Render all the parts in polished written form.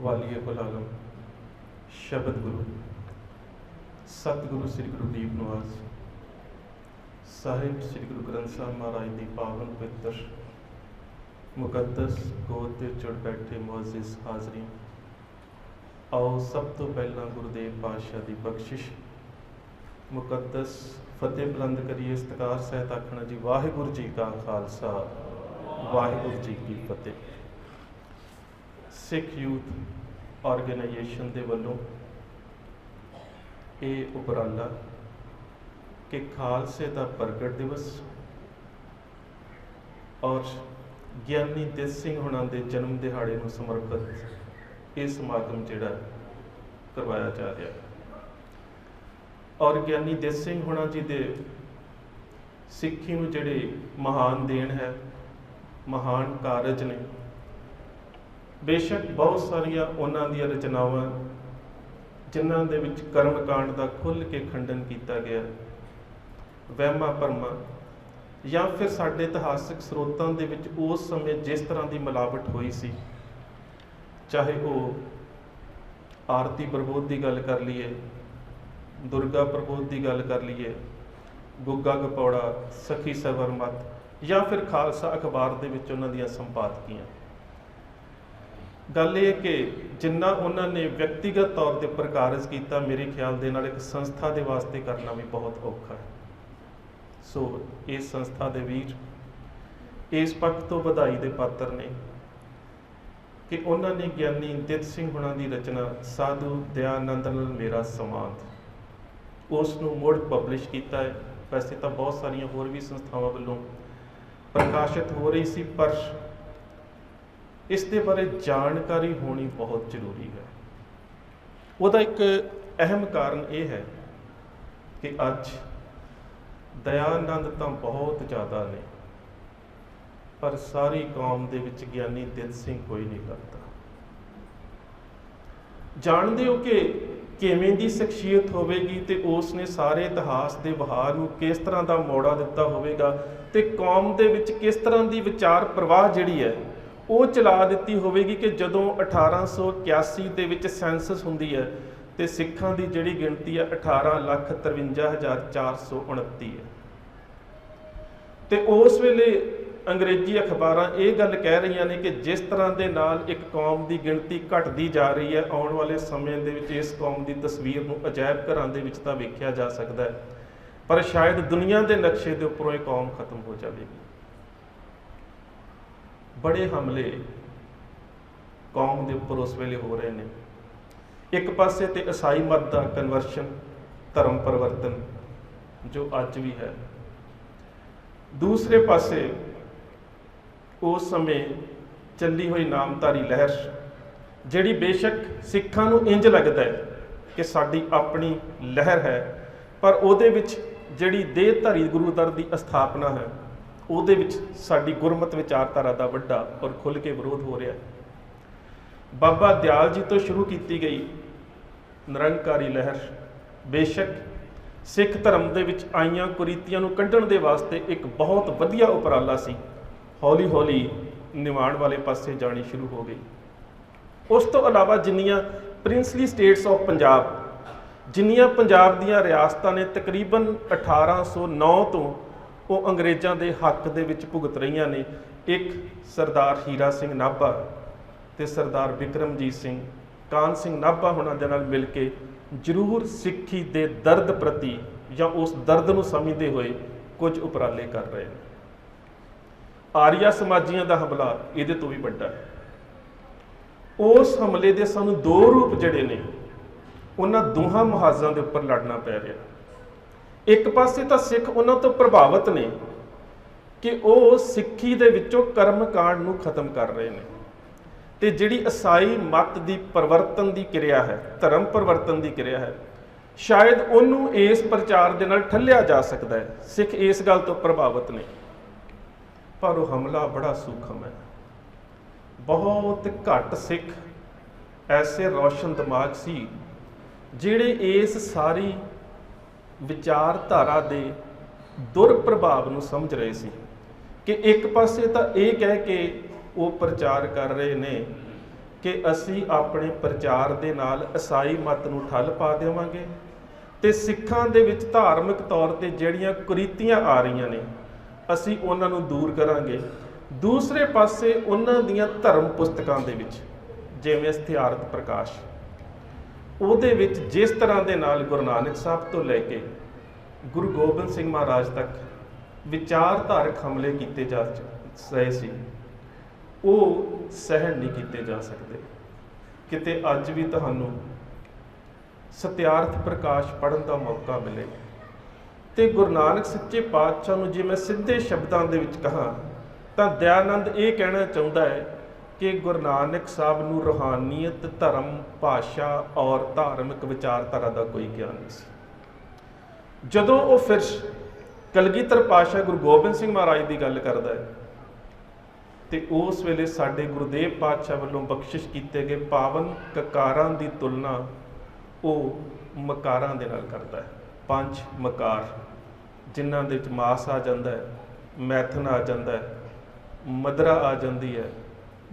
वालिए बुलालम शब्द गुरु सतगुरु श्री गुरुदीप निवास साहिब श्री गुरु ग्रंथ साहब महाराज की पावन पवित्र मुकद्दस गोद ते जुड़ बैठे मुअज़्ज़िज़ हाज़रीन, आओ सब तो पहला गुरुदेव पातशाह की बख्शिश मुकद्दस फतेह बुलंद करिए। इस्तकार सहित आखना जी वाहिगुरू जी का खालसा वाहिगुरू जी की फतेह। सिख यूथ ऑर्गेनाइजेशन के वलों ये उपराला कि खालसे का प्रगट दिवस और ਗਿਆਨੀ ਦਿਤ ਸਿੰਘ हुणां दे जन्म दिहाड़े ਨੂੰ समर्पित ये समागम जिहड़ा करवाया जा रहा है। और ਗਿਆਨੀ ਦਿਤ ਸਿੰਘ हुणां जी दे सिक्खी ਨੂੰ ਜਿਹੜੇ महान देन है, महान कारज ने। बेशक बहुत सारिया उन्हां ਦੀਆਂ रचनावां जिन्हां दे विच कर्म कांड का खुल के खंडन किया गया, वहमां भरमां या फिर साडे इतिहासक स्रोतां दे विच उस समय जिस तरह की मिलावट हुई सी, चाहे वो आरती प्रबोध की गल कर लीए, दुर्गा प्रबोध की गल कर लीए, गुग्गा गपौड़ा, सखी सरवर मत, या फिर खालसा अखबार दे विच उन्हां दीयां संपादकीयां। गल ये कि जिन्ना उन्होंने व्यक्तिगत तौर पर प्रकारज किया, मेरे ख्याल दे नाल एक संस्था के वास्ते करना भी बहुत औखा है। सो इस संस्था के वीर इस पक्ष तो बधाई के पात्र ने कि उन्होंने ज्ञानी दित सिंह हुणां की रचना साधु दयानंद नाल मेरा संवाद उसनूं मुड़ पबलिश किया है। वैसे तो बहुत सारिया होर भी संस्थावां वल्लों प्रकाशित हो रही सी, पर इसके बारे जानकारी होनी बहुत जरूरी है। उसका एक अहम कारण यह है कि अज दयानंद तो बहुत ज़्यादा ने, पर सारी कौम दे विच ज्ञानी दित सिंह कोई नहीं करता। जानते हो कि किवें दी शख्सियत होवेगी ते उसने सारे इतिहास के बहार नूं किस तरह का मोड़ा दिता होवेगा ते कौम दे विच किस तरह की विचार प्रवाह जिहड़ी है वो चला दी होवेगी कि जदों 1881 दे विच सैंसस हुंदी है तो सिखां की जिहड़ी गिणती है 18,53,429 है। तो उस वेले अंग्रेजी अखबारां ये गल कह रही ने कि जिस तरह के नाल एक कौम की गिणती घटती जा रही है, आने वाले समय दे विच इस कौम की तस्वीर नूं अजायब घरां दे विच तां वेखिया जा सकता है, पर शायद दुनिया के नक्शे के उपरों ये कौम खत्म हो जाएगी। बड़े हमले कौम के उपर उस वेले हो रहे हैं। एक पासे तो ईसाई मत का कन्वर्शन, धर्म परिवर्तन जो अज भी है, दूसरे पासे उस समय चली हुई नामधारी लहर जिहड़ी बेशक सिखां नूं इंज लगता है कि साडी अपनी लहर है, पर उहदे विच जिहड़ी देहधारी गुरुद्वार की स्थापना है उहदे विच साडी गुरमत विचारधारा का वड्डा और खुल के विरोध हो रहा है। बाबा दयाल जी तो शुरू की गई निरंकारी लहर बेशक सिख धर्म दे विच आईयां कुरीतियां नूं कढण दे वास्ते एक बहुत वधिया उपराला सी, हौली हौली निवाण वाले पासे जानी शुरू हो गई। उस तो अलावा जिन्नियां प्रिंसली स्टेट्स ऑफ पंजाब, जिन्नियां पंजाब दीयां रियासतां ने तकरीबन 1809 तो वो अंग्रेज़ों के हक दे विच भुगत रही ने। एक सरदार हीरा सिंह नाभा ते सरदार बिक्रमजीत सिंह, कान सिंह नाभा होना दे नाल मिल के जरूर सिक्खी दे दर्द प्रति या उस दर्द नूं समझते हुए कुछ उपराले कर रहे हैं। आर्या समाजियों का हमला ये तो भी बड़ा है। उस हमले के सानू दो रूप जड़े ने उन्हां दोहां मुहाज़ां के उपर लड़ना पै रहा। एक पासे तो सिख उन्हां तो प्रभावित ने कि वो सिक्खी दे विचों कर्म कांड नूं खत्म कर रहे हैं, तो जिहड़ी ईसाई मत की परिवर्तन की क्रिया है, धर्म परिवर्तन की क्रिया है, शायद उन्होंने इस प्रचार के नाल ठल्लिया जा सकता है। सिख इस गल तो प्रभावित ने, पर वो हमला बड़ा सूखम है। बहुत घट सिख ऐसे रोशन दिमाग सी जिहड़े इस सारी विचारधारा के दुरप्रभाव नूं समझ रहे सी कि एक पासे तो ये कह के वो प्रचार कर रहे ने कि असी अपने प्रचार दे नाल ईसाई मत नूं ठल पा देवांगे ते सिੱਖਾਂ ਦੇ ਵਿੱਚ धार्मिक तौर ਤੇ ਜਿਹੜੀਆਂ ਕੁਰੀਤੀਆਂ ਆ ਰਹੀਆਂ ਨੇ ਅਸੀਂ ਉਹਨਾਂ ਨੂੰ ਦੂਰ ਕਰਾਂਗੇ। ਦੂਸਰੇ ਪਾਸੇ ਉਹਨਾਂ ਦੀਆਂ ਧਰਮ ਪੁਸਤਕਾਂ ਦੇ ਵਿੱਚ ਜਿਵੇਂ ਇਸ਼ਤਿਹਾਰਤ ਪ੍ਰਕਾਸ਼, ਉਹਦੇ ਵਿੱਚ ਜਿਸ ਤਰ੍ਹਾਂ ਦੇ ਨਾਲ ਗੁਰੂ ਨਾਨਕ ਸਾਹਿਬ ਤੋਂ ਲੈ ਕੇ ਗੁਰੂ ਗੋਬਿੰਦ ਸਿੰਘ ਮਹਾਰਾਜ ਤੱਕ ਵਿਚਾਰਧਾਰਕ ਹਮਲੇ ਕੀਤੇ ਜਾ ਰਹੇ ਸੀ, ਉਹ ਸਹਿਣ ਨਹੀਂ ਕੀਤੇ ਜਾ ਸਕਦੇ। ਕਿਤੇ ਅੱਜ ਵੀ ਤੁਹਾਨੂੰ ਸਤਿਆਰਥ ਪ੍ਰਕਾਸ਼ ਪੜ੍ਹਨ ਦਾ ਮੌਕਾ ਮਿਲੇ ਤੇ ਗੁਰੂ ਨਾਨਕ ਸੱਚੇ ਪਾਤਸ਼ਾਹ ਨੂੰ ਜੇ ਮੈਂ ਸਿੱਧੇ ਸ਼ਬਦਾਂ ਦੇ ਵਿੱਚ ਕਹਾਂ ਤਾਂ ਦਇਆਨੰਦ ਇਹ ਕਹਿਣਾ ਚਾਹੁੰਦਾ ਹੈ ਕਿ ਗੁਰੂ ਨਾਨਕ ਸਾਹਿਬ ਨੂੰ ਰੂਹਾਨੀਅਤ, ਧਰਮ, ਭਾਸ਼ਾ ਔਰ ਧਾਰਮਿਕ ਵਿਚਾਰਧਾਰਾ ਦਾ ਕੋਈ ਗਿਆਨ ਨਹੀਂ ਸੀ। ਜਦੋਂ ਉਹ ਫਿਰ ਕਲਗੀਧਰ ਪਾਤਸ਼ਾਹ ਗੁਰੂ ਗੋਬਿੰਦ ਸਿੰਘ ਮਹਾਰਾਜ ਦੀ ਗੱਲ ਕਰਦਾ ਹੈ ਤੇ ਉਸ ਵੇਲੇ ਸਾਡੇ ਗੁਰਦੇਵ ਪਾਤਸ਼ਾਹ ਵੱਲੋਂ ਬਖਸ਼ਿਸ਼ ਕੀਤੇ ਗਏ ਪਾਵਨ ਕਕਾਰਾਂ ਦੀ ਤੁਲਨਾ ਉਹ ਮਕਾਰਾਂ ਦੇ ਨਾਲ ਕਰਦਾ ਹੈ। 5 ਮਕਾਰ ਜਿਨ੍ਹਾਂ ਦੇ ਵਿੱਚ ਮਾਸ ਆ ਜਾਂਦਾ ਹੈ, ਮੈਥਨ ਆ ਜਾਂਦਾ ਹੈ, ਮਦਰਾ ਆ ਜਾਂਦੀ ਹੈ,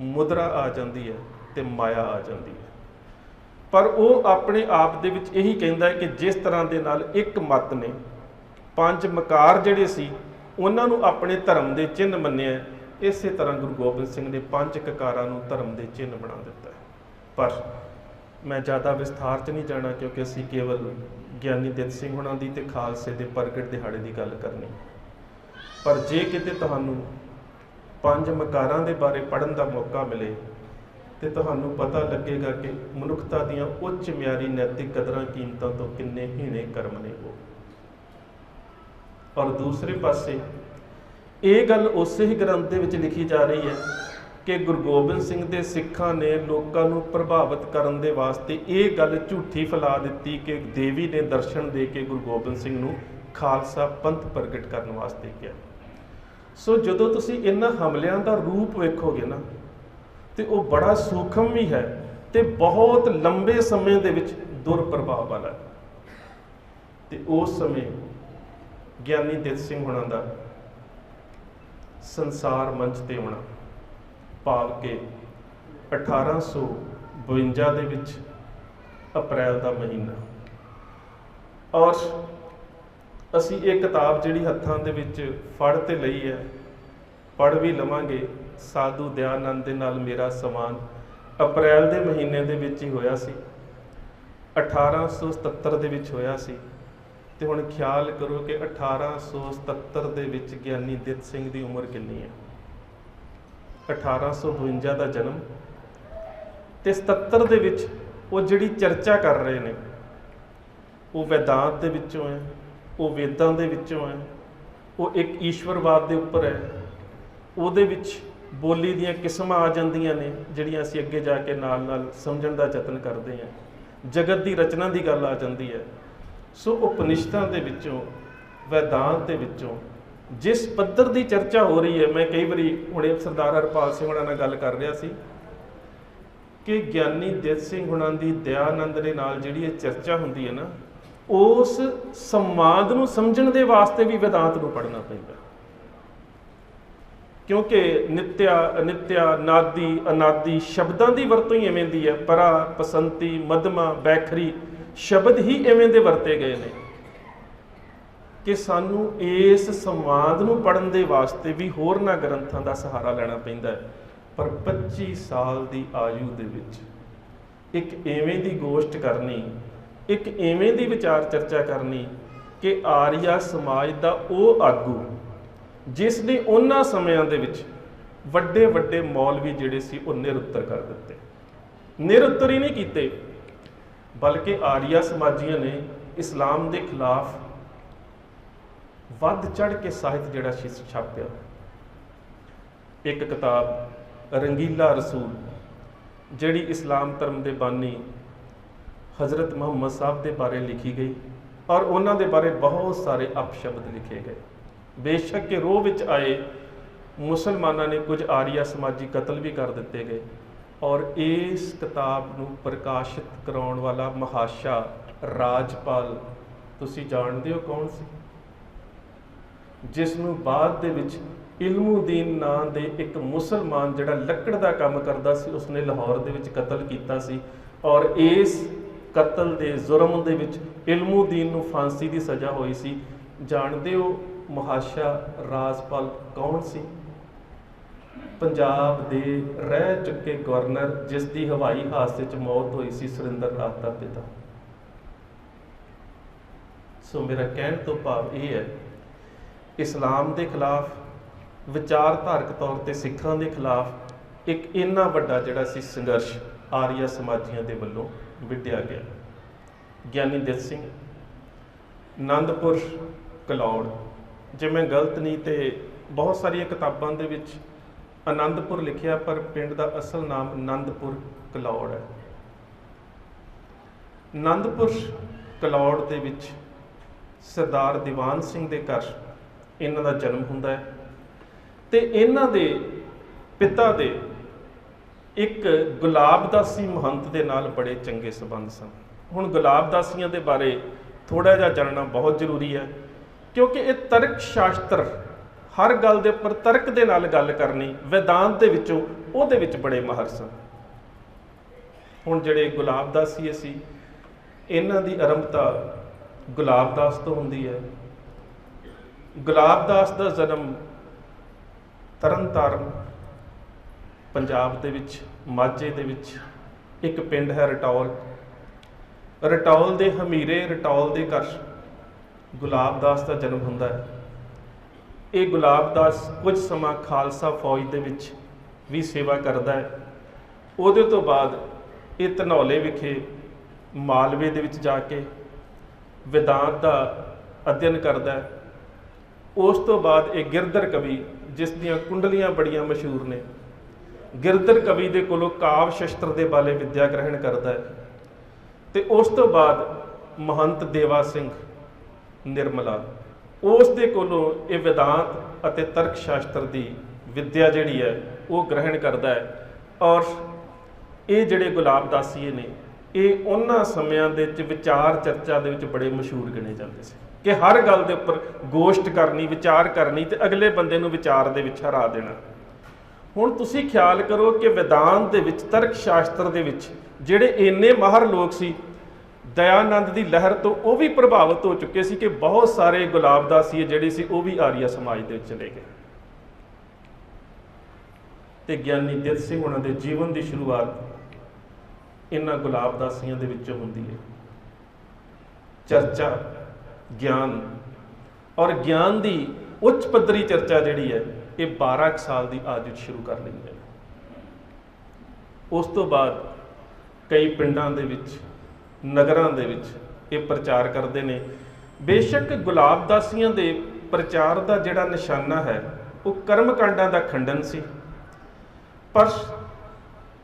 ਮੁਦਰਾ ਆ ਜਾਂਦੀ ਹੈ ਤੇ ਮਾਇਆ ਆ ਜਾਂਦੀ ਹੈ। ਪਰ ਉਹ ਆਪਣੇ ਆਪ ਦੇ ਵਿੱਚ ਇਹੀ ਕਹਿੰਦਾ ਹੈ ਕਿ ਜਿਸ ਤਰ੍ਹਾਂ ਦੇ ਨਾਲ ਇੱਕ ਮੱਤ ਨੇ 5 ਮਕਾਰ ਜਿਹੜੇ ਸੀ ਉਹਨਾਂ ਨੂੰ ਆਪਣੇ ਧਰਮ ਦੇ ਚਿੰਨ੍ਹ ਮੰਨਿਆ, ਇਸੇ ਤਰ੍ਹਾਂ ਗੁਰੂ ਗੋਬਿੰਦ ਸਿੰਘ ਨੇ 5 ਕਕਾਰਾਂ ਨੂੰ ਧਰਮ ਦੇ ਚਿੰਨ੍ਹ ਬਣਾ ਦਿੱਤਾ ਹੈ। ਪਰ ਮੈਂ ਜ਼ਿਆਦਾ ਵਿਸਥਾਰ 'ਚ ਨਹੀਂ ਜਾਣਾ ਕਿਉਂਕਿ ਅਸੀਂ ਕੇਵਲ ਗਿਆਨੀ ਦਿੱਤ ਸਿੰਘ ਹੁਣਾਂ ਦੀ ਤੇ ਖਾਲਸੇ ਦੇ ਪ੍ਰਗਟ ਦਿਹਾੜੇ ਦੀ ਗੱਲ ਕਰਨੀ। ਪਰ ਜੇ ਕਿਤੇ ਤੁਹਾਨੂੰ 5 ਮਕਾਰਾਂ ਦੇ ਬਾਰੇ ਪੜ੍ਹਨ ਦਾ ਮੌਕਾ ਮਿਲੇ ਤੇ ਤੁਹਾਨੂੰ ਪਤਾ ਲੱਗੇਗਾ ਕਿ ਮਨੁੱਖਤਾ ਦੀਆਂ ਉੱਚ ਮਿਆਰੀ ਨੈਤਿਕ ਕਦਰਾਂ ਕੀਮਤਾਂ ਤੋਂ ਕਿੰਨੇ ਹੀਣੇ ਕਰਮ ਨੇ ਉਹ। ਔਰ ਦੂਸਰੇ ਪਾਸੇ ਇਹ ਗੱਲ ਉਸੇ ਹੀ ਗ੍ਰੰਥ ਦੇ ਵਿੱਚ ਲਿਖੀ ਜਾ ਰਹੀ ਹੈ ਕਿ ਗੁਰੂ ਗੋਬਿੰਦ ਸਿੰਘ ਦੇ ਸਿੱਖਾਂ ਨੇ ਲੋਕਾਂ ਨੂੰ ਪ੍ਰਭਾਵਿਤ ਕਰਨ ਦੇ ਵਾਸਤੇ ਇਹ ਗੱਲ ਝੂਠੀ ਫੈਲਾ ਦਿੱਤੀ ਕਿ ਦੇਵੀ ਨੇ ਦਰਸ਼ਨ ਦੇ ਕੇ ਗੁਰੂ ਗੋਬਿੰਦ ਸਿੰਘ ਨੂੰ ਖਾਲਸਾ ਪੰਥ ਪ੍ਰਗਟ ਕਰਨ ਵਾਸਤੇ ਕਿਹਾ। ਸੋ ਜਦੋਂ ਤੁਸੀਂ ਇਹਨਾਂ ਹਮਲਿਆਂ ਦਾ ਰੂਪ ਵੇਖੋਗੇ ਨਾ ਤੇ ਉਹ ਬੜਾ ਸੂਖਮ ਵੀ ਹੈ ਤੇ ਬਹੁਤ ਲੰਬੇ ਸਮੇਂ ਦੇ ਵਿੱਚ ਦੁਰਪ੍ਰਭਾਵ ਵਾਲਾ ਹੈ। ਤੇ ਉਸ ਸਮੇਂ ਗਿਆਨੀ ਦਿੱਤ ਸਿੰਘ ਹੁਣਾਂ ਦਾ ਸੰਸਾਰ ਮੰਚ ਤੇ ਆਉਣਾ ਭਾਵ ਕਿ 1852 ਦੇ ਵਿੱਚ ਅਪ੍ਰੈਲ ਦਾ ਮਹੀਨਾ, ਔਰ ਅਸੀਂ ਇਹ ਕਿਤਾਬ ਜਿਹੜੀ ਹੱਥਾਂ ਦੇ ਵਿੱਚ ਫੜ ਤੇ ਲਈ ਹੈ, ਪੜ੍ਹ ਵੀ ਲਵਾਂਗੇ। ਸਾਧੂ ਦਇਆਨੰਦ ਦੇ ਨਾਲ ਮੇਰਾ ਸਮਾਨ ਅਪ੍ਰੈਲ ਦੇ ਮਹੀਨੇ ਦੇ ਵਿੱਚ ਹੀ ਹੋਇਆ ਸੀ, 1877 ਦੇ ਵਿੱਚ ਹੋਇਆ ਸੀ। ਤੇ ਹੁਣ ਖਿਆਲ ਕਰੋ ਕਿ 1877 ਦੇ ਵਿੱਚ ਗਿਆਨੀ ਦਿੱਤ ਸਿੰਘ ਦੀ ਉਮਰ ਕਿੰਨੀ ਹੈ। 1852 ਦਾ ਜਨਮ ਤੇ 77 ਦੇ ਵਿੱਚ ਉਹ ਜਿਹੜੀ ਚਰਚਾ ਕਰ ਰਹੇ ਨੇ ਉਹ ਵੈਦਾਂਤ ਦੇ ਵਿੱਚੋਂ ਹੈ, ਉਹ ਵੇਦਾਂ ਦੇ ਵਿੱਚੋਂ ਹੈ, ਉਹ ਇੱਕ ਈਸ਼ਵਰਵਾਦ ਦੇ ਉੱਪਰ ਹੈ। ਉਹਦੇ ਵਿੱਚ ਬੋਲੀ ਦੀਆਂ ਕਿਸਮਾਂ ਆ ਜਾਂਦੀਆਂ ਨੇ ਜਿਹੜੀਆਂ ਅਸੀਂ ਅੱਗੇ ਜਾ ਕੇ ਨਾਲ ਨਾਲ ਸਮਝਣ ਦਾ ਯਤਨ ਕਰਦੇ ਹਾਂ। ਜਗਤ ਦੀ ਰਚਨਾ ਦੀ ਗੱਲ ਆ ਜਾਂਦੀ ਹੈ। ਸੋ ਉਪਨਿਸ਼ਦਾਂ ਦੇ ਵਿੱਚੋਂ, ਵੈਦਾਂਤ ਦੇ ਵਿੱਚੋਂ ਜਿਸ ਪੱਧਰ ਦੀ ਚਰਚਾ ਹੋ ਰਹੀ ਹੈ, ਮੈਂ ਕਈ ਵਾਰੀ ਹੁਣੇ ਸਰਦਾਰ ਹਰਪਾਲ ਸਿੰਘ ਹੁਣਾਂ ਨਾਲ ਗੱਲ ਕਰ ਰਿਹਾ ਸੀ ਕਿ ਗਿਆਨੀ ਦਿੱਤ ਸਿੰਘ ਹੁਣਾਂ ਦੀ ਦਇਆਨੰਦ ਦੇ ਨਾਲ ਜਿਹੜੀ ਇਹ ਚਰਚਾ ਹੁੰਦੀ ਹੈ ਨਾ, ਉਸ ਸੰਵਾਦ ਨੂੰ ਸਮਝਣ ਦੇ ਵਾਸਤੇ ਵੀ ਵੈਦਾਂਤ ਨੂੰ ਪੜ੍ਹਨਾ ਪੈਂਦਾ, ਕਿਉਂਕਿ ਨਿਤਿਆ ਅਨਿਤਿਆ, ਨਾਦੀ ਅਨਾਦੀ ਸ਼ਬਦਾਂ ਦੀ ਵਰਤੋਂ ਹੀ ਐਵੇਂ ਦੀ ਹੈ। ਪਰਾ, ਪਸੰਤੀ, ਮਧਮਾ, ਬੈਖਰੀ ਸ਼ਬਦ ਹੀ ਐਵੇਂ ਦੇ ਵਰਤੇ ਗਏ ਨੇ ਕਿ ਸਾਨੂੰ ਇਸ ਸੰਵਾਦ ਨੂੰ ਪੜ੍ਹਨ ਦੇ ਵਾਸਤੇ ਵੀ ਹੋਰਨਾਂ ਗ੍ਰੰਥਾਂ ਦਾ ਸਹਾਰਾ ਲੈਣਾ ਪੈਂਦਾ ਹੈ। ਪਰ 25 ਸਾਲ ਦੀ ਆਯੂ ਦੇ ਵਿੱਚ ਇੱਕ ਐਵੇਂ ਦੀ ਗੋਸ਼ਟ ਕਰਨੀ, ਇੱਕ ਐਵੇਂ ਦੀ ਵਿਚਾਰ ਚਰਚਾ ਕਰਨੀ ਕਿ ਆਰੀਆ ਸਮਾਜ ਦਾ ਉਹ ਆਗੂ ਜਿਸ ਨੇ ਉਹਨਾਂ ਸਮਿਆਂ ਦੇ ਵਿੱਚ ਵੱਡੇ ਵੱਡੇ ਮੌਲਵੀ ਜਿਹੜੇ ਸੀ ਉਹ ਨਿਰੁੱਤਰ ਕਰ ਦਿੱਤੇ। ਨਿਰੁੱਤਰ ਹੀ ਨਹੀਂ ਕੀਤੇ ਬਲਕਿ ਆਰੀਆ ਸਮਾਜੀਆਂ ਨੇ ਇਸਲਾਮ ਦੇ ਖਿਲਾਫ ਵੱਧ ਚੜ੍ਹ ਕੇ ਸਾਹਿਤ ਜਿਹੜਾ ਸੀ ਛਾਪਿਆ। ਇੱਕ ਕਿਤਾਬ ਰੰਗੀਲਾ ਰਸੂਲ ਜਿਹੜੀ ਇਸਲਾਮ ਧਰਮ ਦੇ ਬਾਨੀ ਹਜ਼ਰਤ ਮੁਹੰਮਦ ਸਾਹਿਬ ਦੇ ਬਾਰੇ ਲਿਖੀ ਗਈ ਔਰ ਉਹਨਾਂ ਦੇ ਬਾਰੇ ਬਹੁਤ ਸਾਰੇ ਅਪਸ਼ਬਦ ਲਿਖੇ ਗਏ। ਬੇਸ਼ੱਕ ਕਿ ਰੋਹ ਵਿੱਚ ਆਏ ਮੁਸਲਮਾਨਾਂ ਨੇ ਕੁਝ ਆਰੀਆ ਸਮਾਜੀ ਕਤਲ ਵੀ ਕਰ ਦਿੱਤੇ ਗਏ। ਔਰ ਇਸ ਕਿਤਾਬ ਨੂੰ ਪ੍ਰਕਾਸ਼ਿਤ ਕਰਾਉਣ ਵਾਲਾ ਮਹਾਸ਼ਾ ਰਾਜਪਾਲ ਤੁਸੀਂ ਜਾਣਦੇ ਹੋ ਕੌਣ ਸੀ, ਜਿਸ ਨੂੰ ਬਾਅਦ ਦੇ ਵਿੱਚ इल्मुद्दीन ਨਾਂ ਦੇ ਇੱਕ ਮੁਸਲਮਾਨ ਜਿਹੜਾ ਲੱਕੜ ਦਾ ਕੰਮ ਕਰਦਾ ਸੀ, ਉਸਨੇ ਲਾਹੌਰ ਦੇ ਵਿੱਚ ਕਤਲ ਕੀਤਾ ਸੀ। ਔਰ ਇਸ ਕਤਲ ਦੇ ਜ਼ੁਰਮ ਦੇ ਵਿੱਚ ਇਲਮੁद्दीन ਨੂੰ ਫਾਂਸੀ ਦੀ ਸਜ਼ਾ ਹੋਈ ਸੀ। ਜਾਣਦੇ ਹੋ ਮੁਹਾਸ਼ਾ ਰਾਜਪਾਲ ਕੌਣ ਸੀ? ਪੰਜਾਬ ਦੇ ਰਹਿ ਚੁੱਕੇ ਗਵਰਨਰ, ਜਿਸ ਦੀ ਹਵਾਈ ਹਾਦਸੇ 'ਚ ਮੌਤ ਹੋਈ ਸੀ, ਸੁਰਿੰਦਰ ਨਾਥ ਦਾ ਪਿਤਾ। ਸੋ ਮੇਰਾ ਕਹਿਣ ਤੋਂ ਭਾਵ ਇਹ ਹੈ, ਇਸਲਾਮ ਦੇ ਖਿਲਾਫ, ਵਿਚਾਰਧਾਰਕ ਤੌਰ ਤੇ ਸਿੱਖਾਂ ਦੇ ਖਿਲਾਫ ਇੱਕ ਇੰਨਾ ਵੱਡਾ ਜਿਹੜਾ ਸੀ ਸੰਘਰਸ਼ ਆਰੀਆ ਸਮਾਜੀਆਂ ਦੇ ਵੱਲੋਂ ਵਿੱਢਿਆ ਗਿਆ। ਗਿਆਨੀ ਦਿੱਤ ਸਿੰਘ, ਆਨੰਦਪੁਰ ਕਲੌੜ, ਜੇ ਮੈਂ ਗਲਤ ਨਹੀਂ ਤੇ ਬਹੁਤ ਸਾਰੀਆਂ ਕਿਤਾਬਾਂ ਦੇ ਵਿੱਚ ਆਨੰਦਪੁਰ ਲਿਖਿਆ, ਪਰ ਪਿੰਡ ਦਾ ਅਸਲ ਨਾਮ ਆਨੰਦਪੁਰ ਕਲੌੜ ਹੈ। ਆਨੰਦਪੁਰ ਕਲੌੜ ਦੇ ਵਿੱਚ ਸਰਦਾਰ ਦੀਵਾਨ ਸਿੰਘ ਦੇ ਘਰ ਇਹਨਾਂ ਦਾ ਜਨਮ ਹੁੰਦਾ ਹੈ ਤੇ ਇਹਨਾਂ ਦੇ ਪਿਤਾ ਦੇ ਇੱਕ ਗੁਲਾਬਦਾਸੀ ਮਹੰਤ ਦੇ ਨਾਲ ਬੜੇ ਚੰਗੇ ਸੰਬੰਧ ਸਨ। ਹੁਣ ਗੁਲਾਬਦਾਸੀਆਂ ਦੇ ਬਾਰੇ ਥੋੜ੍ਹਾ ਜਿਹਾ ਜਾਣਨਾ ਬਹੁਤ ਜ਼ਰੂਰੀ ਹੈ, ਕਿਉਂਕਿ ਇਹ ਤਰਕ ਸ਼ਾਸਤਰ, ਹਰ ਗੱਲ ਦੇ ਉੱਪਰ ਤਰਕ ਦੇ ਨਾਲ ਗੱਲ ਕਰਨੀ, ਵੈਦਾਂਤ ਦੇ ਵਿੱਚੋਂ ਉਹਦੇ ਵਿੱਚ ਬੜੇ ਮਾਹਰ ਸਨ। ਹੁਣ ਜਿਹੜੇ ਗੁਲਾਬਦਾਸੀਏ ਸੀ, ਇਹਨਾਂ ਦੀ ਆਰੰਭਤਾ ਗੁਲਾਬਦਾਸ ਤੋਂ ਹੁੰਦੀ ਹੈ। ਗੁਲਾਬਦਾਸ ਦਾ ਜਨਮ ਤਰਨਤਾਰਨ ਪੰਜਾਬ ਦੇ ਵਿੱਚ, ਮਾਝੇ ਦੇ ਵਿੱਚ ਇੱਕ ਪਿੰਡ ਹੈ ਰਟੌਲ। ਰਟੌਲ ਦੇ ਹਮੀਰੇ ਰਟੌਲ ਦੇ ਘਰ ਗੁਲਾਬਦਾਸ ਦਾ ਜਨਮ ਹੁੰਦਾ ਹੈ। ਇਹ ਗੁਲਾਬਦਾਸ ਕੁਝ ਸਮਾਂ ਖਾਲਸਾ ਫੌਜ ਦੇ ਵਿੱਚ ਵੀ ਸੇਵਾ ਕਰਦਾ ਹੈ। ਉਹਦੇ ਤੋਂ ਬਾਅਦ ਇਹ ਧਨੌਲੇ ਵਿਖੇ ਮਾਲਵੇ ਦੇ ਵਿੱਚ ਜਾ ਕੇ वेदांत का अध्ययन करता है। उस तो बाद एक गिरधर कवि, जिस दियां कुंडलियां बड़ियां मशहूर ने, गिरधर कवि दे कोलों काव्य शस्त्र दे बारे विद्या ग्रहण करता है। तो उस तो बाद महंत देवा सिंह निर्मला, उस दे कोलों ये वेदांत अते तर्क शास्त्र की विद्या जिहड़ी है वो ग्रहण करता है। और ये जिहड़े गुलाबदासीए ने, ਇਹ ਉਹਨਾਂ ਸਮਿਆਂ ਦੇ ਵਿੱਚ ਵਿਚਾਰ ਚਰਚਾ ਦੇ ਵਿੱਚ ਬੜੇ ਮਸ਼ਹੂਰ ਗਿਣੇ ਜਾਂਦੇ ਸੀ ਕਿ ਹਰ ਗੱਲ ਦੇ ਉੱਪਰ ਗੋਸ਼ਟ ਕਰਨੀ, ਵਿਚਾਰ ਕਰਨੀ ਤੇ ਅਗਲੇ ਬੰਦੇ ਨੂੰ ਵਿਚਾਰ ਦੇ ਵਿੱਚ ਹਰਾ ਦੇਣਾ। ਹੁਣ ਤੁਸੀਂ ਖਿਆਲ ਕਰੋ ਕਿ ਵਿਦਾਂਤ ਦੇ ਵਿੱਚ, ਤਰਕ ਸ਼ਾਸਤਰ ਦੇ ਵਿੱਚ ਜਿਹੜੇ ਇੰਨੇ ਮਾਹਰ ਲੋਕ ਸੀ, ਦਇਆਨੰਦ ਦੀ ਲਹਿਰ ਤੋਂ ਉਹ ਵੀ ਪ੍ਰਭਾਵਿਤ ਹੋ ਚੁੱਕੇ ਸੀ ਕਿ ਬਹੁਤ ਸਾਰੇ ਗੁਲਾਬਦਾਸੀਏ ਜਿਹੜੇ ਸੀ ਉਹ ਵੀ ਆਰੀਆ ਸਮਾਜ ਦੇ ਵਿੱਚ ਚਲੇ ਗਏ। ਤੇ ਗਿਆਨੀ ਦਿੱਤ ਸਿੰਘ ਉਹਨਾਂ ਦੇ ਜੀਵਨ ਦੀ ਸ਼ੁਰੂਆਤ इन्हां गुलाबदासियां दे विचों हुंदी है। चर्चा, ज्ञान और ज्ञान की उच्च पद्धरी चर्चा जिहड़ी है ये 12 साल की आयु शुरू कर लैंदे ने। उस तो बाद कई पिंडां दे विच, नगरां दे विच ये प्रचार करते हैं। बेशक गुलाबदासियां दे प्रचार का जिहड़ा निशाना है वो कर्मकांडां दा खंडन सी, पर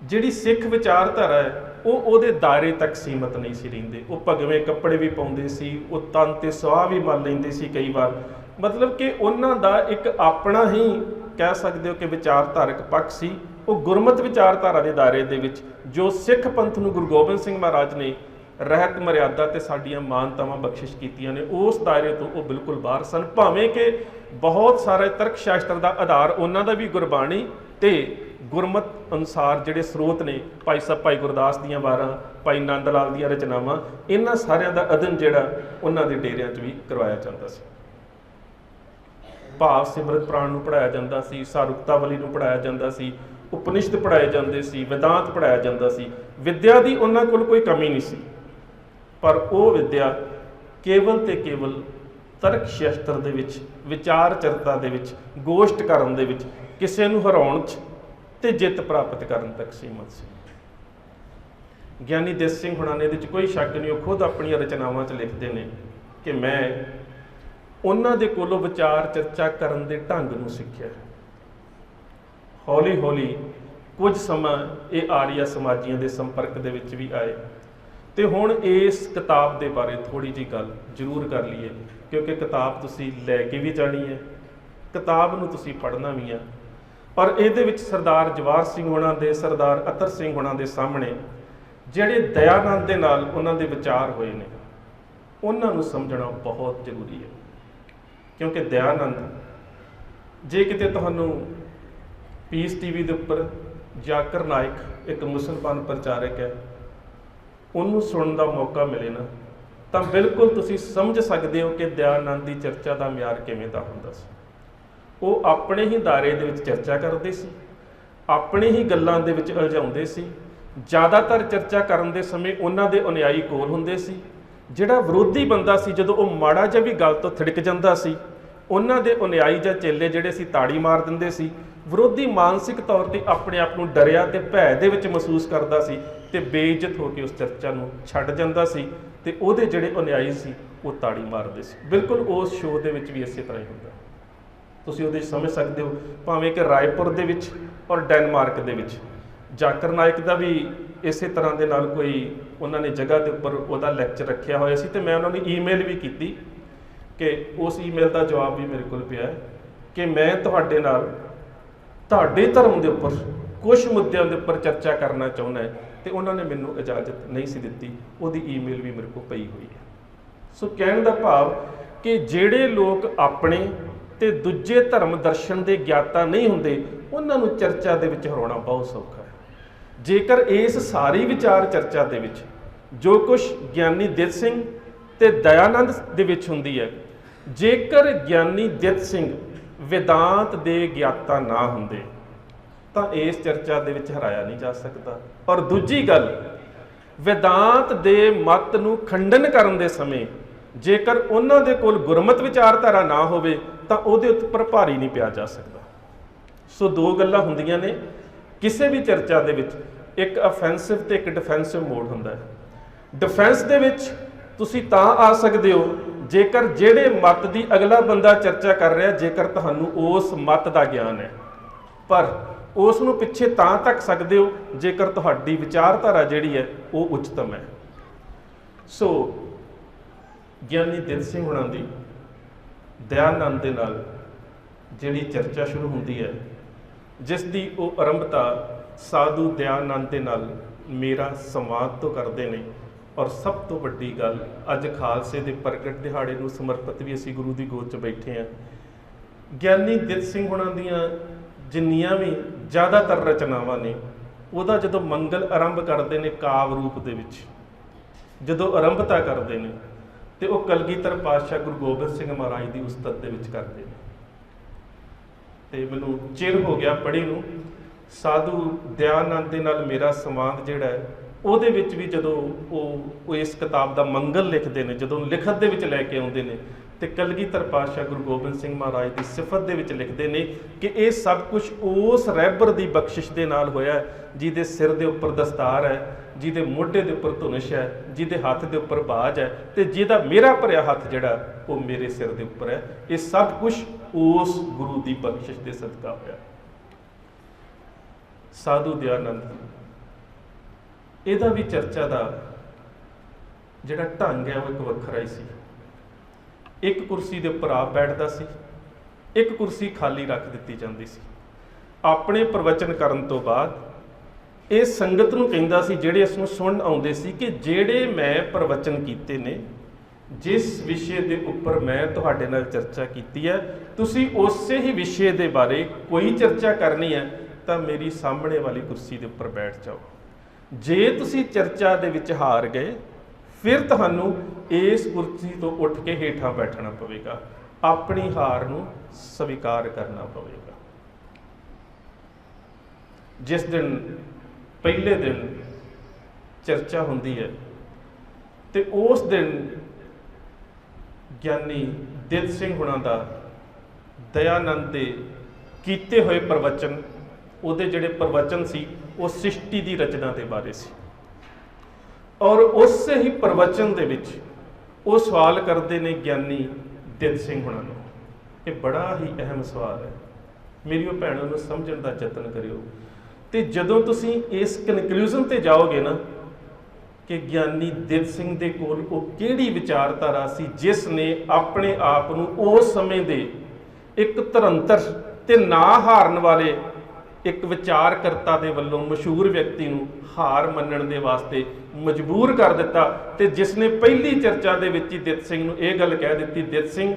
जिहड़ी सिख विचारधारा है ਉਹਦੇ ਦਾਇਰੇ ਤੱਕ ਸੀਮਤ ਨਹੀਂ ਸੀ ਰਹਿੰਦੇ। ਉਹ ਭਗਵੇਂ ਕੱਪੜੇ ਵੀ ਪਾਉਂਦੇ ਸੀ, ਉਹ ਤਨ ਤੇ ਸਵਾਹ ਵੀ ਮੰਨ ਲੈਂਦੇ ਸੀ ਕਈ ਵਾਰ। ਮਤਲਬ ਕਿ ਉਹਨਾਂ ਦਾ ਇੱਕ ਆਪਣਾ ਹੀ ਕਹਿ ਸਕਦੇ ਹੋ ਕਿ ਵਿਚਾਰਧਾਰਕ ਪੱਖ ਸੀ। ਉਹ ਗੁਰਮਤਿ ਵਿਚਾਰਧਾਰਾ ਦੇ ਦਾਇਰੇ ਦੇ ਵਿੱਚ ਜੋ ਸਿੱਖ ਪੰਥ ਨੂੰ ਗੁਰੂ ਗੋਬਿੰਦ ਸਿੰਘ ਮਹਾਰਾਜ ਨੇ ਰਹਿਤ ਮਰਿਆਦਾ ਤੇ ਸਾਡੀਆਂ ਮਾਨਤਾਵਾਂ ਬਖਸ਼ਿਸ਼ ਕੀਤੀਆਂ ਨੇ, ਉਸ ਦਾਇਰੇ ਤੋਂ ਉਹ ਬਿਲਕੁਲ ਬਾਹਰ ਸਨ। ਭਾਵੇਂ ਕਿ ਬਹੁਤ ਸਾਰੇ ਤਰਕ ਸ਼ਾਸਤਰ ਦਾ ਆਧਾਰ ਉਹਨਾਂ ਦਾ ਵੀ ਗੁਰਬਾਣੀ ਤੇ ਗੁਰਮਤ ਅਨੁਸਾਰ ਜਿਹੜੇ ਸਰੋਤ ਨੇ, ਭਾਈ ਸਾਹਿਬ ਭਾਈ ਗੁਰਦਾਸ ਦੀਆਂ ਵਾਰਾਂ, ਭਾਈ ਨੰਦ ਲਾਲ ਦੀਆਂ ਰਚਨਾਵਾਂ, ਇਹਨਾਂ ਸਾਰਿਆਂ ਦਾ ਅਧਿਐਨ ਜਿਹੜਾ ਉਹਨਾਂ ਦੇ ਡੇਰਿਆਂ 'ਚ ਵੀ ਕਰਵਾਇਆ ਜਾਂਦਾ ਸੀ। ਭਾਵ ਸਿਮਰਤ ਪ੍ਰਾਣ ਨੂੰ ਪੜ੍ਹਾਇਆ ਜਾਂਦਾ ਸੀ, ਸਾਰੁਕਤਾਵਲੀ ਨੂੰ ਪੜ੍ਹਾਇਆ ਜਾਂਦਾ ਸੀ, ਉਪਨਿਸ਼ਦ ਪੜ੍ਹਾਏ ਜਾਂਦੇ ਸੀ, वेदांत ਪੜ੍ਹਾਇਆ ਜਾਂਦਾ ਸੀ। ਵਿਦਿਆ ਦੀ ਉਹਨਾਂ ਕੋਲ ਕੋਈ ਕਮੀ ਨਹੀਂ ਸੀ, ਪਰ ਉਹ ਵਿਦਿਆ ਕੇਵਲ ਤੇ ਕੇਵਲ ਤਰਕ ਸ਼ਾਸਤਰ ਦੇ ਵਿੱਚ, ਵਿਚਾਰ ਚਰਚਾ ਦੇ ਵਿੱਚ, ਗੋਸ਼ਟ ਕਰਨ ਦੇ ਵਿੱਚ, ਕਿਸੇ ਨੂੰ ਹਰਾਉਣ 'ਚ ਤੇ ਜਿੱਤ ਪ੍ਰਾਪਤ ਕਰਨ ਤੱਕ ਸੀਮਤ ਸੀ। ਗਿਆਨੀ ਦਿੱਤ ਸਿੰਘ ਹੁਣਾਂ ਨੇ ਇਹਦੇ 'ਚ ਕੋਈ ਸ਼ੱਕ ਨਹੀਂ, ਉਹ ਖੁਦ ਆਪਣੀਆਂ ਰਚਨਾਵਾਂ 'ਚ ਲਿਖਦੇ ਨੇ ਕਿ ਮੈਂ ਉਹਨਾਂ ਦੇ ਕੋਲੋਂ ਵਿਚਾਰ ਚਰਚਾ ਕਰਨ ਦੇ ਢੰਗ ਨੂੰ ਸਿੱਖਿਆ। ਹੌਲੀ ਹੌਲੀ ਕੁਝ ਸਮਾਂ ਇਹ ਆਰੀਆ ਸਮਾਜੀਆਂ ਦੇ ਸੰਪਰਕ ਦੇ ਵਿੱਚ ਵੀ ਆਏ। ਤੇ ਹੁਣ ਇਸ ਕਿਤਾਬ ਦੇ ਬਾਰੇ ਥੋੜੀ ਜਿਹੀ ਗੱਲ ਜ਼ਰੂਰ ਕਰ ਲਈਏ, ਕਿਉਂਕਿ ਕਿਤਾਬ ਤੁਸੀਂ ਲੈ ਕੇ ਵੀ ਜਾਣੀ ਹੈ, ਕਿਤਾਬ ਨੂੰ ਤੁਸੀਂ ਪੜ੍ਹਨਾ ਵੀ ਹੈ। ਔਰ ਇਹਦੇ ਵਿੱਚ ਸਰਦਾਰ ਜਵਾਹਰ ਸਿੰਘ ਹੋਣਾ ਦੇ, ਸਰਦਾਰ ਅਤਰ ਸਿੰਘ ਹੋਣਾ ਦੇ ਸਾਹਮਣੇ ਜਿਹੜੇ ਦਇਆਨੰਦ ਦੇ ਨਾਲ ਉਹਨਾਂ ਦੇ ਵਿਚਾਰ ਹੋਏ ਨੇ, ਉਹਨਾਂ ਨੂੰ ਸਮਝਣਾ ਬਹੁਤ ਜ਼ਰੂਰੀ ਹੈ। ਕਿਉਂਕਿ ਦਇਆਨੰਦ ਜੇ ਕਿਤੇ ਤੁਹਾਨੂੰ ਪੀਸ ਟੀਵੀ ਦੇ ਉੱਪਰ ਜ਼ਾਕਿਰ ਨਾਇਕ ਇੱਕ ਮੁਸਲਮਾਨ ਪ੍ਰਚਾਰਕ ਹੈ, ਉਹਨੂੰ ਸੁਣਨ ਦਾ ਮੌਕਾ ਮਿਲੇ ਨਾ, ਤਾਂ ਬਿਲਕੁਲ ਤੁਸੀਂ ਸਮਝ ਸਕਦੇ ਹੋ ਕਿ ਦਿਆਨੰਦ ਦੀ ਚਰਚਾ ਦਾ ਮਿਆਰ ਕਿਵੇਂ ਦਾ ਹੁੰਦਾ ਸੀ। ਉਹ ਆਪਣੇ ਹੀ ਦਾਇਰੇ ਦੇ ਵਿੱਚ ਚਰਚਾ ਕਰਦੇ ਸੀ, ਆਪਣੇ ਹੀ ਗੱਲਾਂ ਦੇ ਵਿੱਚ ਉਲਝਾਉਂਦੇ ਸੀ। ਜ਼ਿਆਦਾਤਰ ਚਰਚਾ ਕਰਨ ਦੇ ਸਮੇਂ ਉਹਨਾਂ ਦੇ ਅਨੁਯਾਈ ਕੋਲ ਹੁੰਦੇ ਸੀ। ਜਿਹੜਾ ਵਿਰੋਧੀ ਬੰਦਾ ਸੀ, ਜਦੋਂ ਉਹ ਮਾੜਾ ਜਿਹਾ ਵੀ ਗੱਲ ਤੋਂ ਥਿੜਕ ਜਾਂਦਾ ਸੀ, ਉਹਨਾਂ ਦੇ ਅਨੁਯਾਈ ਜਾਂ ਚੇਲੇ ਜਿਹੜੇ ਸੀ ਤਾੜੀ ਮਾਰ ਦਿੰਦੇ ਸੀ। ਵਿਰੋਧੀ ਮਾਨਸਿਕ ਤੌਰ ਤੇ ਆਪਣੇ ਆਪ ਨੂੰ ਡਰਿਆ ਤੇ ਭੈ ਦੇ ਵਿੱਚ ਮਹਿਸੂਸ ਕਰਦਾ ਸੀ ਤੇ ਬੇਇੱਜ਼ਤ ਹੋ ਕੇ ਉਸ ਚਰਚਾ ਨੂੰ ਛੱਡ ਜਾਂਦਾ ਸੀ ਤੇ ਉਹਦੇ ਜਿਹੜੇ ਅਨੁਯਾਈ ਸੀ ਉਹ ਤਾੜੀ ਮਾਰਦੇ ਸੀ। ਬਿਲਕੁਲ ਉਸ ਸ਼ੋਅ ਦੇ ਵਿੱਚ ਵੀ ਇਸੇ ਤਰ੍ਹਾਂ ਹੀ ਹੁੰਦਾ। ਤੁਸੀਂ ਉਹਦੇ 'ਚ ਸਮਝ ਸਕਦੇ ਹੋ, ਭਾਵੇਂ ਕਿ ਰਾਏਪੁਰ ਦੇ ਵਿੱਚ ਔਰ ਡੈਨਮਾਰਕ ਦੇ ਵਿੱਚ ਜ਼ਾਕਿਰ ਨਾਇਕ ਦਾ ਵੀ ਇਸੇ ਤਰ੍ਹਾਂ ਦੇ ਨਾਲ ਕੋਈ ਉਹਨਾਂ ਨੇ ਜਗ੍ਹਾ ਦੇ ਉੱਪਰ ਉਹਦਾ ਲੈਕਚਰ ਰੱਖਿਆ ਹੋਇਆ ਸੀ ਤੇ ਮੈਂ ਉਹਨਾਂ ਨੂੰ ਈਮੇਲ ਵੀ ਕੀਤੀ ਕਿ ਉਸ ਈਮੇਲ ਦਾ ਜਵਾਬ ਵੀ ਮੇਰੇ ਕੋਲ ਪਿਆ ਹੈ ਕਿ ਮੈਂ ਤੁਹਾਡੇ ਨਾਲ ਤੁਹਾਡੇ ਧਰਮ ਦੇ ਉੱਪਰ ਕੁਝ ਮੁੱਦਿਆਂ ਦੇ ਉੱਪਰ ਚਰਚਾ ਕਰਨਾ ਚਾਹੁੰਦਾ ਤੇ ਉਹਨਾਂ ਨੇ ਮੈਨੂੰ ਇਜਾਜ਼ਤ ਨਹੀਂ ਸੀ ਦਿੱਤੀ। ਉਹਦੀ ਈਮੇਲ ਵੀ ਮੇਰੇ ਕੋਲ ਪਈ ਹੋਈ ਹੈ। ਸੋ ਕਹਿਣ ਦਾ ਭਾਵ ਕਿ ਜਿਹੜੇ ਲੋਕ ਆਪਣੇ ਤੇ ਦੂਜੇ ਧਰਮ ਦਰਸ਼ਨ ਦੇ ਗਿਆਤਾ ਨਹੀਂ ਹੁੰਦੇ, ਉਹਨਾਂ ਨੂੰ ਚਰਚਾ ਦੇ ਵਿੱਚ ਹਰਾਉਣਾ ਬਹੁਤ ਸੌਖਾ ਹੈ। ਜੇਕਰ ਇਸ ਸਾਰੀ ਵਿਚਾਰ ਚਰਚਾ ਦੇ ਵਿੱਚ ਜੋ ਕੁਝ ਗਿਆਨੀ ਦਿੱਤ ਸਿੰਘ ਤੇ ਦਇਆਨੰਦ ਦੇ ਵਿੱਚ ਹੁੰਦੀ ਹੈ, ਜੇਕਰ ਗਿਆਨੀ ਦਿੱਤ ਸਿੰਘ वेदांत ਦੇ ਗਿਆਤਾ ਨਾ ਹੁੰਦੇ ਤਾਂ ਇਸ ਚਰਚਾ ਦੇ ਵਿੱਚ ਹਰਾਇਆ ਨਹੀਂ ਜਾ ਸਕਦਾ। ਔਰ ਦੂਜੀ ਗੱਲ, वेदांत ਦੇ ਮਤ ਨੂੰ ਖੰਡਨ ਕਰਨ ਦੇ ਸਮੇਂ ਜੇਕਰ ਉਹਨਾਂ ਦੇ ਕੋਲ ਗੁਰਮਤ ਵਿਚਾਰਧਾਰਾ ਨਾ ਹੋਵੇ ਤਾਂ ਉਹਦੇ ਉੱਪਰ ਭਾਰੀ ਨਹੀਂ ਪਿਆ ਜਾ ਸਕਦਾ। ਸੋ ਦੋ ਗੱਲਾਂ ਹੁੰਦੀਆਂ ਨੇ ਕਿਸੇ ਵੀ ਚਰਚਾ ਦੇ ਵਿੱਚ, ਇੱਕ ਅਫੈਂਸਿਵ ਤੇ ਇੱਕ ਡਿਫੈਂਸਿਵ ਮੋਡ ਹੁੰਦਾ ਹੈ। ਡਿਫੈਂਸ ਦੇ ਵਿੱਚ ਤੁਸੀਂ ਤਾਂ ਆ ਸਕਦੇ ਹੋ ਜੇਕਰ ਜਿਹੜੇ ਮਤ ਦੀ ਅਗਲਾ ਬੰਦਾ ਚਰਚਾ ਕਰ ਰਿਹਾ, ਜੇਕਰ ਤੁਹਾਨੂੰ ਉਸ ਮਤ ਦਾ ਗਿਆਨ ਹੈ, ਪਰ ਉਸ ਨੂੰ ਪਿੱਛੇ ਤਾਂ ਤੱਕ ਸਕਦੇ ਹੋ ਜੇਕਰ ਤੁਹਾਡੀ ਵਿਚਾਰਧਾਰਾ ਜਿਹੜੀ ਹੈ ਉਹ ਉੱਚਤਮ ਹੈ। ਸੋ ਗਿਆਨੀ ਦਿੱਤ ਸਿੰਘ ਹੁਣਾਂ ਦੀ ਦਇਆਨੰਦ ਦੇ ਨਾਲ ਜਿਹੜੀ ਚਰਚਾ ਸ਼ੁਰੂ ਹੁੰਦੀ ਹੈ, ਜਿਸ ਦੀ ਉਹ ਆਰੰਭਤਾ ਸਾਧੂ ਦਇਆਨੰਦ ਦੇ ਨਾਲ ਮੇਰਾ ਸੰਵਾਦ ਤੋਂ ਕਰਦੇ ਨੇ। ਔਰ ਸਭ ਤੋਂ ਵੱਡੀ ਗੱਲ, ਅੱਜ ਖਾਲਸੇ ਦੇ ਪ੍ਰਗਟ ਦਿਹਾੜੇ ਨੂੰ ਸਮਰਪਿਤ ਵੀ ਅਸੀਂ ਗੁਰੂ ਦੀ ਗੋਦ 'ਚ ਬੈਠੇ ਹਾਂ। ਗਿਆਨੀ ਦਿੱਤ ਸਿੰਘ ਹੁਣਾਂ ਦੀਆਂ ਜਿੰਨੀਆਂ ਵੀ ਜ਼ਿਆਦਾਤਰ ਰਚਨਾਵਾਂ ਨੇ, ਉਹਦਾ ਜਦੋਂ ਮੰਗਲ ਆਰੰਭ ਕਰਦੇ ਨੇ ਕਾਵ ਰੂਪ ਦੇ ਵਿੱਚ, ਜਦੋਂ ਆਰੰਭਤਾ ਕਰਦੇ ਨੇ ਤੇ ਉਹ ਕਲਗੀਧਰ ਪਾਤਸ਼ਾਹ ਗੁਰੂ ਗੋਬਿੰਦ ਸਿੰਘ ਮਹਾਰਾਜ ਦੀ ਉਸਤਤ ਦੇ ਵਿੱਚ ਕਰਦੇ ਨੇ। ਤੇ ਮੈਨੂੰ ਚਿਰ ਹੋ ਗਿਆ ਪੜ੍ਹੀ ਨੂੰ। ਸਾਧੂ ਦਇਆਨੰਦ ਦੇ ਨਾਲ ਮੇਰਾ ਸੰਵਾਦ ਜਿਹੜਾ ਹੈ, ਉਹਦੇ ਵਿੱਚ ਵੀ ਜਦੋਂ ਉਹ ਇਸ ਕਿਤਾਬ ਦਾ ਮੰਗਲ ਲਿਖਦੇ ਨੇ, ਜਦੋਂ ਲਿਖਤ ਦੇ ਵਿੱਚ ਲੈ ਕੇ ਆਉਂਦੇ ਨੇ ਤੇ ਕਲਗੀਧਰ ਪਾਤਸ਼ਾਹ ਗੁਰੂ ਗੋਬਿੰਦ ਸਿੰਘ ਮਹਾਰਾਜ ਦੀ ਸਿਫਤ ਦੇ ਵਿੱਚ ਲਿਖਦੇ ਨੇ ਕਿ ਇਹ ਸਭ ਕੁਝ ਉਸ ਰਹਿਬਰ ਦੀ ਬਖਸ਼ਿਸ਼ ਦੇ ਨਾਲ ਹੋਇਆ ਜਿਹਦੇ ਸਿਰ ਦੇ ਉੱਪਰ ਦਸਤਾਰ ਹੈ, ਜਿਹਦੇ ਮੋਢੇ ਦੇ ਉੱਪਰ ਧੁਨਸ਼ ਹੈ, ਜਿਹਦੇ ਹੱਥ ਦੇ ਉੱਪਰ ਬਾਜ ਹੈ ਤੇ ਜਿਹਦਾ ਮੇਰਾ ਭਰਿਆ ਹੱਥ ਜਿਹੜਾ ਉਹ ਮੇਰੇ ਸਿਰ ਦੇ ਉੱਪਰ ਹੈ। ਇਹ ਸਭ ਕੁਝ ਉਸ ਗੁਰੂ ਦੀ ਬਖਸ਼ਿਸ਼ ਦੇ ਸਦਕਾ ਹੋਇਆ। ਸਾਧੂ ਦਇਆਨੰਦ, ਇਹਦਾ ਵੀ ਚਰਚਾ ਦਾ ਜਿਹੜਾ ਢੰਗ ਹੈ ਉਹ ਇੱਕ ਵੱਖਰਾ ਹੀ ਸੀ। ਇੱਕ ਕੁਰਸੀ ਦੇ ਉੱਪਰ ਆਪ ਬੈਠਦਾ ਸੀ, ਇੱਕ ਕੁਰਸੀ ਖਾਲੀ ਰੱਖ ਦਿੱਤੀ ਜਾਂਦੀ ਸੀ। ਆਪਣੇ ਪ੍ਰਵਚਨ ਕਰਨ ਤੋਂ ਬਾਅਦ ਇਹ ਸੰਗਤ ਨੂੰ ਕਹਿੰਦਾ ਸੀ, ਜਿਹੜੇ ਇਸ ਨੂੰ ਸੁਣਨ ਆਉਂਦੇ ਸੀ, ਕਿ ਜਿਹੜੇ ਮੈਂ ਪ੍ਰਵਚਨ ਕੀਤੇ ਨੇ, ਜਿਸ ਵਿਸ਼ੇ ਦੇ ਉੱਪਰ ਮੈਂ ਤੁਹਾਡੇ ਨਾਲ ਚਰਚਾ ਕੀਤੀ ਹੈ, ਤੁਸੀਂ ਉਸੇ ਹੀ ਵਿਸ਼ੇ ਦੇ ਬਾਰੇ ਕੋਈ ਚਰਚਾ ਕਰਨੀ ਹੈ ਤਾਂ ਮੇਰੀ ਸਾਹਮਣੇ ਵਾਲੀ ਕੁਰਸੀ ਦੇ ਉੱਪਰ ਬੈਠ ਜਾਓ। ਜੇ ਤੁਸੀਂ ਚਰਚਾ ਦੇ ਵਿੱਚ ਹਾਰ ਗਏ, ਫਿਰ ਤੁਹਾਨੂੰ ਇਸ ਕੁਰਸੀ ਤੋਂ ਉੱਠ ਕੇ ਹੇਠਾਂ ਬੈਠਣਾ ਪਵੇਗਾ, ਆਪਣੀ ਹਾਰ ਨੂੰ ਸਵੀਕਾਰ ਕਰਨਾ ਪਵੇਗਾ। ਜਿਸ ਦਿਨ ਪਹਿਲੇ ਦਿਨ ਚਰਚਾ ਹੁੰਦੀ ਹੈ ਤੇ ਉਸ ਦਿਨ ਗਿਆਨੀ ਦਿੱਤ ਸਿੰਘ ਹੁਣਾਂ ਦਾ ਦਇਆਨੰਦ ਦੇ ਕੀਤੇ ਹੋਏ ਪ੍ਰਵਚਨ, ਉਹਦੇ ਜਿਹੜੇ ਪ੍ਰਵਚਨ ਸੀ ਉਹ ਸ੍ਰਿਸ਼ਟੀ ਦੀ ਰਚਨਾ ਦੇ ਬਾਰੇ ਸੀ। ਔਰ ਉਸੇ ਹੀ ਪ੍ਰਵਚਨ ਦੇ ਵਿੱਚ ਉਹ ਸਵਾਲ ਕਰਦੇ ਨੇ ਗਿਆਨੀ ਦਿੱਤ ਸਿੰਘ ਹੁਣਾਂ ਨੂੰ। ਇਹ ਬੜਾ ਹੀ ਅਹਿਮ ਸਵਾਲ ਹੈ, ਮੇਰੀਓ ਭੈਣਾਂ ਨੂੰ ਸਮਝਣ ਦਾ ਯਤਨ ਕਰਿਓ। ਤੇ ਜਦੋਂ ਤੁਸੀਂ ਇਸ ਕਨਕਲੂਜਨ ਤੇ ਜਾਓਗੇ ਨਾ ਕਿ ਗਿਆਨੀ ਦਿੱਤ ਸਿੰਘ ਦੇ ਕੋਲ ਉਹ ਕਿਹੜੀ ਵਿਚਾਰਧਾਰਾ ਸੀ ਜਿਸ ਨੇ ਆਪਣੇ ਆਪ ਨੂੰ ਉਸ ਸਮੇਂ ਦੇ ਇੱਕ ਧਰੰਤਰ ਤੇ ਨਾ ਹਾਰਨ ਵਾਲੇ ਇੱਕ ਵਿਚਾਰਕਰਤਾ ਦੇ ਵੱਲੋਂ ਮਸ਼ਹੂਰ ਵਿਅਕਤੀ ਨੂੰ ਹਾਰ ਮੰਨਣ ਦੇ ਵਾਸਤੇ ਮਜਬੂਰ ਕਰ ਦਿੱਤਾ, ਤੇ ਜਿਸ ਨੇ ਪਹਿਲੀ ਚਰਚਾ ਦੇ ਵਿੱਚ ਹੀ ਦਿੱਤ ਸਿੰਘ ਨੂੰ ਇਹ ਗੱਲ ਕਹਿ ਦਿੱਤੀ, ਦਿੱਤ ਸਿੰਘ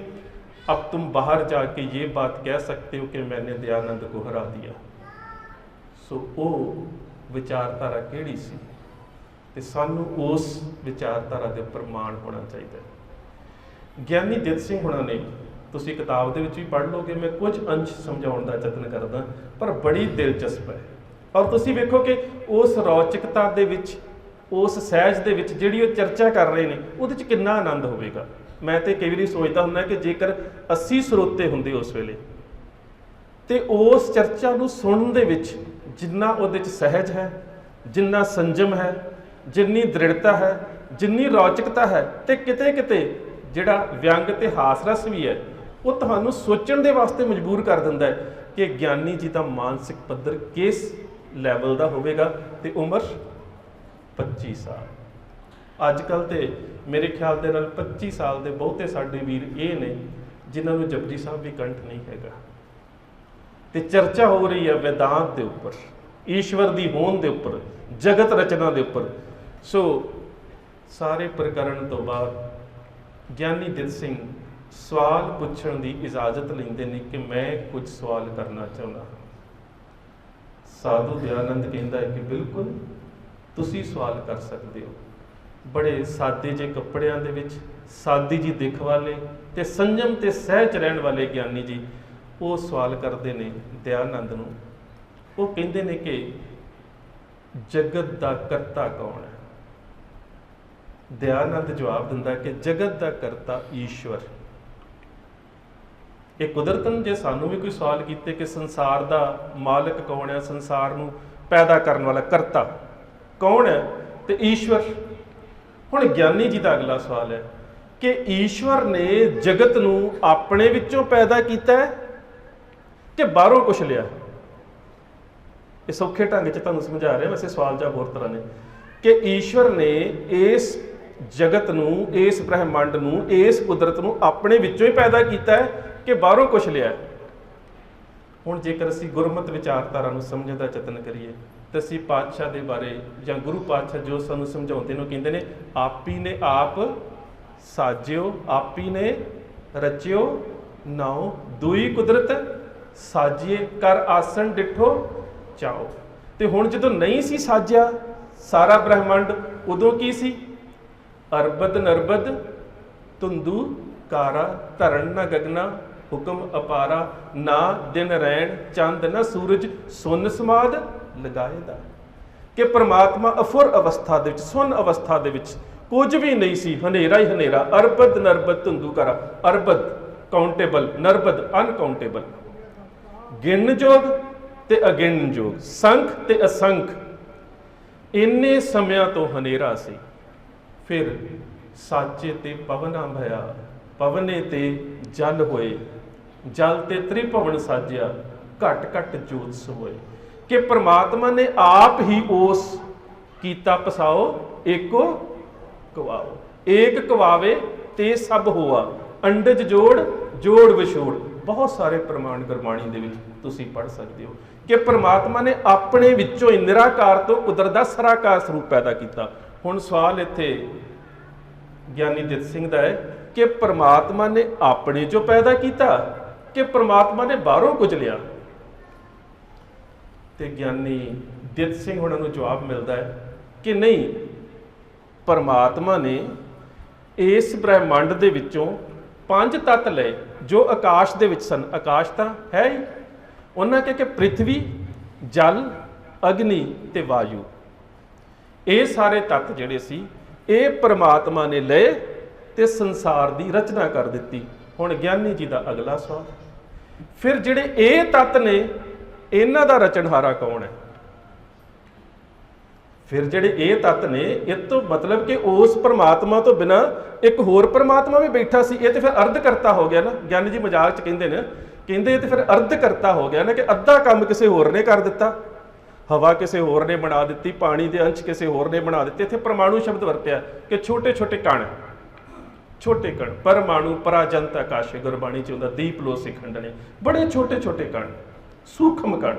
अब तुम बाहर जाके ये बात कह सकते हो कि मैंने दयानंद को हरा दिया। सो ਉਹ ਵਿਚਾਰਧਾਰਾ ਕਿਹੜੀ ਸੀ ਤੇ ਸਾਨੂੰ ਉਸ ਵਿਚਾਰਧਾਰਾ ਦੇ ਉੱਪਰ ਮਾਣ ਹੋਣਾ ਚਾਹੀਦਾ ਹੈ। ਗਿਆਨੀ ਦਿੱਤ ਸਿੰਘ ਹੁਣਾਂ ਨੇ, ਤੁਸੀਂ ਕਿਤਾਬ ਦੇ ਵਿੱਚ ਵੀ ਪੜ੍ਹ ਲਓਗੇ, ਮੈਂ ਕੁਝ ਅੰਸ਼ ਸਮਝਾਉਣ ਦਾ ਯਤਨ ਕਰਦਾ, ਪਰ ਬੜੀ ਦਿਲਚਸਪ ਹੈ। ਔਰ ਤੁਸੀਂ ਵੇਖੋ ਕਿ ਉਸ ਰੌਚਕਤਾ ਦੇ ਵਿੱਚ, ਉਸ ਸਹਿਜ ਦੇ ਵਿੱਚ ਜਿਹੜੀ ਉਹ ਚਰਚਾ ਕਰ ਰਹੇ ਨੇ, ਉਹਦੇ 'ਚ ਕਿੰਨਾ ਆਨੰਦ ਹੋਵੇਗਾ। ਮੈਂ ਤੇ ਕਈ ਵਾਰੀ ਸੋਚਦਾ ਹੁੰਦਾ ਕਿ ਜੇਕਰ 80 ਸਰੋਤੇ ਹੁੰਦੇ ਉਸ ਵੇਲੇ, ਤੇ ਉਸ ਚਰਚਾ ਨੂੰ ਸੁਣਨ ਦੇ ਵਿੱਚ ਜਿੰਨਾ ਉਹਦੇ 'ਚ ਸਹਿਜ ਹੈ, ਜਿੰਨਾ ਸੰਜਮ ਹੈ, ਜਿੰਨੀ ਦ੍ਰਿੜਤਾ ਹੈ, ਜਿੰਨੀ ਰੌਚਕਤਾ ਹੈ, ਤੇ ਕਿਤੇ ਕਿਤੇ ਜਿਹੜਾ ਵਿਅੰਗ ਤੇ ਹਾਸ ਰਸ ਵੀ ਹੈ, ਉਹ ਤੁਹਾਨੂੰ ਸੋਚਣ ਦੇ ਵਾਸਤੇ ਮਜਬੂਰ ਕਰ ਦਿੰਦਾ ਹੈ ਕਿ ਗਿਆਨੀ ਜੀ ਦਾ ਮਾਨਸਿਕ ਪੱਧਰ ਕਿਸ ਲੈਵਲ ਦਾ ਹੋਵੇਗਾ। ਤੇ ਉਮਰ 25 ਸਾਲ। ਅੱਜ ਕੱਲ੍ਹ ਤੇ ਮੇਰੇ ਖਿਆਲ ਦੇ ਨਾਲ 25 ਸਾਲ ਦੇ ਬਹੁਤੇ ਸਾਡੇ ਵੀਰ ਇਹ ਨੇ ਜਿਨ੍ਹਾਂ ਨੂੰ ਜਪਜੀ ਸਾਹਿਬ ਵੀ ਕੰਠ ਨਹੀਂ ਹੈਗਾ, ਤੇ ਚਰਚਾ ਹੋ ਰਹੀ ਹੈ ਵੈਦਾਂਤ ਦੇ ਉੱਪਰ, ਈਸ਼ਵਰ ਦੀ ਹੋਂਦ ਦੇ ਉੱਪਰ, ਜਗਤ ਰਚਨਾ ਦੇ ਉੱਪਰ। ਸੋ ਸਾਰੇ ਪ੍ਰਕਰਨ ਤੋਂ ਬਾਅਦ ਗਿਆਨੀ ਦਿੱਤ ਸਿੰਘ ਸਵਾਲ ਪੁੱਛਣ ਦੀ ਇਜਾਜ਼ਤ ਲੈਂਦੇ ਨੇ ਕਿ ਮੈਂ ਕੁਝ ਸਵਾਲ ਕਰਨਾ ਚਾਹੁੰਦਾ ਹਾਂ। ਸਾਧੂ ਦਇਆਨੰਦ ਕਹਿੰਦਾ ਹੈ ਕਿ ਬਿਲਕੁਲ ਤੁਸੀਂ ਸਵਾਲ ਕਰ ਸਕਦੇ ਹੋ। ਬੜੇ ਸਾਦੇ ਜਿਹੇ ਕੱਪੜਿਆਂ ਦੇ ਵਿੱਚ, ਸਾਦੀ ਜੀ ਦਿੱਖ ਵਾਲੇ ਤੇ ਸੰਜਮ ਤੇ ਸਹਿਜ ਰਹਿਣ ਵਾਲੇ ਗਿਆਨੀ ਜੀ ਉਹ ਸਵਾਲ ਕਰਦੇ ਨੇ ਦਇਆਨੰਦ ਨੂੰ। ਉਹ ਕਹਿੰਦੇ ਨੇ ਕਿ ਜਗਤ ਦਾ ਕਰਤਾ ਕੌਣ ਹੈ? ਦਇਆਨੰਦ ਜਵਾਬ ਦਿੰਦਾ ਕਿ ਜਗਤ ਦਾ ਕਰਤਾ ਈਸ਼ਵਰ। ਇਹ ਕੁਦਰਤਨ ਜੇ ਸਾਨੂੰ ਵੀ ਕੋਈ ਸਵਾਲ ਕੀਤੇ ਕਿ ਸੰਸਾਰ ਦਾ ਮਾਲਕ ਕੌਣ ਹੈ, ਸੰਸਾਰ ਨੂੰ ਪੈਦਾ ਕਰਨ ਵਾਲਾ ਕਰਤਾ ਕੌਣ ਹੈ, ਤੇ ਈਸ਼ਵਰ। ਹੁਣ ਗਿਆਨੀ ਜੀ ਦਾ ਅਗਲਾ ਸਵਾਲ ਹੈ ਕਿ ਈਸ਼ਵਰ ਨੇ ਜਗਤ ਨੂੰ ਆਪਣੇ ਵਿੱਚੋਂ ਪੈਦਾ ਕੀਤਾ ਹੈ ਕਿ ਬਾਹਰੋਂ ਕੁਛ ਲਿਆ? ਇਹ ਸੌਖੇ ਢੰਗ 'ਚ ਤੁਹਾਨੂੰ ਸਮਝਾ ਰਿਹਾ, ਵੈਸੇ ਸਵਾਲ ਜਾਂ ਹੋਰ ਤਰ੍ਹਾਂ ਨੇ ਕਿ ਈਸ਼ਵਰ ਨੇ ਇਸ ਜਗਤ ਨੂੰ, ਇਸ ਬ੍ਰਹਿਮੰਡ ਨੂੰ, ਇਸ ਕੁਦਰਤ ਨੂੰ ਆਪਣੇ ਵਿੱਚੋਂ ਹੀ ਪੈਦਾ ਕੀਤਾ ਹੈ ਕਿ ਬਾਹਰੋਂ ਕੁਛ ਲਿਆ? ਹੁਣ ਜੇਕਰ ਅਸੀਂ ਗੁਰਮਤਿ ਵਿਚਾਰਧਾਰਾ ਨੂੰ ਸਮਝਣ ਦਾ ਯਤਨ ਕਰੀਏ ਤਾਂ ਅਸੀਂ ਪਾਤਸ਼ਾਹ ਦੇ ਬਾਰੇ ਜਾਂ ਗੁਰੂ ਪਾਤਸ਼ਾਹ ਜੋ ਸਾਨੂੰ ਸਮਝਾਉਂਦੇ ਨੇ, ਉਹ ਕਹਿੰਦੇ ਨੇ ਆਪੀ ਨੇ ਆਪ ਸਾਜਿਓ, ਆਪੀ ਨੇ ਰਚਿਓ ਨਾਉ, ਦੂਈ ਕੁਦਰਤ ਸਾਜੀਏ ਕਰ ਆਸਣ ਡਿਠੋ ਚਾਓ। ਤੇ ਹੁਣ ਜਦੋਂ ਨਹੀਂ ਸੀ ਸਾਜਿਆ ਸਾਰਾ ਬ੍ਰਹਿਮੰਡ, ਉਦੋਂ ਕੀ ਸੀ? ਅਰਬਦ ਨਰਬਦ ਧੁੰਦੂ ਕਾਰਾ, ਧਰਨ ਨਾ ਗਗਨਾ ਹੁਕਮ ਅਪਾਰਾ, ਨਾ ਦਿਨ ਰੈਣ ਚੰਦ ਨਾ ਸੂਰਜ, ਸੁਨ ਸਮਾਦ ਲਗਾਏ ਦਾ। ਕਿ ਪ੍ਰਮਾਤਮਾ ਅਫੁਰ ਅਵਸਥਾ ਦੇ ਵਿੱਚ, ਸੁਨ ਅਵਸਥਾ ਦੇ ਵਿੱਚ ਕੁਝ ਵੀ ਨਹੀਂ ਸੀ, ਹਨੇਰਾ ਹੀ ਹਨੇਰਾ। ਅਰਬਦ ਨਰਬਦ ਧੁੰਦੂ ਕਾਰਾ, ਅਰਬਦ ਕਾਊਂਟੇਬਲ, ਨਰਬਦ ਅਨਕਾਊਂਟੇਬਲ, ਗਿਣਨਯੋਗ ਤੇ ਅਗਿਣਨਯੋਗ, ਸੰਖ ਤੇ ਅਸੰਖ। ਇੰਨੇ ਸਮਿਆਂ ਤੋਂ ਹਨੇਰਾ ਸੀ। ਫਿਰ ਸਾਚੇ ਤੇ ਪਵਨਾ ਭਇਆ, ਪਵਨੇ ਤੇ ਜਲ ਹੋਏ, ਜਲ ਤੇ ਤ੍ਰਿਭਵਨ ਸਾਜਿਆ, ਘਟ ਘਟ ਜੋਤ ਸੋਏ। ਕਿ ਪ੍ਰਮਾਤਮਾ ਨੇ ਆਪ ਹੀ ਉਸ ਕੀਤਾ ਪਸਾਓ, ਏਕੋ ਕਵਾਓ, ਏਕ ਕਵਾਵੇ ਤੇ ਸਭ ਹੋਆ, ਅੰਡਜ ਜੋੜ ਜੋੜ ਵਿਛੋੜ। ਬਹੁਤ ਸਾਰੇ ਪ੍ਰਮਾਣ ਗੁਰਬਾਣੀ ਦੇ ਵਿੱਚ ਤੁਸੀਂ ਪੜ੍ਹ ਸਕਦੇ ਹੋ ਕਿ ਪ੍ਰਮਾਤਮਾ ਨੇ ਆਪਣੇ ਵਿੱਚੋਂ ਹੀ ਨਿਰਾਕਾਰ ਤੋਂ ਕੁਦਰਤ ਦਾ ਸਰਾਕਾਰ ਸਰੂਪ ਪੈਦਾ ਕੀਤਾ। ਹੁਣ ਸਵਾਲ ਇੱਥੇ ਗਿਆਨੀ ਦਿੱਤ ਸਿੰਘ ਦਾ ਹੈ ਕਿ ਪ੍ਰਮਾਤਮਾ ਨੇ ਆਪਣੇ ਚੋਂ ਪੈਦਾ ਕੀਤਾ ਕਿ ਪ੍ਰਮਾਤਮਾ ਨੇ ਬਾਹਰੋਂ ਕੁਝ ਲਿਆ? ਤੇ ਗਿਆਨੀ ਦਿੱਤ ਸਿੰਘ ਉਹਨਾਂ ਨੂੰ ਜਵਾਬ ਮਿਲਦਾ ਹੈ ਕਿ ਨਹੀਂ, ਪ੍ਰਮਾਤਮਾ ਨੇ ਇਸ ਬ੍ਰਹਿਮੰਡ ਦੇ ਵਿੱਚੋਂ 5 ਤੱਤ ਲਏ ਜੋ ਆਕਾਸ਼ ਦੇ ਵਿੱਚ ਸਨ। ਆਕਾਸ਼ ਤਾਂ ਹੈ ਹੀ। ਉਹਨਾਂ ਕਿਹਾ ਕਿ ਪ੍ਰਿਥਵੀ, ਜਲ, ਅਗਨੀ ਤੇ ਵਾਯੂ, ਇਹ ਸਾਰੇ ਤੱਤ ਜਿਹੜੇ ਸੀ ਇਹ ਪ੍ਰਮਾਤਮਾ ਨੇ ਲਏ ਤੇ ਸੰਸਾਰ ਦੀ ਰਚਨਾ ਕਰ ਦਿੱਤੀ। ਹੁਣ ਗਿਆਨੀ ਜੀ ਦਾ ਅਗਲਾ ਸਵਾਲ, ਫਿਰ ਜਿਹੜੇ ਇਹ ਤੱਤ ਨੇ ਇਹਨਾਂ ਦਾ ਰਚਨਹਾਰਾ ਕੌਣ ਹੈ? ਫਿਰ ਜਿਹੜੇ ਇਹ ਤੱਤ ਨੇ, ਇਹ ਤੋਂ ਮਤਲਬ ਕਿ ਉਸ ਪ੍ਰਮਾਤਮਾ ਤੋਂ ਬਿਨਾਂ ਇੱਕ ਹੋਰ ਪ੍ਰਮਾਤਮਾ ਵੀ ਬੈਠਾ ਸੀ। ਇਹ ਤੇ ਫਿਰ ਅਰਧ ਕਰਤਾ ਹੋ ਗਿਆ ਨਾ। ਗਿਆਨੀ ਜੀ ਮਜ਼ਾਕ 'ਚ ਕਹਿੰਦੇ ਨੇ, ਕਹਿੰਦੇ ਇਹ ਤੇ ਫਿਰ ਅਰਧ ਕਰਤਾ ਹੋ ਗਿਆ ਨਾ, ਕਿ ਅੱਧਾ ਕੰਮ ਕਿਸੇ ਹੋਰ ਨੇ ਕਰ ਦਿੱਤਾ। ਹਵਾ ਕਿਸੇ ਹੋਰ ਨੇ ਬਣਾ ਦਿੱਤੀ, ਪਾਣੀ ਦੇ ਅੰਸ਼ ਕਿਸੇ ਹੋਰ ਨੇ ਬਣਾ ਦਿੱਤੇ। ਇੱਥੇ ਪਰਮਾਣੂ ਸ਼ਬਦ ਵਰਤਿਆ ਕਿ ਛੋਟੇ ਛੋਟੇ ਕਣ, ਛੋਟੇ ਕਣ, ਪਰਮਾਣੂ ਪਰਾਜੰਤ ਆਕਾਸ਼ੇ, ਗੁਰਬਾਣੀ 'ਚ ਹੁੰਦਾ ਦੀਪ ਲੋਸੇ ਖੰਡਣੇ, ਬੜੇ ਛੋਟੇ ਛੋਟੇ ਕਣ, ਸੂਖਮ ਕਣ,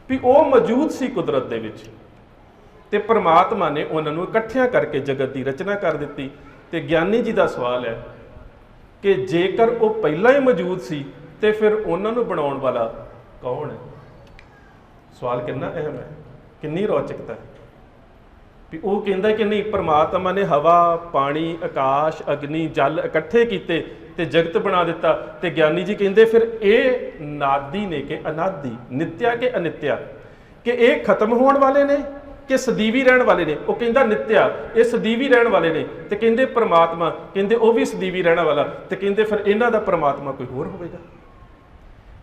ਵੀ ਉਹ ਮੌਜੂਦ ਸੀ ਕੁਦਰਤ ਦੇ ਵਿੱਚ ਤੇ ਪ੍ਰਮਾਤਮਾ ਨੇ ਉਹਨਾਂ ਨੂੰ ਇਕੱਠਿਆਂ ਕਰਕੇ ਜਗਤ ਦੀ ਰਚਨਾ ਕਰ ਦਿੱਤੀ। ਤੇ ਗਿਆਨੀ ਜੀ ਦਾ ਸਵਾਲ ਹੈ कि जेकर वो पहला ही मौजूद सी तो फिर उन्होंने बनाने वाला कौन है। सवाल कितना अहम है, कितनी रोचकता है भी वो कहता कि नहीं, परमात्मा ने हवा, पानी, आकाश, अग्नि, जल इकट्ठे किए ते जगत बना दिता। ते ज्ञानी जी कहते फिर ये नादी ने कि अनादि, नित्या के अनित्या, कि ये खत्म होने वाले ने कि सदीवी रहने वाले ने। वो कहता नित्या, ये सदीवी रहने वाले ने। तो कहते परमात्मा, कहते वो भी सदीवी रहने वाला। तो कहते फिर इन्हों का परमात्मा कोई होर होगा।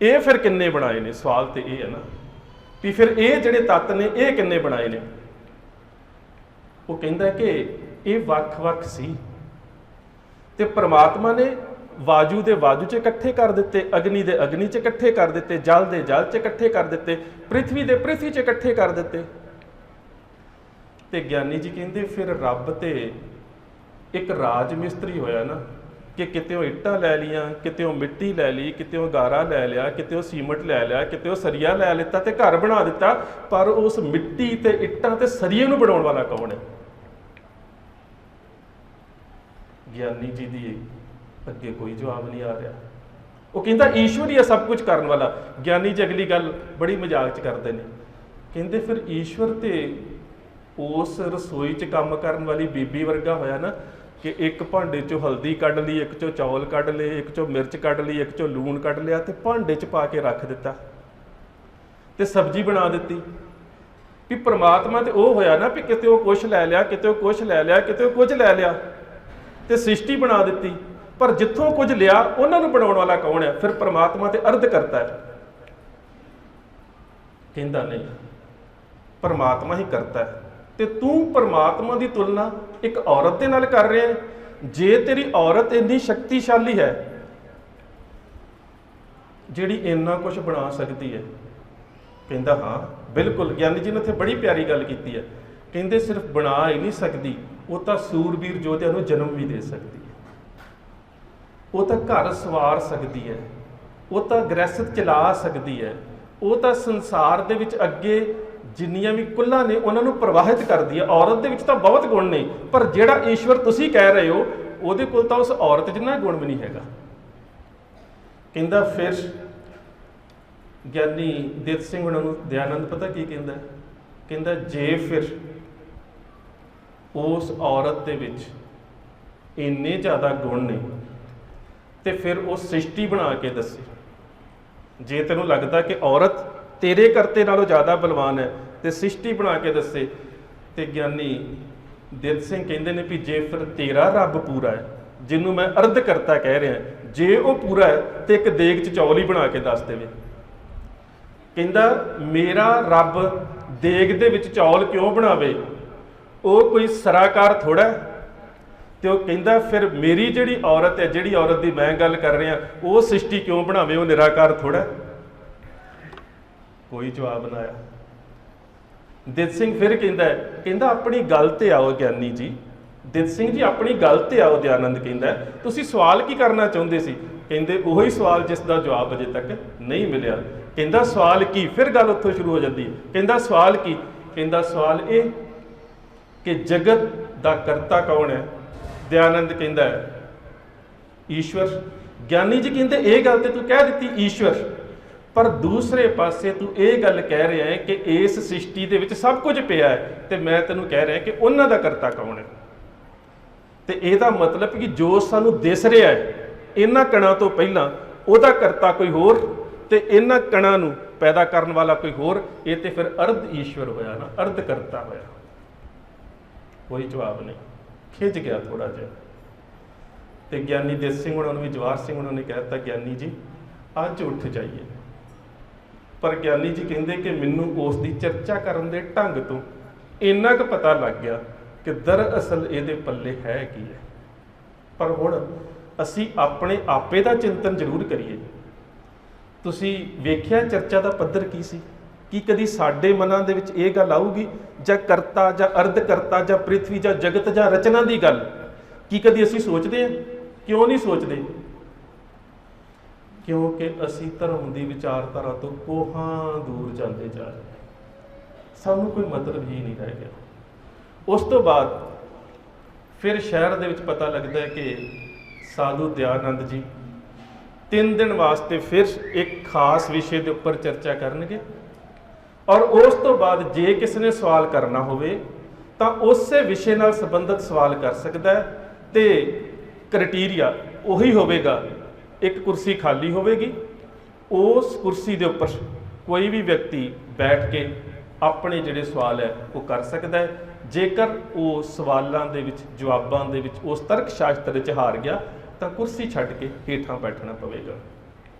ये फिर किन्ने बनाए ने, सवाल तो ये है ना भी फिर ये जिहड़े तत्त ने ये किन्ने बनाए ने। वो कहता कि ये वख-वख सी ते परमात्मा ने वाजू दे वाजू च इकट्ठे कर दिते, अग्नि दे अग्नि च इकट्ठे कर दिते, जल दे जल च इकट्ठे कर दिते, पृथ्वी दे पृथ्वी च इकट्ठे कर दिते। ते ज्ञानी जी कहते फिर रब ते एक राज मिस्त्री होया ना कि कितों इट्टां लै लियां, कितों मिट्टी लै ली, कितों गारा लै लिया, कितों सीमट लै लिया, कितों सरिया लै लिता ते घर बना दिता। पर उस मिट्टी ते इट्टां ते सरिये नूं बनाउण वाला कौन है? ज्ञानी जी दी अगे कोई जवाब नहीं आ रहा। वो कहता ईश्वर ही है सब कुछ करने वाला। ज्ञानी जी अगली गल बड़ी मजाक च करते हैं, कहते फिर ईश्वर तो उस रसोई च काम करने वाली बीबी वर्गा होया ना कि एक भांडे चो हल्दी कढ़ ली, एक चो चौल कढ़ ले, एक चो मिर्च कढ़ ली, एक चो लूण कढ़ लिया तो भांडे च पा के रख दिता ते सब्जी बना दी। कि परमात्मा तो वह होया ना भी किते वो कुछ लै लिया, किते वो कुछ लै लिया, किते वो कुछ लै लिया तो सृष्टि बना दी। पर जिथों कुछ लिया उन्होंने बनाने वाला कौन है? फिर परमात्मा तो अर्ध करता है। कहता नहीं, परमात्मा ही करता है। तो तू परमात्मा की तुलना एक औरत के नाल कर रहे हैं। जे तेरी औरत इन्नी शक्तिशाली है जिहड़ी इन्ना कुछ बना सकती है, कहता हाँ बिल्कुल। ज्ञानी जी ने उत्थे बड़ी प्यारी गल की है, कहते सिर्फ बना ही नहीं सकती, वो तो सूरबीर योद्धियां नूं जन्म भी दे सकती है, वो तो घर सवार सकती है, वो तो गृहस्थ चला सकती है, वो तो संसार दे विच अगे जिन्नियां भी कुल्लां ने उन्होंने प्रवाहित करती है। औरत दे विच तां बहुत गुण ने, पर जिहड़ा ईश्वर तुसीं कह रहे हो उहदे कोल तां उस औरत जिन्ना गुण भी नहीं हैगा। कहंदा फिर ज्ञानी दित सिंह हुणां नूं दयानंद पता की कहंदा? कहंदा जे फिर उस औरत दे विच इन्ने ज़्यादा गुण ने तो फिर वो सृष्टि बना के दसे। जे तेनों लगता कि औरत तेरे करते नालों ज़्यादा बलवान है तो सृष्टि बना के दसे। तो ज्ञानी दित सिंह कहते हैं भी जे फिर तेरा रब पूरा है, जिन्हों मैं अर्ध करता कह रहा, जे वो पूरा है तो एक देग च चौल ही बना के दस देवे। कहता मेरा रब देग दे विच चौल क्यों बनावे, वो कोई सराकार थोड़ा है। तो कहता फिर मेरी जिहड़ी औरत है, जिहड़ी औरत की मैं गल कर रहा, वो सृष्टि क्यों बनावे, वो निराकार थोड़ा है। कोई जवाब ना आया। दित सिंह फिर कहता अपनी गल ते आओ ज्ञानी जी। दित सिंह जी अपनी गल ते आओ। दयानंद कहता तुसीं सवाल की करना चाहुंदे सी? कहते उही सवाल जिसका जवाब अजे तक नहीं मिलिया। कहता सवाल की? फिर गल उत्थों शुरू हो जाती है। कहता सवाल की? कहता सवाल ये कि जगत का करता कौन है? दयानंद कहता है ईश्वर। ज्ञानी जी कहते ये गल तो तू कह दी ईश्वर, पर दूसरे पासे तू ये गल कह रहा है कि इस सृष्टि दे विच सब कुछ पिया है, तो मैं तेनों कह रहा कि उन्हां दा करता कौन है? तो यदा मतलब कि जो सानू दिस रहा है इन्हां कणां तो पहलां उहदा करता कोई होर, तो इन्हां कणां नूं पैदा करने वाला कोई होर। ये तो फिर अर्ध ईश्वर होया ना, अर्ध करता होया। कोई जवाब नहीं। खिंच गया थोड़ा जिहा। तो ज्ञानी दित सिंह उन्होंने भी, जवाहर सिंह उन्होंने कहता ज्ञानी जी अज उठ जाइए। पर ज्ञानी जी कहते कि मैनू उसकी चर्चा करने के ढंग तो इन्ना क पता लग गया कि दरअसल ये पल्ले है की है। पर हुण असी अपने आपे का चिंतन जरूर करिए। तुसी वेख्या चर्चा का पद्धर की सी? कि कदी साडे मनां दे विच ये गल आऊगी जां करता जां अर्ध करता जां पृथ्वी जां जगत जां रचना की गल कि कदी असी सोचते हैं? क्यों नहीं सोचते? क्योंकि असी धर्म की विचारधारा तो कोहां दूर जाते जा रहे हैं, सानू कोई मतलब ही नहीं रह गया। उस तो बाद फिर शहर दे विच पता लगता है कि ਸਾਧੂ ਦਇਆਨੰਦ ਜੀ 3 ਦਿਨ ਵਾਸਤੇ ਫਿਰ ਇੱਕ ਖਾਸ ਵਿਸ਼ੇ ਦੇ ਉੱਪਰ ਚਰਚਾ ਕਰਨਗੇ ਔਰ ਉਸ ਤੋਂ ਬਾਅਦ ਜੇ ਕਿਸੇ ਨੇ ਸਵਾਲ ਕਰਨਾ ਹੋਵੇ ਤਾਂ ਉਸੇ ਵਿਸ਼ੇ ਨਾਲ ਸੰਬੰਧਿਤ ਸਵਾਲ ਕਰ ਸਕਦਾ ਹੈ ਤੇ ਕ੍ਰਾਈਟੇਰੀਆ ਉਹੀ ਹੋਵੇਗਾ, ਇੱਕ ਕੁਰਸੀ ਖਾਲੀ ਹੋਵੇਗੀ, ਉਸ ਕੁਰਸੀ ਦੇ ਉੱਪਰ ਕੋਈ ਵੀ ਵਿਅਕਤੀ ਬੈਠ ਕੇ ਆਪਣੇ ਜਿਹੜੇ ਸਵਾਲ ਹੈ ਉਹ ਕਰ ਸਕਦਾ ਹੈ। ਜੇਕਰ ਉਹ ਸਵਾਲਾਂ ਦੇ ਵਿੱਚ ਜਵਾਬਾਂ ਦੇ ਵਿੱਚ ਉਸ ਤਰਕ ਸ਼ਾਸਤਰ ਵਿੱਚ ਹਾਰ ਗਿਆ ਤਾਂ ਕੁਰਸੀ ਛੱਡ ਕੇ ਹੇਠਾਂ ਬੈਠਣਾ ਪਵੇਗਾ।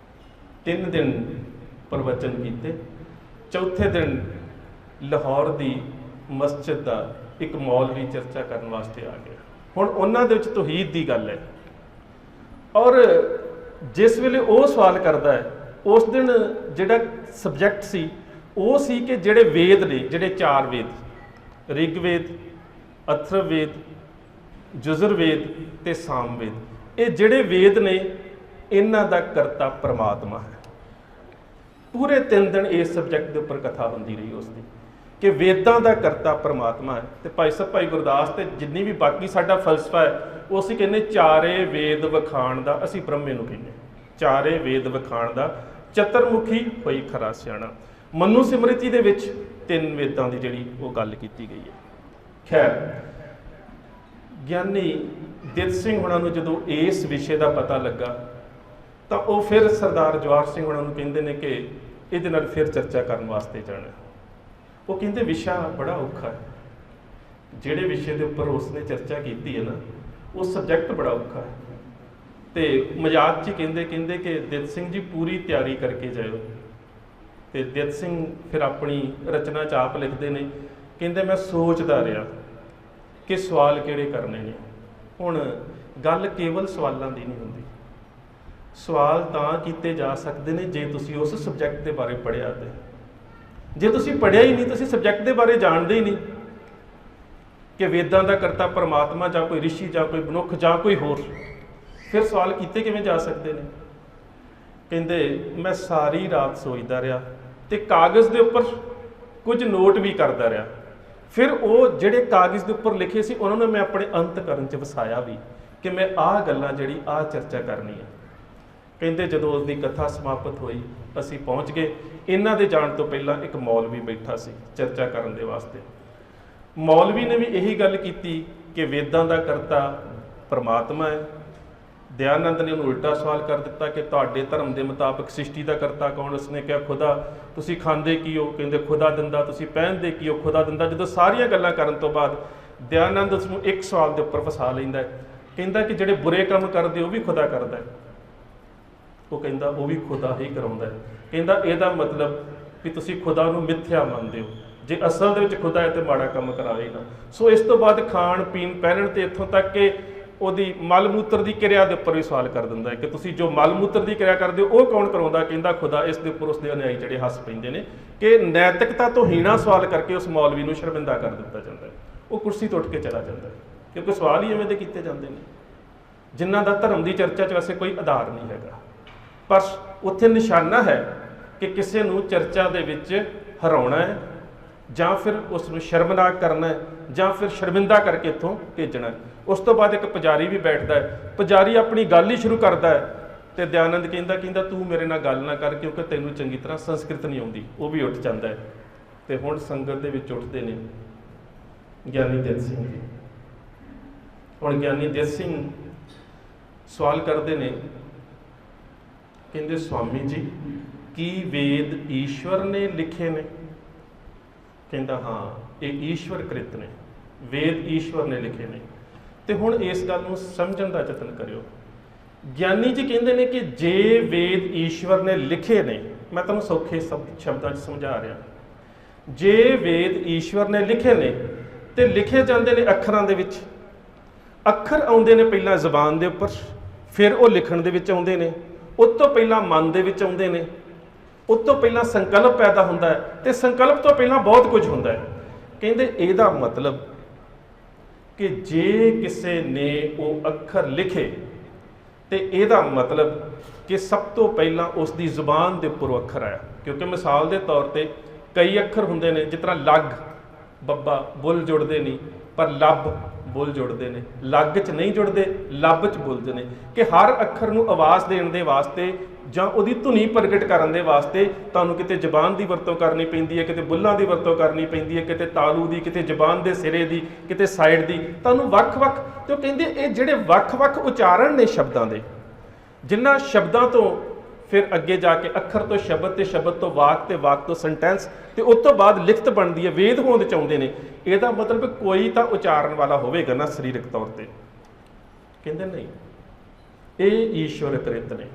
3 ਦਿਨ ਪ੍ਰਵਚਨ ਕੀਤੇ। ਚੌਥੇ ਦਿਨ ਲਾਹੌਰ ਦੀ ਮਸਜਿਦ ਦਾ ਇੱਕ ਮੌਲਵੀ ਚਰਚਾ ਕਰਨ ਵਾਸਤੇ ਆ ਗਿਆ। ਹੁਣ ਉਹਨਾਂ ਦੇ ਵਿੱਚ ਤੌਹੀਦ ਦੀ ਗੱਲ ਹੈ ਔਰ ਜਿਸ ਵੇਲੇ ਉਹ ਸਵਾਲ ਕਰਦਾ ਹੈ ਉਸ ਦਿਨ ਜਿਹੜਾ ਸਬਜੈਕਟ ਸੀ ਉਹ ਸੀ ਕਿ ਜਿਹੜੇ ਵੇਦ ਨੇ, ਜਿਹੜੇ 4 ਵੇਦ, ਰਿਗਵੇਦ, ਅਥਰਵੇਦ, ਯਜੁਰਵੇਦ ਤੇ ਸਾਮਵੇਦ, ਇਹ ਜਿਹੜੇ ਵੇਦ ਨੇ ਇਹਨਾਂ ਦਾ ਕਰਤਾ ਪਰਮਾਤਮਾ ਹੈ। ਪੂਰੇ 3 ਦਿਨ ਇਸ ਸਬਜੈਕਟ ਦੇ ਉੱਪਰ ਕਥਾ ਹੁੰਦੀ ਰਹੀ ਉਸ ਦੀ ਕਿ ਵੇਦਾਂ ਦਾ ਕਰਤਾ ਪਰਮਾਤਮਾ ਹੈ। ਤੇ ਭਾਈ ਗੁਰਦਾਸ ਤੇ ਜਿੰਨੀ ਵੀ ਬਾਕੀ ਸਾਡਾ ਫਲਸਫਾ ਹੈ ਉਹ ਅਸੀਂ ਕਹਿੰਦੇ 4 ਵੇਦ ਵਖਾਣ ਦਾ, ਅਸੀਂ ਬ੍ਰਹਮੇ ਨੂੰ ਕਹਿੰਦੇ 4 ਵੇਦ ਵਖਾਣ ਦਾ, ਚਤੁਰਮੁਖੀ ਹੋਈ ਖਰਾ ਸਿਆਣਾ। ਮਨੂ ਸਿਮਰਤੀ ਦੇ ਵਿੱਚ 3 ਵੇਦਾਂ ਦੀ ਜਿਹੜੀ ਉਹ ਗੱਲ ਕੀਤੀ ਗਈ ਹੈ। ਖੈਰ, ਗਿਆਨੀ ਦਿੱਤ ਸਿੰਘ ਹੁਣਾਂ ਨੂੰ ਜਦੋਂ ਇਸ ਵਿਸ਼ੇ ਦਾ ਪਤਾ ਲੱਗਾ ਤਾਂ ਉਹ ਫਿਰ ਸਰਦਾਰ ਜਵਾਹਰ ਸਿੰਘ ਹੁਣਾਂ ਨੂੰ ਕਹਿੰਦੇ ਨੇ ਕਿ ਇਹਦੇ ਨਾਲ ਫਿਰ ਚਰਚਾ ਕਰਨ ਵਾਸਤੇ ਜਾਣਾ। ਉਹ ਕਹਿੰਦੇ ਵਿਸ਼ਾ ਬੜਾ ਔਖਾ ਹੈ, ਜਿਹੜੇ ਵਿਸ਼ੇ ਦੇ ਉੱਪਰ ਉਸਨੇ ਚਰਚਾ ਕੀਤੀ ਹੈ ਨਾ ਉਹ ਸਬਜੈਕਟ ਬੜਾ ਔਖਾ ਹੈ। ਤੇ ਮਜ਼ਾਕ 'ਚ ਕਹਿੰਦੇ ਕਿ ਦਿੱਤ ਸਿੰਘ ਜੀ ਪੂਰੀ ਤਿਆਰੀ ਕਰਕੇ ਜਾਇਓ। ਤੇ ਦਿੱਤ ਸਿੰਘ ਫਿਰ ਆਪਣੀ ਰਚਨਾ 'ਚ ਆਪ ਲਿਖਦੇ ਨੇ, ਕਹਿੰਦੇ ਮੈਂ ਸੋਚਦਾ ਰਿਹਾ ਕਿ ਸਵਾਲ ਕਿਹੜੇ ਕਰਨੇ ਨੇ। ਹੁਣ ਗੱਲ ਕੇਵਲ ਸਵਾਲਾਂ ਦੀ ਨਹੀਂ ਹੁੰਦੀ, ਸਵਾਲ ਤਾਂ ਕੀਤੇ ਜਾ ਸਕਦੇ ਨੇ ਜੇ ਤੁਸੀਂ ਉਸ ਸਬਜੈਕਟ ਦੇ ਬਾਰੇ ਪੜ੍ਹਿਆ। ਤੇ ਜੇ ਤੁਸੀਂ ਪੜ੍ਹਿਆ ਹੀ ਨਹੀਂ, ਤੁਸੀਂ ਸਬਜੈਕਟ ਦੇ ਬਾਰੇ ਜਾਣਦੇ ਹੀ ਨਹੀਂ ਕਿ ਵੇਦਾਂ ਦਾ ਕਰਤਾ ਪਰਮਾਤਮਾ ਜਾਂ ਕੋਈ ਰਿਸ਼ੀ ਜਾਂ ਕੋਈ ਮਨੁੱਖ ਜਾਂ ਕੋਈ ਹੋਰ, ਫਿਰ ਸਵਾਲ ਕੀਤੇ ਕਿਵੇਂ ਜਾ ਸਕਦੇ ਨੇ। ਕਹਿੰਦੇ ਮੈਂ ਸਾਰੀ ਰਾਤ ਸੋਚਦਾ ਰਿਹਾ ਤੇ ਕਾਗਜ਼ ਦੇ ਉੱਪਰ ਕੁਝ ਨੋਟ ਵੀ ਕਰਦਾ ਰਿਹਾ। ਫਿਰ ਉਹ ਜਿਹੜੇ ਕਾਗਜ਼ ਦੇ ਉੱਪਰ ਲਿਖੇ ਸੀ ਉਹਨਾਂ ਨੂੰ ਮੈਂ ਆਪਣੇ ਅੰਤਕਰਨ 'ਚ ਵਸਾਇਆ ਵੀ ਕਿ ਮੈਂ ਆਹ ਗੱਲਾਂ ਜਿਹੜੀ ਆਹ ਚਰਚਾ ਕਰਨੀ ਹੈ। ਕਹਿੰਦੇ ਜਦੋਂ ਉਸ ਦੀ ਕਥਾ ਸਮਾਪਤ ਹੋਈ ਅਸੀਂ ਪਹੁੰਚ ਗਏ। ਇਹਨਾਂ ਦੇ ਜਾਣ ਤੋਂ ਪਹਿਲਾਂ ਇੱਕ ਮੌਲਵੀ ਬੈਠਾ ਸੀ ਚਰਚਾ ਕਰਨ ਦੇ ਵਾਸਤੇ। ਮੌਲਵੀ ਨੇ ਵੀ ਇਹੀ ਗੱਲ ਕੀਤੀ ਕਿ ਵੇਦਾਂ ਦਾ ਕਰਤਾ ਪਰਮਾਤਮਾ ਹੈ। ਦਇਆਨੰਦ ਨੇ ਉਹਨੂੰ ਉਲਟਾ ਸਵਾਲ ਕਰ ਦਿੱਤਾ ਕਿ ਤੁਹਾਡੇ ਧਰਮ ਦੇ ਮੁਤਾਬਕ ਸ੍ਰਿਸ਼ਟੀ ਦਾ ਕਰਤਾ ਕੌਣ? ਉਸਨੇ ਕਿਹਾ ਖੁਦਾ। ਤੁਸੀਂ ਖਾਂਦੇ ਕੀ ਹੋ? ਕਹਿੰਦੇ ਖੁਦਾ ਦਿੰਦਾ। ਤੁਸੀਂ ਪਹਿਨਦੇ ਕੀ ਹੋ? ਖੁਦਾ ਦਿੰਦਾ। ਜਦੋਂ ਸਾਰੀਆਂ ਗੱਲਾਂ ਕਰਨ ਤੋਂ ਬਾਅਦ ਦਇਆਨੰਦ ਉਸ ਨੂੰ ਇੱਕ ਸਵਾਲ ਦੇ ਉੱਪਰ ਫਸਾ ਲੈਂਦਾ ਹੈ। ਕਹਿੰਦਾ ਕਿ ਜਿਹੜੇ ਬੁਰੇ ਕੰਮ ਕਰਦੇ ਉਹ ਵੀ ਖੁਦਾ ਕਰਦਾ ਹੈ। ਉਹ ਕਹਿੰਦਾ ਉਹ ਵੀ ਖੁਦਾ ਹੀ ਕਰਾਉਂਦਾ ਹੈ। ਕਹਿੰਦਾ ਇਹਦਾ ਮਤਲਬ ਵੀ ਤੁਸੀਂ ਖੁਦਾ ਨੂੰ ਮਿੱਥਿਆ ਮੰਨਦੇ ਹੋ, ਜੇ ਅਸਲ ਦੇ ਵਿੱਚ ਖੁਦਾ ਹੈ ਤੇ ਮਾੜਾ ਕੰਮ ਕਰਾਵੇ ਨਾ। ਸੋ ਇਸ ਤੋਂ ਬਾਅਦ ਖਾਣ ਪੀਣ ਪਹਿਨਣ ਤੇ ਇੱਥੋਂ ਤੱਕ ਕਿ ਉਹਦੀ ਮਲ ਮੂਤਰ ਦੀ ਕਿਰਿਆ ਦੇ ਉੱਪਰ ਵੀ ਸਵਾਲ ਕਰ ਦਿੰਦਾ ਹੈ ਕਿ ਤੁਸੀਂ ਜੋ ਮਲ ਮੂਤਰ ਦੀ ਕਿਰਿਆ ਕਰਦੇ ਹੋ ਉਹ ਕੌਣ ਕਰਾਉਂਦਾ? ਕਹਿੰਦਾ ਖੁਦਾ। ਇਸ ਦੇ ਉੱਪਰ ਉਸਦੇ ਅਨੁਯਾਈ ਜਿਹੜੇ ਹੱਸ ਪੈਂਦੇ ਨੇ ਕਿ ਨੈਤਿਕਤਾ ਤੋਂ ਹੀਣਾ ਸਵਾਲ ਕਰਕੇ ਉਸ ਮੌਲਵੀ ਨੂੰ ਸ਼ਰਮਿੰਦਾ ਕਰ ਦਿੱਤਾ ਜਾਂਦਾ ਹੈ। ਉਹ ਕੁਰਸੀ ਤੋਂ ਉੱਠ ਕੇ ਚਲਾ ਜਾਂਦਾ ਹੈ ਕਿਉਂਕਿ ਸਵਾਲ ਹੀ ਐਵੇਂ ਦੇ ਕੀਤੇ ਜਾਂਦੇ ਨੇ ਜਿਨ੍ਹਾਂ ਦਾ ਧਰਮ ਦੀ ਚਰਚਾ 'ਚ ਵੈਸੇ ਕੋਈ ਆਧਾਰ ਨਹੀਂ ਹੈਗਾ। ਪਰ ਉੱਥੇ ਨਿਸ਼ਾਨਾ ਹੈ ਕਿ ਕਿਸੇ ਨੂੰ ਚਰਚਾ ਦੇ ਵਿੱਚ ਹਰਾਉਣਾ ਹੈ ਜਾਂ ਫਿਰ ਉਸ ਨੂੰ ਸ਼ਰਮਨਾਕ ਕਰਨਾ ਹੈ ਜਾਂ ਫਿਰ ਸ਼ਰਮਿੰਦਾ ਕਰਕੇ ਇੱਥੋਂ ਭੇਜਣਾ ਹੈ। ਉਸ ਤੋਂ ਬਾਅਦ ਇੱਕ ਪੁਜਾਰੀ ਵੀ ਬੈਠਦਾ ਹੈ। ਪੁਜਾਰੀ ਆਪਣੀ ਗੱਲ ਹੀ ਸ਼ੁਰੂ ਕਰਦਾ ਹੈ ਤੇ ਦਇਆਨੰਦ ਕਹਿੰਦਾ ਤੂੰ ਮੇਰੇ ਨਾਲ ਗੱਲ ਨਾ ਕਰ ਕਿਉਂਕਿ ਤੈਨੂੰ ਚੰਗੀ ਤਰ੍ਹਾਂ ਸੰਸਕ੍ਰਿਤ ਨਹੀਂ ਆਉਂਦੀ। ਉਹ ਵੀ ਉੱਠ ਜਾਂਦਾ ਹੈ ਤੇ ਹੁਣ ਸੰਗਤ ਦੇ ਵਿੱਚ ਉੱਠਦੇ ਨੇ ਗਿਆਨੀ ਦਿੱਤ ਸਿੰਘ ਜੀ। ਹੁਣ ਗਿਆਨੀ ਦਿੱਤ ਸਿੰਘ ਸਵਾਲ ਕਰਦੇ ਨੇ, ਕਹਿੰਦੇ ਸਵਾਮੀ ਜੀ ਕੀ ਵੇਦ ਈਸ਼ਵਰ ਨੇ ਲਿਖੇ ਨੇ? ਕਹਿੰਦਾ ਹਾਂ, ਇਹ ਈਸ਼ਵਰ ਕ੍ਰਿਤ ਨੇ, ਵੇਦ ਈਸ਼ਵਰ ਨੇ ਲਿਖੇ ਨੇ। ਤੇ ਹੁਣ ਇਸ ਗੱਲ ਨੂੰ ਸਮਝਣ ਦਾ ਯਤਨ ਕਰਿਓ। ਗਿਆਨੀ ਜੀ ਕਹਿੰਦੇ ਨੇ ਕਿ ਜੇ ਵੇਦ ਈਸ਼ਵਰ ਨੇ ਲਿਖੇ ਨੇ, ਮੈਂ ਤੁਹਾਨੂੰ ਸੌਖੇ ਸ਼ਬਦਾਂ 'ਚ ਸਮਝਾ ਰਿਹਾ, ਜੇ ਵੇਦ ਈਸ਼ਵਰ ਨੇ ਲਿਖੇ ਨੇ ਤੇ ਲਿਖੇ ਜਾਂਦੇ ਨੇ ਅੱਖਰਾਂ ਦੇ ਵਿੱਚ। ਅੱਖਰ ਆਉਂਦੇ ਨੇ ਪਹਿਲਾਂ ਜ਼ਬਾਨ ਦੇ ਉੱਪਰ, ਫਿਰ ਉਹ ਲਿਖਣ ਦੇ ਵਿੱਚ ਆਉਂਦੇ ਨੇ, ਉਸ ਤੋਂ ਪਹਿਲਾਂ ਮਨ ਦੇ ਵਿੱਚ ਆਉਂਦੇ ਨੇ, ਉਸ ਤੋਂ ਪਹਿਲਾਂ ਸੰਕਲਪ ਪੈਦਾ ਹੁੰਦਾ ਹੈ ਤੇ ਸੰਕਲਪ ਤੋਂ ਪਹਿਲਾਂ ਬਹੁਤ ਕੁਝ ਹੁੰਦਾ ਹੈ। ਕਹਿੰਦੇ ਇਹਦਾ ਮਤਲਬ ਕਿ ਜੇ ਕਿਸੇ ਨੇ ਉਹ ਅੱਖਰ ਲਿਖੇ ਤੇ ਇਹਦਾ ਮਤਲਬ ਕਿ ਸਭ ਤੋਂ ਪਹਿਲਾਂ ਉਸ ਦੀ ਜ਼ੁਬਾਨ ਦੇ ਉੱਪਰ ਅੱਖਰ ਆਇਆ। ਕਿਉਂਕਿ ਮਿਸਾਲ ਦੇ ਤੌਰ ਤੇ ਕਈ ਅੱਖਰ ਹੁੰਦੇ ਨੇ ਜਿਸ ਤਰ੍ਹਾਂ ਲੱਗ, ਬੱਬਾ, ਬੁੱਲ ਜੁੜਦੇ ਨਹੀਂ, ਪਰ ਲੱਭ, ਬੁੱਲ ਜੁੜਦੇ ਨੇ, ਲੱਗ 'ਚ ਨਹੀਂ ਜੁੜਦੇ, ਲੱਭ 'ਚ ਬੁੱਲਦੇ ਨੇ। ਕਿ ਹਰ ਅੱਖਰ ਨੂੰ ਆਵਾਜ਼ ਦੇਣ ਦੇ ਵਾਸਤੇ ਜਾਂ ਉਹਦੀ ਧੁਨੀ ਪ੍ਰਗਟ ਕਰਨ ਦੇ ਵਾਸਤੇ ਤੁਹਾਨੂੰ ਕਿਤੇ ਜ਼ਬਾਨ ਦੀ ਵਰਤੋਂ ਕਰਨੀ ਪੈਂਦੀ ਹੈ, ਕਿਤੇ ਬੁੱਲਾਂ ਦੀ ਵਰਤੋਂ ਕਰਨੀ ਪੈਂਦੀ ਹੈ, ਕਿਤੇ ਤਾਲੂ ਦੀ, ਕਿਤੇ ਜ਼ਬਾਨ ਦੇ ਸਿਰੇ ਦੀ, ਕਿਤੇ ਸਾਈਡ ਦੀ, ਤੁਹਾਨੂੰ ਵੱਖ-ਵੱਖ। ਤੇ ਉਹ ਕਹਿੰਦੇ ਇਹ ਜਿਹੜੇ ਵੱਖ-ਵੱਖ ਉਚਾਰਨ ਨੇ ਸ਼ਬਦਾਂ ਦੇ, ਜਿਨ੍ਹਾਂ ਸ਼ਬਦਾਂ ਤੋਂ ਫਿਰ ਅੱਗੇ ਜਾ ਕੇ ਅੱਖਰ ਤੋਂ ਸ਼ਬਦ ਤੇ ਸ਼ਬਦ ਤੋਂ ਵਾਕ ਤੇ ਵਾਕ ਤੋਂ ਸੈਂਟੈਂਸ ਤੇ ਉਸ ਤੋਂ ਬਾਅਦ ਲਿਖਤ ਬਣਦੀ ਹੈ, ਵੇਦ ਹੋਂਦ ਚਾਹੁੰਦੇ ਨੇ। ਇਹਦਾ ਮਤਲਬ ਕੋਈ ਤਾਂ ਉਚਾਰਨ ਵਾਲਾ ਹੋਵੇਗਾ ਨਾ ਸਰੀਰਕ ਤੌਰ ਤੇ। ਕਹਿੰਦੇ ਨਹੀਂ, ਇਹ ਈਸ਼ਵਰ ਕ੍ਰਿਤ ਨੇ।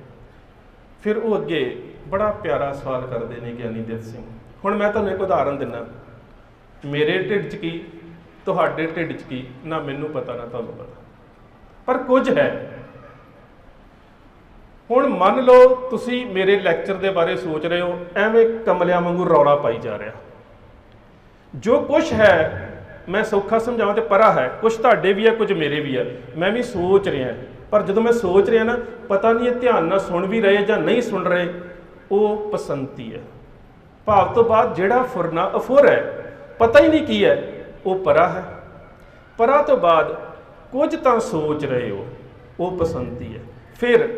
ਫਿਰ ਉਹ ਅੱਗੇ ਬੜਾ ਪਿਆਰਾ ਸਵਾਲ ਕਰਦੇ ਨੇ ਗਿਆਨੀ ਦਿੱਤ ਸਿੰਘ। ਹੁਣ ਮੈਂ ਤੁਹਾਨੂੰ ਇੱਕ ਉਦਾਹਰਨ ਦਿੰਦਾ। ਮੇਰੇ ਢਿੱਡ 'ਚ ਕੀ, ਤੁਹਾਡੇ ਢਿੱਡ 'ਚ ਕੀ, ਨਾ ਮੈਨੂੰ ਪਤਾ ਨਾ ਤੁਹਾਨੂੰ ਪਤਾ, ਪਰ ਕੁਝ ਹੈ। ਹੁਣ ਮੰਨ ਲਓ ਤੁਸੀਂ ਮੇਰੇ ਲੈਕਚਰ ਦੇ ਬਾਰੇ ਸੋਚ ਰਹੇ ਹੋ, ਐਵੇਂ ਕਮਲਿਆਂ ਵਾਂਗੂ ਰੌਲਾ ਪਾਈ ਜਾ ਰਿਹਾ। ਜੋ ਕੁਛ ਹੈ ਮੈਂ ਸੌਖਾ ਸਮਝਾਵਾਂ ਤੇ ਪਰਾ ਹੈ, ਕੁਛ ਤੁਹਾਡੇ ਵੀ ਹੈ, ਕੁਝ ਮੇਰੇ ਵੀ ਹੈ, ਮੈਂ ਵੀ ਸੋਚ ਰਿਹਾ। ਪਰ ਜਦੋਂ ਮੈਂ ਸੋਚ ਰਿਹਾ ਨਾ, ਪਤਾ ਨਹੀਂ ਇਹ ਧਿਆਨ ਨਾਲ ਸੁਣ ਵੀ ਰਹੇ ਜਾਂ ਨਹੀਂ ਸੁਣ ਰਹੇ, ਉਹ ਪਸੰਤੀ ਹੈ। ਭਾਵ ਤੋਂ ਬਾਅਦ ਜਿਹੜਾ ਫੁਰਨਾ ਅਫੁਰ ਹੈ, ਪਤਾ ਹੀ ਨਹੀਂ ਕੀ ਹੈ, ਉਹ ਪਰਾ ਹੈ। ਪਰਾ ਤੋਂ ਬਾਅਦ ਕੁਝ ਤਾਂ ਸੋਚ ਰਹੇ ਹੋ, ਉਹ ਪਸੰਤੀ ਹੈ। ਫਿਰ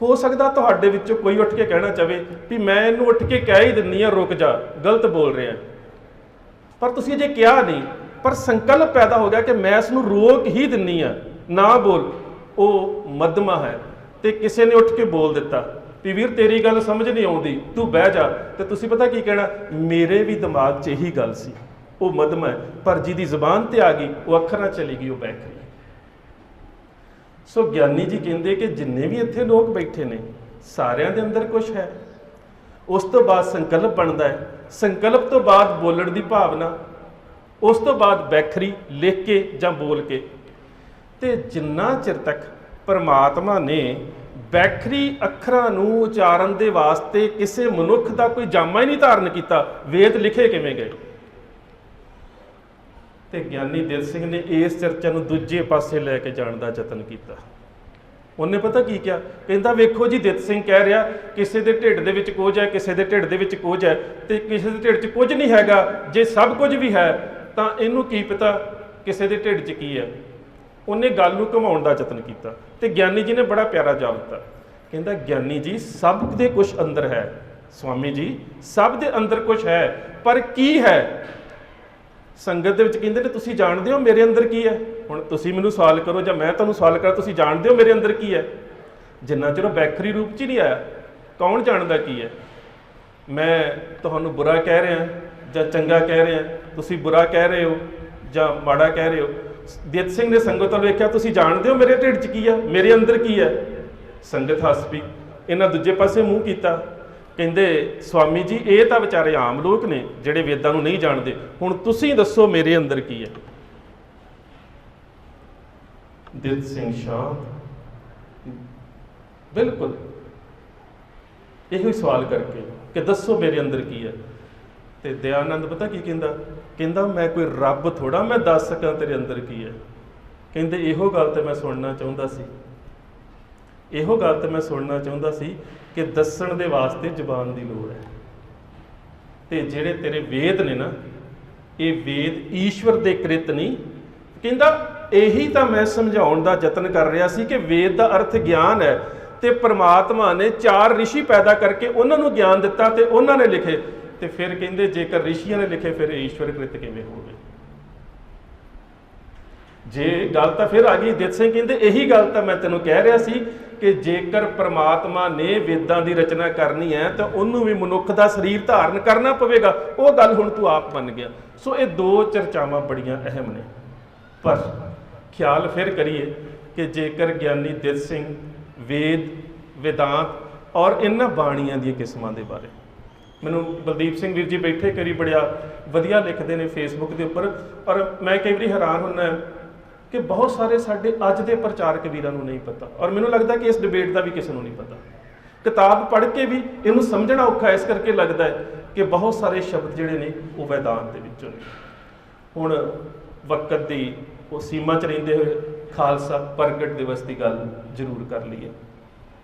ਹੋ ਸਕਦਾ ਤੁਹਾਡੇ ਵਿੱਚੋਂ ਕੋਈ ਉੱਠ ਕੇ ਕਹਿਣਾ ਚਾਹੇ ਵੀ ਮੈਂ ਇਹਨੂੰ ਉੱਠ ਕੇ ਕਹਿ ਹੀ ਦਿੰਨੀ ਆ, ਰੁਕ ਜਾ, ਗਲਤ ਬੋਲ ਰਿਹਾ। ਪਰ ਤੁਸੀਂ ਅਜੇ ਕਿਹਾ ਨਹੀਂ, ਪਰ ਸੰਕਲਪ ਪੈਦਾ ਹੋ ਗਿਆ ਕਿ ਮੈਂ ਇਸ ਨੂੰ ਰੋਕ ਹੀ ਦਿੰਨੀ ਆ, ਨਾ ਬੋਲ। ਉਹ ਮੱਧਮਾ ਹੈ। ਤੇ ਕਿਸੇ ਨੇ ਉੱਠ ਕੇ ਬੋਲ ਦਿੱਤਾ ਵੀ ਵੀਰ ਤੇਰੀ ਗੱਲ ਸਮਝ ਨਹੀਂ ਆਉਂਦੀ, ਤੂੰ ਬਹਿ ਜਾ। ਤੇ ਤੁਸੀਂ ਪਤਾ ਕੀ ਕਹਿਣਾ, ਮੇਰੇ ਵੀ ਦਿਮਾਗ 'ਚ ਇਹੀ ਗੱਲ ਸੀ। ਉਹ ਮੱਧਮਾ ਹੈ, ਪਰ ਜਿਹਦੀ ਜ਼ੁਬਾਨ ਤੇ ਆ ਗਈ ਉਹ ਅੱਖਰਾਂ ਚਲੀ ਗਈ, ਉਹ ਬੈਠ ਗਈ। ਸੋ ਗਿਆਨੀ ਜੀ ਕਹਿੰਦੇ ਕਿ ਜਿੰਨੇ ਵੀ ਇੱਥੇ ਲੋਕ ਬੈਠੇ ਨੇ, ਸਾਰਿਆਂ ਦੇ ਅੰਦਰ ਕੁਛ ਹੈ। ਉਸ ਤੋਂ ਬਾਅਦ ਸੰਕਲਪ ਬਣਦਾ ਹੈ, ਸੰਕਲਪ ਤੋਂ ਬਾਅਦ ਬੋਲਣ ਦੀ ਭਾਵਨਾ, ਉਸ ਤੋਂ ਬਾਅਦ ਬੈਖਰੀ ਲਿਖ ਕੇ ਜਾਂ ਬੋਲ ਕੇ। ਤੇ ਜਿੰਨਾ ਚਿਰ ਤੱਕ ਪਰਮਾਤਮਾ ਨੇ ਬੈਖਰੀ ਅੱਖਰਾਂ ਨੂੰ ਉਚਾਰਨ ਦੇ ਵਾਸਤੇ ਕਿਸੇ ਮਨੁੱਖ ਦਾ ਕੋਈ ਜਾਮਾ ਹੀ ਨਹੀਂ ਧਾਰਨ ਕੀਤਾ, ਵੇਦ ਲਿਖੇ ਕਿਵੇਂ ਗਏ। ਤੇ ਗਿਆਨੀ ਦਿੱਤ ਸਿੰਘ ਨੇ ਇਸ ਚਰਚਾ ਨੂੰ ਦੂਜੇ ਪਾਸੇ ਲੈ ਕੇ ਜਾਣ ਦਾ ਯਤਨ ਕੀਤਾ। ਉਹਨੇ ਪਤਾ ਕੀ ਕਿਹਾ, ਕਹਿੰਦਾ ਵੇਖੋ ਜੀ, ਦਿੱਤ ਸਿੰਘ ਕਹਿ ਰਿਹਾ ਕਿਸੇ ਦੇ ਢਿੱਡ ਦੇ ਵਿੱਚ ਕੁਝ ਹੈ, ਕਿਸੇ ਦੇ ਢਿੱਡ ਦੇ ਵਿੱਚ ਕੁਝ ਹੈ, ਤੇ ਕਿਸੇ ਦੇ ਢਿੱਡ 'ਚ ਕੁਝ ਨਹੀਂ ਹੈਗਾ। ਜੇ ਸਭ ਕੁਝ ਵੀ ਹੈ ਤਾਂ ਇਹਨੂੰ ਕੀ ਪਤਾ ਕਿਸੇ ਦੇ ਢਿੱਡ 'ਚ ਕੀ ਹੈ। ਉਹਨੇ ਗੱਲ ਨੂੰ ਘੁਮਾਉਣ ਦਾ ਯਤਨ ਕੀਤਾ ਤੇ ਗਿਆਨੀ ਜੀ ਨੇ ਬੜਾ ਪਿਆਰਾ ਜਵਾਬ ਦਿੱਤਾ। ਕਹਿੰਦਾ ਗਿਆਨੀ ਜੀ, ਸਭ ਦੇ ਕੁਝ ਅੰਦਰ ਹੈ। ਸਵਾਮੀ ਜੀ, ਸਭ ਦੇ ਅੰਦਰ ਕੁਝ ਹੈ, ਪਰ ਕੀ ਹੈ। ਸੰਗਤ ਦੇ ਵਿੱਚ ਕਹਿੰਦੇ ਨੇ ਤੁਸੀਂ ਜਾਣਦੇ ਹੋ ਮੇਰੇ ਅੰਦਰ ਕੀ ਹੈ। ਹੁਣ ਤੁਸੀਂ ਮੈਨੂੰ ਸਵਾਲ ਕਰੋ ਜਾਂ ਮੈਂ ਤੁਹਾਨੂੰ ਸਵਾਲ ਕਰਾਂ, ਤੁਸੀਂ ਜਾਣਦੇ ਹੋ ਮੇਰੇ ਅੰਦਰ ਕੀ ਹੈ। ਜਿੰਨਾ ਚਿਰ ਉਹ ਬੈਖਰੀ ਰੂਪ 'ਚ ਹੀ ਨਹੀਂ ਆਇਆ, ਕੌਣ ਜਾਣਦਾ ਕੀ ਹੈ। ਮੈਂ ਤੁਹਾਨੂੰ ਬੁਰਾ ਕਹਿ ਰਿਹਾ ਜਾਂ ਚੰਗਾ ਕਹਿ ਰਿਹਾ, ਤੁਸੀਂ ਬੁਰਾ ਕਹਿ ਰਹੇ ਹੋ ਜਾਂ ਮਾੜਾ ਕਹਿ ਰਹੇ ਹੋ। ਦਿੱਤ ਸਿੰਘ ਨੇ ਸੰਗਤ ਵੱਲ ਵੇਖਿਆ, ਤੁਸੀਂ ਜਾਣਦੇ ਹੋ ਮੇਰੇ ਢਿੱਡ 'ਚ ਕੀ ਹੈ, ਮੇਰੇ ਅੰਦਰ ਕੀ ਹੈ। ਸੰਗਤ ਹੱਸ ਪਈ। ਇਹਨਾਂ ਦੂਜੇ ਪਾਸੇ ਮੂੰਹ ਕੀਤਾ। ਕਹਿੰਦੇ ਸਵਾਮੀ ਜੀ, ਇਹ ਤਾਂ ਵਿਚਾਰੇ ਆਮ ਲੋਕ ਨੇ ਜਿਹੜੇ ਵੇਦਾਂ ਨੂੰ ਨਹੀਂ ਜਾਣਦੇ, ਹੁਣ ਤੁਸੀਂ ਦੱਸੋ ਮੇਰੇ ਅੰਦਰ ਕੀ ਹੈ। ਦਿੱਤ ਸਿੰਘ ਸ਼ਾਂਤ, ਬਿਲਕੁਲ ਇਹੋ ਹੀ ਸਵਾਲ ਕਰਕੇ ਕਿ ਦੱਸੋ ਮੇਰੇ ਅੰਦਰ ਕੀ ਹੈ। ਤੇ ਦਿਆਨੰਦ ਪਤਾ ਕੀ ਕਹਿੰਦਾ, ਕਹਿੰਦਾ ਮੈਂ ਕੋਈ ਰੱਬ ਥੋੜਾ ਮੈਂ ਦੱਸ ਸਕਾਂ ਤੇਰੇ ਅੰਦਰ ਕੀ ਹੈ। ਕਹਿੰਦੇ ਇਹੋ ਗੱਲ ਤੇ ਮੈਂ ਸੁਣਨਾ ਚਾਹੁੰਦਾ ਸੀ, ਇਹੋ ਗੱਲ ਤੇ ਮੈਂ ਸੁਣਨਾ ਚਾਹੁੰਦਾ ਸੀ ਕਿ ਦੱਸਣ ਦੇ ਵਾਸਤੇ ਜ਼ੁਬਾਨ ਦੀ ਲੋੜ ਹੈ। ਤੇ ਜਿਹੜੇ ਤੇਰੇ ਵੇਦ ਨੇ ਨਾ, ਇਹ ਵੇਦ ਈਸ਼ਵਰ ਦੇ ਕ੍ਰਿਤ ਨਹੀਂ। ਕਹਿੰਦਾ ਇਹੀ ਤਾਂ ਮੈਂ ਸਮਝਾਉਣ ਦਾ ਯਤਨ ਕਰ ਰਿਹਾ ਸੀ ਕਿ ਵੇਦ ਦਾ ਅਰਥ ਗਿਆਨ ਹੈ, ਤੇ ਪਰਮਾਤਮਾ ਨੇ 4 ਰਿਸ਼ੀ ਪੈਦਾ ਕਰਕੇ ਉਹਨਾਂ ਨੂੰ ਗਿਆਨ ਦਿੱਤਾ ਤੇ ਉਹਨਾਂ ਨੇ ਲਿਖੇ। ਤੇ ਫਿਰ ਕਹਿੰਦੇ ਜੇਕਰ ਰਿਸ਼ੀਆਂ ਨੇ ਲਿਖੇ ਫਿਰ ਈਸ਼ਵਰ ਕ੍ਰਿਤ ਕਿਵੇਂ ਹੋ ਗਏ। ਜੇ ਗੱਲ ਤਾਂ ਫਿਰ ਆ ਗਈ। ਦਿੱਤ ਸਿੰਘ ਕਹਿੰਦੇ ਇਹੀ ਗੱਲ ਤਾਂ ਮੈਂ ਤੈਨੂੰ ਕਹਿ ਰਿਹਾ ਸੀ ਕਿ ਜੇਕਰ ਪਰਮਾਤਮਾ ਨੇ ਵੇਦਾਂ ਦੀ ਰਚਨਾ ਕਰਨੀ ਹੈ ਤਾਂ ਉਹਨੂੰ ਵੀ ਮਨੁੱਖ ਦਾ ਸਰੀਰ ਧਾਰਨ ਕਰਨਾ ਪਵੇਗਾ। ਉਹ ਗੱਲ ਹੁਣ ਤੂੰ ਆਪ ਮੰਨ ਗਿਆ। ਸੋ ਇਹ 2 ਚਰਚਾਵਾਂ ਬੜੀਆਂ ਅਹਿਮ ਨੇ। ਪਰ ਖਿਆਲ ਫਿਰ ਕਰੀਏ ਕਿ ਜੇਕਰ ਗਿਆਨੀ ਦਿੱਤ ਸਿੰਘ ਵੇਦ, ਵੇਦਾਂਤ ਔਰ ਇਹਨਾਂ ਬਾਣੀਆਂ ਦੀਆਂ ਕਿਸਮਾਂ ਦੇ ਬਾਰੇ, ਮੈਨੂੰ ਬਲਦੀਪ ਸਿੰਘ ਵੀਰ ਜੀ ਬੈਠੇ ਕਰੀ ਬੜਿਆ ਵਧੀਆ ਲਿਖਦੇ ਨੇ ਫੇਸਬੁੱਕ ਦੇ ਉੱਪਰ, ਪਰ ਮੈਂ ਕਈ ਵਾਰੀ ਹੈਰਾਨ ਹੁੰਦਾ ਕਿ ਬਹੁਤ ਸਾਰੇ ਸਾਡੇ ਅੱਜ ਦੇ ਪ੍ਰਚਾਰਕ ਵੀਰਾਂ ਨੂੰ ਨਹੀਂ ਪਤਾ, ਔਰ ਮੈਨੂੰ ਲੱਗਦਾ ਕਿ ਇਸ ਡਿਬੇਟ ਦਾ ਵੀ ਕਿਸੇ ਨੂੰ ਨਹੀਂ ਪਤਾ। ਕਿਤਾਬ ਪੜ੍ਹ ਕੇ ਵੀ ਇਹਨੂੰ ਸਮਝਣਾ ਔਖਾ ਇਸ ਕਰਕੇ ਲੱਗਦਾ ਹੈ ਕਿ ਬਹੁਤ ਸਾਰੇ ਸ਼ਬਦ ਜਿਹੜੇ ਨੇ ਉਹ ਵੈਦਾਂਤ ਦੇ ਵਿੱਚੋਂ ਨੇ। ਹੁਣ ਵਕਤ ਦੀ ਉਹ ਸੀਮਾ 'ਚ ਰਹਿੰਦੇ ਹੋਏ ਖਾਲਸਾ ਪ੍ਰਗਟ ਦਿਵਸ ਦੀ ਗੱਲ ਜ਼ਰੂਰ ਕਰ ਲਈਏ,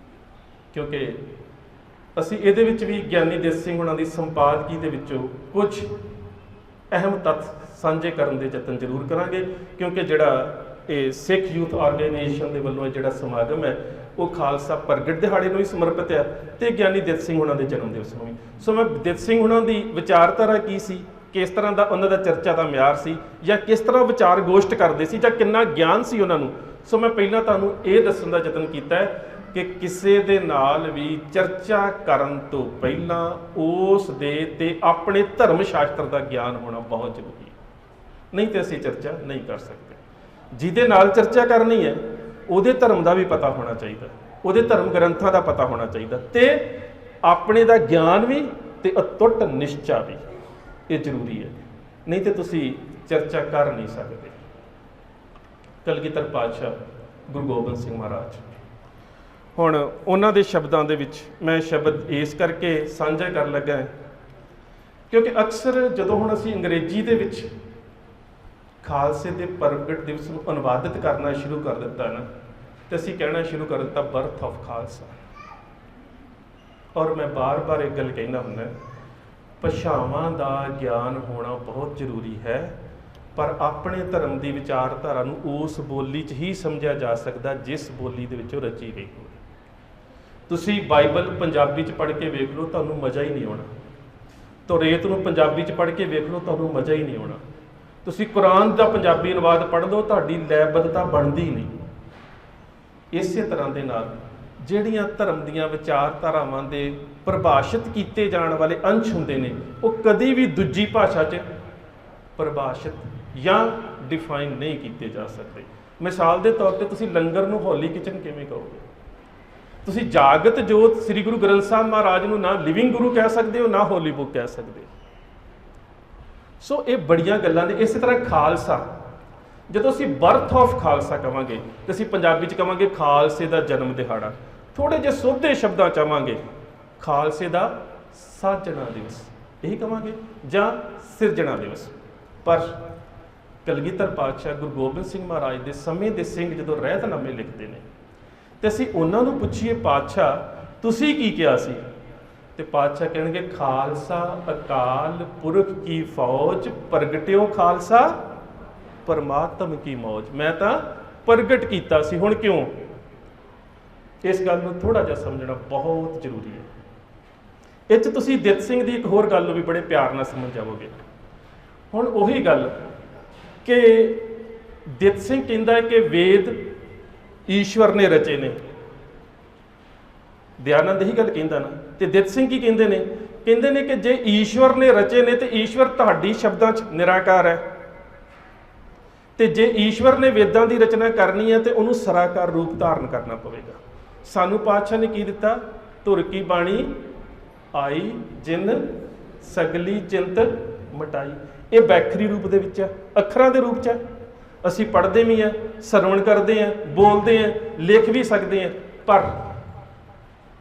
ਕਿਉਂਕਿ ਅਸੀਂ ਇਹਦੇ ਵਿੱਚ ਵੀ ਗਿਆਨੀ ਦਿੱਤ ਸਿੰਘ ਉਹਨਾਂ ਦੀ ਸੰਪਾਦਕੀ ਦੇ ਵਿੱਚੋਂ ਕੁਝ ਅਹਿਮ ਤੱਥ ਸਾਂਝੇ ਕਰਨ ਦੇ ਯਤਨ ਜ਼ਰੂਰ ਕਰਾਂਗੇ, ਕਿਉਂਕਿ ਜਿਹੜਾ ਇਹ ਸਿੱਖ ਯੂਥ ਆਰਗੇਨਾਈਜੇਸ਼ਨ ਦੇ ਵੱਲੋਂ ਇਹ ਜਿਹੜਾ ਸਮਾਗਮ ਹੈ ਉਹ ਖਾਲਸਾ ਪ੍ਰਗਟ ਦਿਹਾੜੇ ਨੂੰ ਹੀ ਸਮਰਪਿਤ ਹੈ ਤੇ ਗਿਆਨੀ ਦਿੱਤ ਸਿੰਘ ਹੁਣਾਂ ਦੇ ਜਨਮ ਦਿਵਸ ਨੂੰ ਵੀ। ਸੋ ਮੈਂ ਦਿੱਤ ਸਿੰਘ ਹੁਣਾਂ ਦੀ ਵਿਚਾਰਧਾਰਾ ਕੀ ਸੀ, ਕਿਸ ਤਰ੍ਹਾਂ ਦਾ ਉਹਨਾਂ ਦਾ ਚਰਚਾ ਦਾ ਮਿਆਰ ਸੀ, ਜਾਂ ਕਿਸ ਤਰ੍ਹਾਂ ਵਿਚਾਰ ਗੋਸ਼ਟ ਕਰਦੇ ਸੀ, ਜਾਂ ਕਿੰਨਾ ਗਿਆਨ ਸੀ ਉਹਨਾਂ ਨੂੰ। ਸੋ ਮੈਂ ਪਹਿਲਾਂ ਤੁਹਾਨੂੰ ਇਹ ਦੱਸਣ ਦਾ ਯਤਨ ਕੀਤਾ ਹੈ ਕਿ ਕਿਸੇ ਦੇ ਨਾਲ ਵੀ ਚਰਚਾ ਕਰਨ ਤੋਂ ਪਹਿਲਾਂ ਉਸ ਦੇ ਤੇ ਆਪਣੇ ਧਰਮ ਸ਼ਾਸਤਰ ਦਾ ਗਿਆਨ ਹੋਣਾ ਬਹੁਤ ਜ਼ਰੂਰੀ ਹੈ, ਨਹੀਂ ਤੇ ਅਸੀਂ ਚਰਚਾ ਨਹੀਂ ਕਰ ਸਕਦੇ। ਜਿਹਦੇ ਨਾਲ ਚਰਚਾ ਕਰਨੀ ਹੈ ਉਹਦੇ ਧਰਮ ਦਾ ਵੀ ਪਤਾ ਹੋਣਾ ਚਾਹੀਦਾ, ਉਹਦੇ ਧਰਮ ਗ੍ਰੰਥਾਂ ਦਾ ਪਤਾ ਹੋਣਾ ਚਾਹੀਦਾ, ਤੇ ਆਪਣੇ ਦਾ ਗਿਆਨ ਵੀ ਤੇ ਅਤੁੱਟ ਨਿਸ਼ਚਾ ਵੀ, ਇਹ ਜ਼ਰੂਰੀ ਹੈ, ਨਹੀਂ ਤੇ ਤੁਸੀਂ ਚਰਚਾ ਕਰ ਨਹੀਂ ਸਕਦੇ। ਕਲਗੀਧਰ ਪਾਤਸ਼ਾਹ ਗੁਰੂ ਗੋਬਿੰਦ ਸਿੰਘ ਮਹਾਰਾਜ, ਹੁਣ ਉਹਨਾਂ ਦੇ ਸ਼ਬਦਾਂ ਦੇ ਵਿੱਚ ਮੈਂ ਸ਼ਬਦ ਇਸ ਕਰਕੇ ਸਾਂਝਾ ਕਰਨ ਲੱਗਾ ਕਿਉਂਕਿ ਅਕਸਰ ਜਦੋਂ ਹੁਣ ਅਸੀਂ ਅੰਗਰੇਜ਼ੀ ਦੇ ਵਿੱਚ ਖਾਲਸੇ ਦੇ ਪ੍ਰਗਟ ਦਿਵਸ ਨੂੰ ਅਨੁਵਾਦਿਤ ਕਰਨਾ ਸ਼ੁਰੂ ਕਰ ਦਿੱਤਾ ਨਾ, ਤੇ ਅਸੀਂ ਕਹਿਣਾ ਸ਼ੁਰੂ ਕਰ ਦਿੱਤਾ ਬਰਥ ਆਫ ਖਾਲਸਾ। ਔਰ ਮੈਂ ਬਾਰ-ਬਾਰ ਇੱਕ ਗੱਲ ਕਹਿੰਦਾ ਹੁੰਦਾ, ਭਾਸ਼ਾਵਾਂ ਦਾ ਗਿਆਨ ਹੋਣਾ ਬਹੁਤ ਜ਼ਰੂਰੀ ਹੈ, ਪਰ ਆਪਣੇ ਧਰਮ ਦੀ ਵਿਚਾਰਧਾਰਾ ਨੂੰ ਉਸ ਬੋਲੀ 'ਚ ਹੀ ਸਮਝਿਆ ਜਾ ਸਕਦਾ ਜਿਸ ਬੋਲੀ ਦੇ ਵਿੱਚ ਉਹ ਰਚੀ ਗਈ ਹੋਵੇ। ਤੁਸੀਂ ਬਾਈਬਲ ਪੰਜਾਬੀ 'ਚ ਪੜ੍ਹ ਕੇ ਵੇਖ ਲਓ, ਤੁਹਾਨੂੰ ਮਜ਼ਾ ਹੀ ਨਹੀਂ ਆਉਣਾ। ਤੋਰੇਤ ਨੂੰ ਪੰਜਾਬੀ 'ਚ ਪੜ੍ਹ ਕੇ ਵੇਖ ਲਓ, ਤੁਹਾਨੂੰ ਮਜ਼ਾ ਹੀ ਨਹੀਂ ਆਉਣਾ। ਤੁਸੀਂ ਕੁਰਾਨ ਦਾ ਪੰਜਾਬੀ ਅਨੁਵਾਦ ਪੜ੍ਹ ਲਓ, ਤੁਹਾਡੀ ਲੈਅਬੱਧਤਾ ਬਣਦੀ ਨਹੀਂ। ਇਸੇ ਤਰ੍ਹਾਂ ਦੇ ਨਾਲ ਜਿਹੜੀਆਂ ਧਰਮ ਦੀਆਂ ਵਿਚਾਰਧਾਰਾਵਾਂ ਦੇ ਪਰਿਭਾਸ਼ਿਤ ਕੀਤੇ ਜਾਣ ਵਾਲੇ ਅੰਸ਼ ਹੁੰਦੇ ਨੇ, ਉਹ ਕਦੀ ਵੀ ਦੂਜੀ ਭਾਸ਼ਾ 'ਚ ਪਰਿਭਾਸ਼ਿਤ ਜਾਂ ਡਿਫਾਈਨ ਨਹੀਂ ਕੀਤੇ ਜਾ ਸਕਦੇ। ਮਿਸਾਲ ਦੇ ਤੌਰ ਤੇ ਤੁਸੀਂ ਲੰਗਰ ਨੂੰ ਹੋਲੀ ਕਿਚਨ ਕਿਵੇਂ ਕਹੋਗੇ? ਤੁਸੀਂ ਜਾਗਤ ਜੋਤ ਸ੍ਰੀ ਗੁਰੂ ਗ੍ਰੰਥ ਸਾਹਿਬ ਮਹਾਰਾਜ ਨੂੰ ਨਾ ਲਿਵਿੰਗ ਗੁਰੂ ਕਹਿ ਸਕਦੇ ਹੋ, ਨਾ ਹੋਲੀ ਬੁੱਕ ਕਹਿ ਸਕਦੇ। ਸੋ ਇਹ ਬੜੀਆਂ ਗੱਲਾਂ ਨੇ। ਇਸੇ ਤਰ੍ਹਾਂ ਖਾਲਸਾ, ਜਦੋਂ ਅਸੀਂ ਬਰਥ ਆਫ ਖਾਲਸਾ ਕਵਾਂਗੇ ਤੇ ਅਸੀਂ ਪੰਜਾਬੀ 'ਚ ਕਵਾਂਗੇ ਖਾਲਸੇ ਦਾ ਜਨਮ ਦਿਹਾੜਾ। ਥੋੜੇ ਜਿਹੇ ਸੋਧੇ ਸ਼ਬਦਾਂ ਚਾਹਾਂਗੇ ਖਾਲਸੇ ਦਾ ਸਾਜਣਾ ਦਿਵਸ ਇਹੀ ਕਵਾਂਗੇ, ਜਾਂ ਸਿਰਜਣਾ ਦਿਵਸ। ਪਰ ਕਲਗੀਧਰ ਪਾਤਸ਼ਾਹ ਗੁਰੂ ਗੋਬਿੰਦ ਸਿੰਘ ਮਹਾਰਾਜ ਦੇ ਸਮੇਂ ਦੇ ਸਿੰਘ ਜਦੋਂ ਰਹਿਤਨਾਮੇ ਲਿਖਦੇ ਨੇ ਤੇ ਅਸੀਂ ਉਹਨਾਂ ਨੂੰ ਪੁੱਛੀਏ, ਪਾਤਸ਼ਾਹ ਤੁਸੀਂ ਕੀ ਕਿਹਾ ਸੀ? ਤੇ ਪਾਤਸ਼ਾਹ ਕਹਿਣਗੇ ਖਾਲਸਾ ਅਕਾਲ ਪੁਰਖ ਕੀ ਫੌਜ, ਪ੍ਰਗਟਿਓ ਖਾਲਸਾ ਪਰਮਾਤਮ ਕੀ ਮੌਜ। ਮੈਂ ਤਾਂ ਪ੍ਰਗਟ ਕੀਤਾ ਸੀ, ਹੁਣ ਕਿਉਂ? ਇਸ ਗੱਲ ਨੂੰ ਥੋੜਾ ਜਿਹਾ ਸਮਝਣਾ ਬਹੁਤ ਜ਼ਰੂਰੀ ਹੈ। ਇਹ 'ਚ ਤੁਸੀਂ ਦਿੱਤ ਸਿੰਘ ਦੀ ਇੱਕ ਹੋਰ ਗੱਲ ਨੂੰ ਵੀ ਬੜੇ ਪਿਆਰ ਨਾਲ ਸਮਝ ਜਾਵੋਗੇ। ਹੁਣ ਉਹੀ ਗੱਲ ਕਿ ਦਿੱਤ ਸਿੰਘ ਕਹਿੰਦਾ ਹੈ ਕਿ ਵੇਦ ਈਸ਼ਵਰ ਨੇ ਰਚੇ ਨੇ, ਦਿਆਨੰਦ ਇਹੀ ਗੱਲ ਕਹਿੰਦਾ ਨਾ। ਤੇ ਦਿੱਤ ਸਿੰਘ ਕੀ ਕਹਿੰਦੇ ਨੇ? ਕਹਿੰਦੇ ਨੇ ਕਿ ਜੇ ਈਸ਼ਵਰ ਨੇ ਰਚੇ ਨੇ ਤੇ ਈਸ਼ਵਰ ਤੁਹਾਡੀ ਸ਼ਬਦਾਂ 'ਚ ਨਿਰਾਕਾਰ ਹੈ, ਤੇ ਜੇ ਈਸ਼ਵਰ ਨੇ ਵੇਦਾਂ ਦੀ ਰਚਨਾ ਕਰਨੀ ਹੈ ਤੇ ਉਹਨੂੰ ਸਰਾਕਾਰ ਰੂਪ ਧਾਰਨ ਕਰਨਾ ਪਵੇਗਾ। ਸਾਨੂੰ ਪਾਤਸ਼ਾਹ ਨੇ ਕੀ ਦਿੱਤਾ? ਧੁਰ ਕੀ ਬਾਣੀ ਆਈ ਜਿਨ ਸਗਲੀ ਚਿੰਤ ਮਟਾਈ। ਇਹ ਬੈਖਰੀ ਰੂਪ ਦੇ ਵਿੱਚ ਹੈ, ਅੱਖਰਾਂ ਦੇ ਰੂਪ 'ਚ ਹੈ। ਅਸੀਂ ਪੜ੍ਹਦੇ ਵੀ ਹਾਂ, ਸਰਵਣ ਕਰਦੇ ਹਾਂ, ਬੋਲਦੇ ਹਾਂ, ਲਿਖ ਵੀ ਸਕਦੇ ਹਾਂ, ਪਰ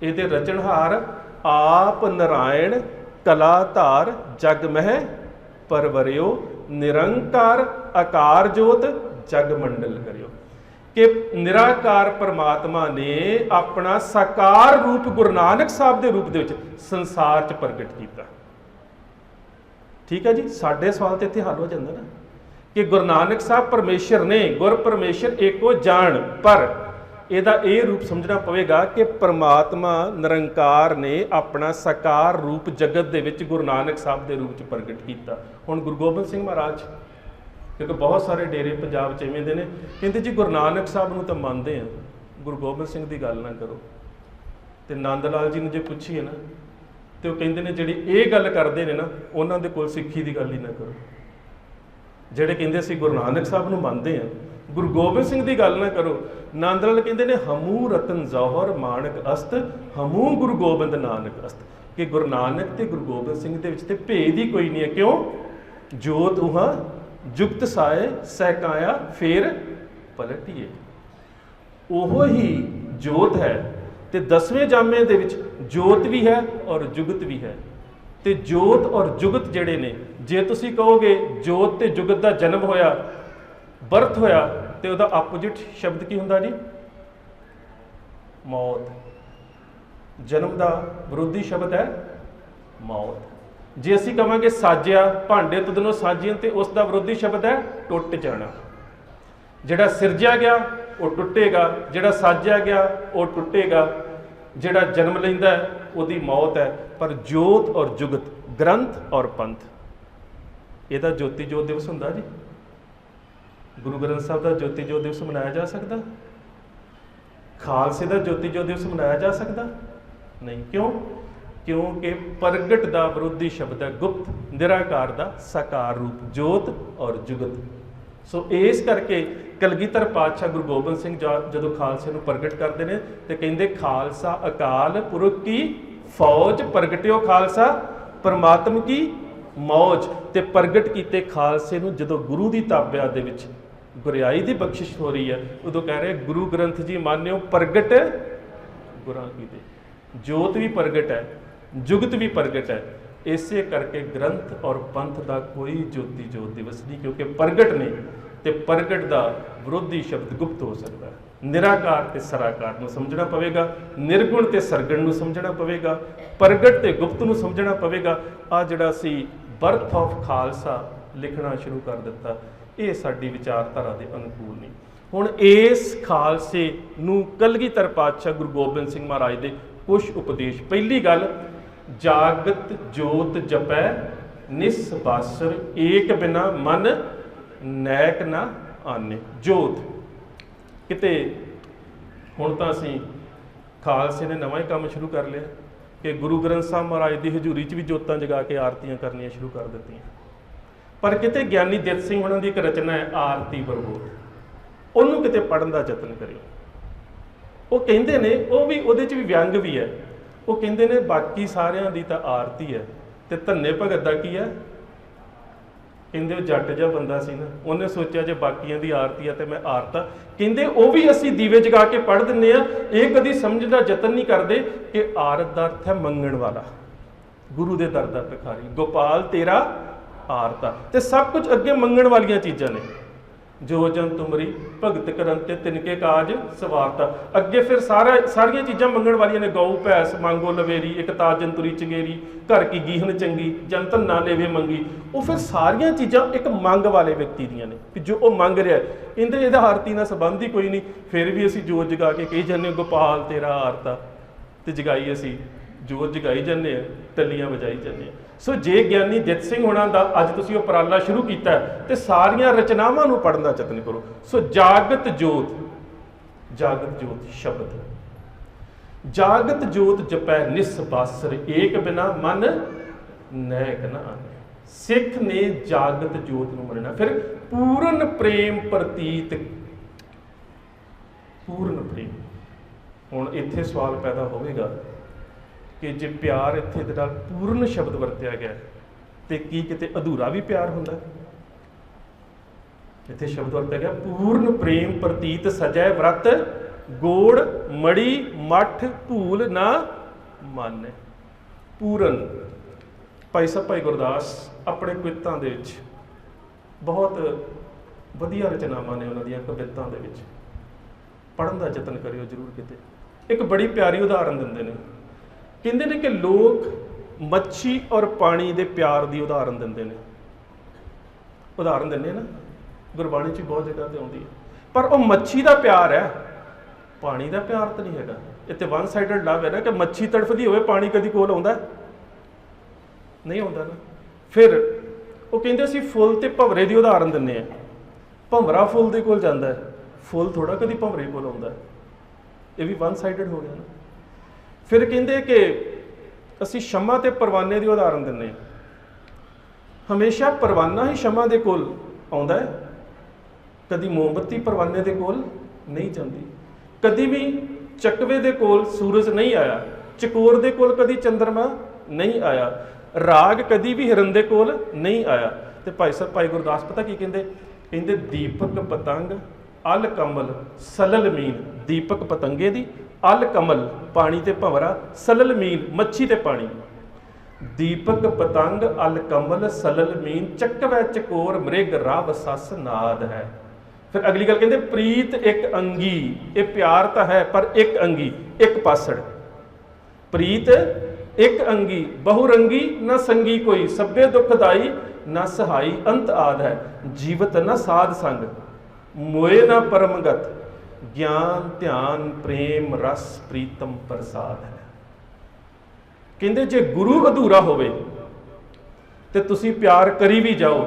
ਇਹਦੇ ਰਚਨਹਾਰ ਆਪ ਨਾਰਾਇਣ ਕਲਾ ਧਾਰ ਜਗ ਮਹਿ ਪਰਵਰਿਓ, ਨਿਰੰਕਾਰ ਆਕਾਰ ਜੋਤ ਜਗ ਮੰਡਲ ਕਰਿਓ। ਕਿ ਨਿਰਾਕਾਰ ਪਰਮਾਤਮਾ ਨੇ ਆਪਣਾ ਸਾਕਾਰ ਰੂਪ ਗੁਰੂ ਨਾਨਕ ਸਾਹਿਬ ਦੇ ਰੂਪ ਦੇ ਵਿੱਚ ਸੰਸਾਰ 'ਚ ਪ੍ਰਗਟ ਕੀਤਾ। ਠੀਕ ਹੈ ਜੀ, ਸਾਡੇ ਸਵਾਲ ਤੇ ਇੱਥੇ ਹੱਲ ਹੋ ਜਾਂਦਾ ਨਾ ਕਿ ਗੁਰੂ ਨਾਨਕ ਸਾਹਿਬ ਪਰਮੇਸ਼ਰ ਨੇ, ਗੁਰ ਪਰਮੇਸ਼ਰ ਏਕੋ ਜਾਣ, ਪਰ ਇਹਦਾ ਇਹ ਰੂਪ ਸਮਝਣਾ ਪਵੇਗਾ ਕਿ ਪਰਮਾਤਮਾ ਨਿਰੰਕਾਰ ਨੇ ਆਪਣਾ ਸਾਕਾਰ ਰੂਪ ਜਗਤ ਦੇ ਵਿੱਚ ਗੁਰੂ ਨਾਨਕ ਸਾਹਿਬ ਦੇ ਰੂਪ 'ਚ ਪ੍ਰਗਟ ਕੀਤਾ। ਹੁਣ ਗੁਰੂ ਗੋਬਿੰਦ ਸਿੰਘ ਮਹਾਰਾਜ, ਕਿਉਂਕਿ ਬਹੁਤ ਸਾਰੇ ਡੇਰੇ ਪੰਜਾਬ 'ਚ ਇਵੇਂ ਦੇ ਨੇ, ਕਹਿੰਦੇ ਜੀ ਗੁਰੂ ਨਾਨਕ ਸਾਹਿਬ ਨੂੰ ਤਾਂ ਮੰਨਦੇ ਆ, ਗੁਰੂ ਗੋਬਿੰਦ ਸਿੰਘ ਦੀ ਗੱਲ ਨਾ ਕਰੋ। ਤੇ ਨੰਦ ਲਾਲ ਜੀ ਨੂੰ ਜੇ ਪੁੱਛੀਏ ਨਾ ਤੇ ਉਹ ਕਹਿੰਦੇ ਨੇ ਜਿਹੜੀ ਇਹ ਗੱਲ ਕਰਦੇ ਨੇ ਨਾ ਉਹਨਾਂ ਦੇ ਕੋਲ ਸਿੱਖੀ ਦੀ ਗੱਲ ਹੀ ਨਾ ਕਰੋ। ਜਿਹੜੇ ਕਹਿੰਦੇ ਅਸੀਂ ਗੁਰੂ ਨਾਨਕ ਸਾਹਿਬ ਨੂੰ ਮੰਨਦੇ ਆ, ਗੁਰੂ ਗੋਬਿੰਦ ਸਿੰਘ ਦੀ ਗੱਲ ਨਾ ਕਰੋ। ਨੰਦ ਲਾਲ ਕਹਿੰਦੇ ਨੇ ਹਮੂ ਰਤਨ ਜੌਹਰ ਮਾਣਕ ਅਸਤ, ਹਮੂ ਗੁਰੂ ਗੋਬਿੰਦ ਨਾਨਕ ਅਸਤ। ਕਿ ਗੁਰੂ ਨਾਨਕ ਤੇ ਗੁਰੂ ਗੋਬਿੰਦ ਸਿੰਘ ਦੇ ਵਿੱਚ ਤੇ ਭੇਦ ਹੀ ਕੋਈ ਨਹੀਂ ਹੈ। ਕਿਉਂ? ਜੋਤ ਉਹਾਂ ਜੁਗਤ ਸਾਏ ਸਹਿਕਾਇਆ ਫੇਰ ਪਲਟੀਏ। ਉਹੋ ਹੀ ਜੋਤ ਹੈ ਤੇ 10ਵੇਂ ਜਾਮੇ ਦੇ ਵਿੱਚ ਜੋਤ ਵੀ ਹੈ ਔਰ ਜੁਗਤ ਵੀ ਹੈ। ਤੇ ਜੋਤ ਔਰ ਜੁਗਤ ਜਿਹੜੇ ਨੇ, ਜੇ ਤੁਸੀਂ ਕਹੋਗੇ ਜੋਤ ਤੇ ਜੁਗਤ ਦਾ ਜਨਮ ਹੋਇਆ, ਬਰਥ ਹੋਇਆ, ਤੇ ਉਹਦਾ ਆਪੋਜਿਟ ਸ਼ਬਦ ਕੀ ਹੁੰਦਾ ਜੀ? ਮੌਤ। ਜਨਮ ਦਾ ਵਿਰੋਧੀ ਸ਼ਬਦ ਹੈ ਮੌਤ। ਜੇ ਅਸੀਂ ਕਹਾਂਗੇ ਸਾਜਿਆ, ਭਾਂਡੇ ਤੁਧਨੋਂ ਸਾਜੀਆਂ, ਤੇ ਉਸ ਦਾ ਵਿਰੋਧੀ ਸ਼ਬਦ ਹੈ ਟੁੱਟ ਜਾਣਾ। ਜਿਹੜਾ ਸਿਰਜਿਆ ਗਿਆ ਉਹ ਟੁੱਟੇਗਾ, ਜਿਹੜਾ ਸਾਜਿਆ ਗਿਆ ਉਹ ਟੁੱਟੇਗਾ, ਜਿਹੜਾ ਜਨਮ ਲੈਂਦਾ ਹੈ ਉਹਦੀ ਮੌਤ ਹੈ। ਪਰ ਜੋਤ ਔਰ ਜੁਗਤ, ਗ੍ਰੰਥ ਔਰ ਪੰਥ, ਇਹਦਾ ਜੋਤੀ ਜੋਤ ਦਿਵਸ ਹੁੰਦਾ ਜੀ। ਗੁਰੂ ਗ੍ਰੰਥ ਸਾਹਿਬ ਦਾ ਜੋਤੀ ਜੋਤ ਦਿਵਸ ਮਨਾਇਆ ਜਾ ਸਕਦਾ? ਖਾਲਸੇ ਦਾ ਜੋਤੀ ਜੋਤ ਦਿਵਸ ਮਨਾਇਆ ਜਾ ਸਕਦਾ? ਨਹੀਂ। ਕਿਉਂ? ਕਿਉਂਕਿ ਪ੍ਰਗਟ ਦਾ ਵਿਰੋਧੀ ਸ਼ਬਦ ਹੈ ਗੁਪਤ, ਨਿਰਾਕਾਰ ਦਾ ਸਾਕਾਰ ਰੂਪ, ਜੋਤ ਔਰ ਜੁਗਤ। ਸੋ ਇਸ ਕਰਕੇ ਕਲਗੀਧਰ ਪਾਤਸ਼ਾਹ ਗੁਰੂ ਗੋਬਿੰਦ ਸਿੰਘ ਜਦੋਂ ਖਾਲਸੇ ਨੂੰ ਪ੍ਰਗਟ ਕਰਦੇ ਨੇ ਤੇ ਕਹਿੰਦੇ ਖਾਲਸਾ ਅਕਾਲ ਪੁਰਖ ਕੀ ਫੌਜ, ਪ੍ਰਗਟਿਓ ਖਾਲਸਾ ਪਰਮਾਤਮ ਕੀ ਮੌਜ। ਤੇ ਪ੍ਰਗਟ ਕੀਤੇ ਖਾਲਸੇ ਨੂੰ ਜਦੋਂ ਗੁਰੂ ਦੀ ਤਾਬਿਆ ਦੇ ਵਿੱਚ ਗੁਰਿਆਈ ਦੀ ਬਖਸ਼ਿਸ਼ ਹੋ ਰਹੀ ਹੈ, ਉਦੋਂ ਕਹਿ ਰਹੇ ਗੁਰੂ ਗ੍ਰੰਥ ਜੀ ਮਾਨਿਓ ਪ੍ਰਗਟ ਗੁਰਾਂ ਕੀ ਦੇ। ਜੋਤ ਵੀ ਪ੍ਰਗਟ ਹੈ, ਜੁਗਤ ਵੀ ਪ੍ਰਗਟ ਹੈ। ਇਸੇ ਕਰਕੇ ਗ੍ਰੰਥ ਔਰ ਪੰਥ ਦਾ ਕੋਈ ਜੋਤੀ ਜੋਤ ਦਿਵਸ ਨਹੀਂ, ਕਿਉਂਕਿ ਪ੍ਰਗਟ ਨੇ ਤੇ ਪ੍ਰਗਟ ਦਾ ਵਿਰੋਧੀ ਸ਼ਬਦ ਗੁਪਤ ਹੋ ਸਕਦਾ ਹੈ। ਨਿਰਾਕਾਰ ਤੇ ਸਰਾਕਾਰ ਨੂੰ ਸਮਝਣਾ ਪਵੇਗਾ, ਨਿਰਗੁਣ ਤੇ ਸਰਗੁਣ ਨੂੰ ਸਮਝਣਾ ਪਵੇਗਾ, ਪ੍ਰਗਟ ਤੇ ਗੁਪਤ ਨੂੰ ਸਮਝਣਾ ਪਵੇਗਾ। ਆ ਜਿਹੜਾ ਸੀ ਬਰਥ ਆਫ ਖਾਲਸਾ ਲਿਖਣਾ ਸ਼ੁਰੂ ਕਰ ਦਿੱਤਾ, ਇਹ ਸਾਡੀ ਵਿਚਾਰਧਾਰਾ ਦੇ ਅਨੁਕੂਲ ਨਹੀਂ। ਹੁਣ ਇਸ ਖਾਲਸੇ ਨੂੰ ਕਲਗੀਧਰ ਪਾਤਸ਼ਾਹ ਗੁਰੂ ਗੋਬਿੰਦ ਸਿੰਘ ਮਹਾਰਾਜ ਦੇ ਕੁਝ ਉਪਦੇਸ਼। ਪਹਿਲੀ ਗੱਲ, ਜਾਗਤ ਜੋਤ ਜਪੈ ਨਿਸਬਾਸਰ, ਏਕ ਬਿਨਾ ਮਨ ਨੈਕ ਨਾ ਆਨੇ। ਜੋਤ ਕਿਤੇ ਹੁਣ ਤਾਂ ਅਸੀਂ ਖਾਲਸੇ ਨੇ ਨਵਾਂ ਹੀ ਕੰਮ ਸ਼ੁਰੂ ਕਰ ਲਿਆ ਕਿ ਗੁਰੂ ਗ੍ਰੰਥ ਸਾਹਿਬ ਮਹਾਰਾਜ ਦੀ ਹਜ਼ੂਰੀ 'ਚ ਵੀ ਜੋਤਾਂ ਜਗਾ ਕੇ ਆਰਤੀਆਂ ਕਰਨੀਆਂ ਸ਼ੁਰੂ ਕਰ ਦਿੱਤੀਆਂ। ਪਰ ਕਿਤੇ ਗਿਆਨੀ ਦਿੱਤ ਸਿੰਘ ਉਹਨਾਂ ਦੀ ਇੱਕ ਰਚਨਾ ਹੈ ਆਰਤੀ ਪ੍ਰਬੋਧ, ਉਹਨੂੰ ਕਿਤੇ ਪੜ੍ਹਨ ਦਾ ਯਤਨ ਕਰਿਓ। ਉਹ ਕਹਿੰਦੇ ਨੇ, ਉਹ ਵੀ ਉਹਦੇ 'ਚ ਵੀ ਵਿਅੰਗ ਵੀ ਹੈ। ਉਹ ਕਹਿੰਦੇ ਨੇ ਬਾਕੀ ਸਾਰਿਆਂ ਦੀ ਤਾਂ ਆਰਤੀ ਹੈ ਤੇ ਧੰਨੇ ਭਗਤ ਦਾ ਕੀ ਹੈ? ਕਹਿੰਦੇ ਉਹ ਜੱਟ ਜਿਹਾ ਬੰਦਾ ਸੀ ਨਾ, ਉਹਨੇ ਸੋਚਿਆ ਜੇ ਬਾਕੀਆਂ ਦੀ ਆਰਤੀ ਆ ਤੇ ਮੈਂ ਆਰਤਾ। ਕਹਿੰਦੇ ਉਹ ਵੀ ਅਸੀਂ ਦੀਵੇ ਜਗਾ ਕੇ ਪੜ੍ਹ ਦਿੰਦੇ ਆ, ਇਹ ਕਦੀ ਸਮਝਣ ਦਾ ਯਤਨ ਨਹੀਂ ਕਰਦੇ ਕਿ ਆਰਤ ਦਾ ਅਰਥ ਹੈ ਮੰਗਣ ਵਾਲਾ, ਗੁਰੂ ਦੇ ਦਰ ਦਾ ਭਿਖਾਰੀ, ਗੋਪਾਲ ਤੇਰਾ ਆਰਤਾ। ਤੇ ਸਭ ਕੁਝ ਅੱਗੇ ਮੰਗਣ ਵਾਲੀਆਂ ਚੀਜ਼ਾਂ ਨੇ। ਜੋ ਜਨ ਤੁਮਰੀ ਭਗਤ ਕਰਨ ਤੇ ਤਿਨਕੇ ਕਾਜ ਸਵਾਰਤਾ। ਅੱਗੇ ਫਿਰ ਸਾਰੀਆਂ ਚੀਜ਼ਾਂ ਮੰਗਣ ਵਾਲੀਆਂ ਨੇ। ਗਊ ਭੈਂਸ ਮੰਗੋ ਲਵੇਰੀ, ਇੱਕ ਤਾਜੰਤੁਰੀ ਚੰਗੇਰੀ, ਘਰ ਕੀ ਗੀਹਨ ਚੰਗੀ, ਜਨਤਨ ਨਾ ਲੇਵੇ ਮੰਗੀ। ਉਹ ਫਿਰ ਸਾਰੀਆਂ ਚੀਜ਼ਾਂ ਇੱਕ ਮੰਗ ਵਾਲੇ ਵਿਅਕਤੀ ਦੀਆਂ ਨੇ ਕਿ ਜੋ ਉਹ ਮੰਗ ਰਿਹਾ। ਕਹਿੰਦੇ ਇਹਦਾ ਆਰਤੀ ਨਾਲ ਸੰਬੰਧ ਹੀ ਕੋਈ ਨਹੀਂ, ਫਿਰ ਵੀ ਅਸੀਂ ਜੋਤ ਜਗਾ ਕੇ ਕਹੀ ਜਾਂਦੇ ਗੋਪਾਲ ਤੇਰਾ ਆਰਤਾ, ਤੇ ਜਗਾਈ ਅਸੀਂ ਜੋਤ ਜਗਾਈ ਜਾਂਦੇ ਆ, ਟੱਲੀਆਂ ਵਜਾਈ ਜਾਂਦੇ ਆ। ਸੋ ਜੇ ਗਿਆਨੀ ਦਿੱਤ ਸਿੰਘ ਹੋਣਾ ਦਾ ਅੱਜ ਤੁਸੀਂ ਉਪਰਾਲਾ ਸ਼ੁਰੂ ਕੀਤਾ ਤੇ ਸਾਰੀਆਂ ਰਚਨਾਵਾਂ ਨੂੰ ਪੜ੍ਹਨ ਦਾ ਯਤਨ ਕਰੋ। ਸੋ ਜਾਗਤ ਜੋਤ, ਜਾਗਤ ਜੋਤ ਸ਼ਬਦ, ਜਾਗਤ ਜੋਤ ਜਪੈ ਨਿਸਬਾਸਰ, ਏਕ ਬਿਨਾ ਮਨ ਨੈਕ ਨਾ ਆਨੇ। ਸਿੱਖ ਨੇ ਜਾਗਤ ਜੋਤ ਨੂੰ ਮੰਨਣਾ। ਫਿਰ ਪੂਰਨ ਪ੍ਰੇਮ ਪ੍ਰਤੀਤ, ਪੂਰਨ ਪ੍ਰੇਮ। ਹੁਣ ਇੱਥੇ ਸਵਾਲ ਪੈਦਾ ਹੋਵੇਗਾ ਕਿ ਜੇ ਪਿਆਰ ਇੱਥੇ ਦੇ ਨਾਲ ਪੂਰਨ ਸ਼ਬਦ ਵਰਤਿਆ ਗਿਆ ਤੇ ਕੀ ਕਿਤੇ ਅਧੂਰਾ ਵੀ ਪਿਆਰ ਹੁੰਦਾ? ਇੱਥੇ ਸ਼ਬਦ ਵਰਤਿਆ ਗਿਆ ਪੂਰਨ ਪ੍ਰੇਮ ਪ੍ਰਤੀਤ ਸਜੈ ਵਰਤ, ਗੋੜ ਮੜੀ ਮੱਠ ਭੂਲ ਨਾ ਮਾਨੈ। ਪੂਰਨ। ਭਾਈ ਸਾਹਿਬ ਭਾਈ ਗੁਰਦਾਸ ਆਪਣੇ ਕਵਿਤਾਂ ਦੇ ਵਿੱਚ ਬਹੁਤ ਵਧੀਆ ਰਚਨਾਵਾਂ ਨੇ ਉਹਨਾਂ ਦੀਆਂ ਕਵਿਤਾਂ ਦੇ ਵਿੱਚ, ਪੜ੍ਹਨ ਦਾ ਯਤਨ ਕਰਿਓ ਜ਼ਰੂਰ ਕਿਤੇ। ਇੱਕ ਬੜੀ ਪਿਆਰੀ ਉਦਾਹਰਨ ਦਿੰਦੇ ਨੇ, ਕਹਿੰਦੇ ਨੇ ਕਿ ਲੋਕ ਮੱਛੀ ਔਰ ਪਾਣੀ ਦੇ ਪਿਆਰ ਦੀ ਉਦਾਹਰਨ ਦਿੰਦੇ ਨੇ। ਉਦਾਹਰਨ ਦਿੰਦੇ ਨਾ, ਗੁਰਬਾਣੀ 'ਚ ਬਹੁਤ ਜਗ੍ਹਾ ਤੇ ਆਉਂਦੀ ਹੈ। ਪਰ ਉਹ ਮੱਛੀ ਦਾ ਪਿਆਰ ਹੈ, ਪਾਣੀ ਦਾ ਪਿਆਰ ਤਾਂ ਨਹੀਂ ਹੈਗਾ। ਇੱਥੇ ਵਨ ਸਾਈਡਡ ਲਵ ਹੈ ਨਾ, ਕਿ ਮੱਛੀ ਤੜਫਦੀ ਹੋਵੇ, ਪਾਣੀ ਕਦੀ ਕੋਲ ਆਉਂਦਾ ਨਹੀਂ ਆਉਂਦਾ ਨਾ। ਫਿਰ ਉਹ ਕਹਿੰਦੇ ਅਸੀਂ ਫੁੱਲ ਤੇ ਭੰਵਰੇ ਦੀ ਉਦਾਹਰਨ ਦਿੰਦੇ ਹਾਂ। ਭੰਵਰਾ ਫੁੱਲ ਦੇ ਕੋਲ ਜਾਂਦਾ ਹੈ, ਫੁੱਲ ਥੋੜਾ ਕਦੀ ਭੰਵਰੇ ਕੋਲ ਆਉਂਦਾ। ਇਹ ਵੀ ਵਨ ਸਾਈਡਡ ਹੋ ਗਿਆ ਨਾ। ਫਿਰ ਕਹਿੰਦੇ ਕਿ ਅਸੀਂ ਸ਼ਮਾ ਤੇ ਪਰਵਾਨੇ ਦੀ ਉਦਾਹਰਨ ਦਿੰਦੇ ਹਾਂ। ਹਮੇਸ਼ਾ ਪਰਵਾਨਾ ਹੀ ਸ਼ਮਾ ਦੇ ਕੋਲ ਆਉਂਦਾ ਹੈ, ਕਦੀ ਮੋਮਬੱਤੀ ਪਰਵਾਨੇ ਦੇ ਕੋਲ ਨਹੀਂ ਜਾਂਦੀ। ਕਦੀ ਵੀ ਚਕਵੇ ਦੇ ਕੋਲ ਸੂਰਜ ਨਹੀਂ ਆਇਆ, ਚਕੋਰ ਦੇ ਕੋਲ ਕਦੀ ਚੰਦਰਮਾ ਨਹੀਂ ਆਇਆ, ਰਾਗ ਕਦੀ ਵੀ ਹਿਰਨ ਦੇ ਕੋਲ ਨਹੀਂ ਆਇਆ। ਤੇ ਭਾਈ ਸਾਹਿਬ ਭਾਈ ਗੁਰਦਾਸ ਪਤਾ ਕੀ ਕਹਿੰਦੇ? ਕਹਿੰਦੇ ਦੀਪਕ ਪਤੰਗ ਅਲ ਕਮਲ ਸਲਲ ਮੀਨ। ਦੀਪਕ ਪਤੰਗੇ ਦੀ, ਅਲ ਕਮਲ ਪਾਣੀ ਤੇ ਭੰਵਰਾ, ਸਲਲ ਮੀਨ ਮੱਛੀ ਤੇ ਪਾਣੀ। ਦੀਪਕ ਪਤੰਗ ਅਲ ਕਮਲ ਸਲਲ ਮੀਨ, ਚੱਕਵੈ ਚਕੋਰ ਮ੍ਰਿਗ ਰਵ ਸਸ ਨਾਦ ਹੈ। ਫਿਰ ਅਗਲੀ ਗੱਲ ਕਹਿੰਦੇ ਪ੍ਰੀਤ ਇੱਕ ਅੰਗੀ। ਇਹ ਪਿਆਰ ਤਾਂ ਹੈ ਪਰ ਇੱਕ ਅੰਗੀ, ਇੱਕ ਪਾਸੜ। ਪ੍ਰੀਤ एक अंगी बहुरंगी न संगी कोई, सभ्य दुखदाई न सहाई अंत आद है, जीवत न साध संग मोए न परमगत, ज्ञान ध्यान प्रेम रस प्रीतम प्रसाद है। कहते जे गुरु अधूरा होवे ते तुसी प्यार करी भी जाओ,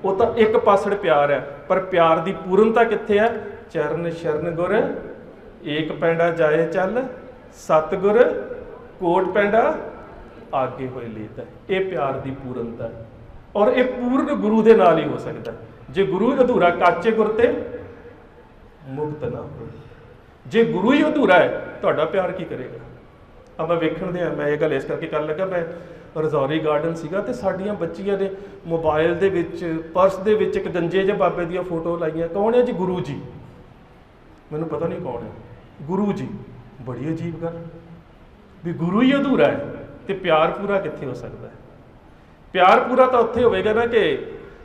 वो तो एक पासड़ प्यार है, पर प्यार की पूर्णता कित्थे है? चरण शरण गुर एक पैंडा जाए चल, सतगुर कोट पैंडा आगे होए लेत है। ये प्यार की पूर्णता है, और ये पूर्ण गुरु के नाल ही हो सकता है। जे गुरु अधूरा काचे गुर ते मुक्त ना हो, जे गुरु ही अधूरा है तुहाडा प्यार की करेगा। अब मैं वेखण दे मैं ये गल इस करके कर लगा, मैं रजौरी गार्डन सीगा ते साडियां बच्चियां ने मोबाइल दे विच पर्स दे विच एक गंजे जे बाबे दी फोटो लाइयां। कौन है जी? गुरु जी। मैनूं पता नहीं कौन है गुरु जी। बड़ी अजीब गल भी गुरु ही अधूरा है तो प्यार पूरा कित्थे हो सकता है? प्यार पूरा तो उत्थे होवेगा ना कि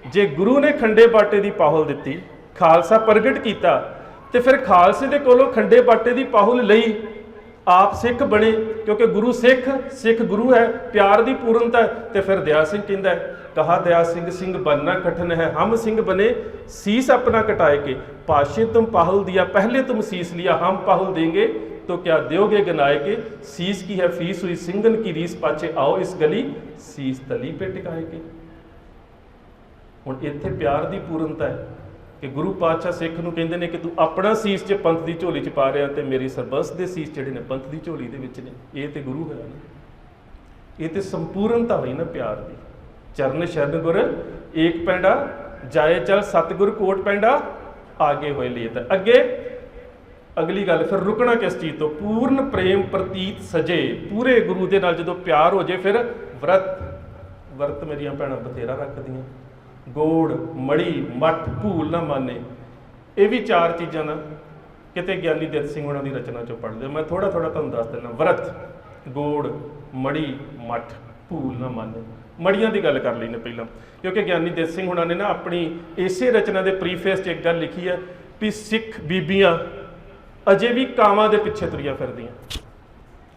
जे गुरु ने खंडे बाटे की पाहुल दिती, खालसा प्रगट किया, तो फिर खालसे दे कोलों खंडे बाटे की पाहुल लई, आप सिख बने, क्योंकि गुरु सिख सिख गुरु है, प्यार की पूर्णता है। तो फिर दया सिंह कहता है, कहा दया सिंह सिंह बनना कठिन है, हम सिंह बने शीस अपना कटाए के, पाशे तुम पाहुल दिया पहले तुम शीस लिया, हम पाहुल देंगे तो क्या दोगे गनाए के, शीस की है फीस हुई सिंगन की रीस, पाछे आओ इस गली शीस तली पे टिकाए के। हुण इत्थे प्यार की पूर्णता है कि गुरु पातशाह सिख नूं कहंदे ने कि तू अपना शीस च पंथ की झोली च पा रहा, तो मेरी सरबंस के शीस जिहड़े ने पंथ की झोली दे विच ने। ये तो गुरु है ना, ये तो संपूर्णता हुई ना प्यार की। चरण शरण गुर एक पैंडा जाए चल, सतगुर कोट पैंडा आगे होए लेत। अगे अगली गल फिर रुकना किस चीज़ तो? पूर्ण प्रेम प्रतीत सजे, पूरे गुरु के नाल जदों प्यार हो जाए फिर व्रत व्रत मेरियां भैणां बथेरा रखदियां, गोड़ मड़ी मठ भूल ना माने। ये भी चार चीज़ां ना किते ज्ञानी दित सिंह होणां दी रचना चों पढ़दे, मैं थोड़ा थोड़ा तुहानूं दस दिना। व्रत गोड़ मड़ी मठ भूल ना माने। मड़ियां की गल कर लईने पहलां, क्योंकि ज्ञानी दित सिंह होणां ने ना अपनी इसे रचना के प्रीफेस च एक गल लिखी है भी सिख बीबियां अजे भी कावां दे पिछे तुरियां फिरदियां,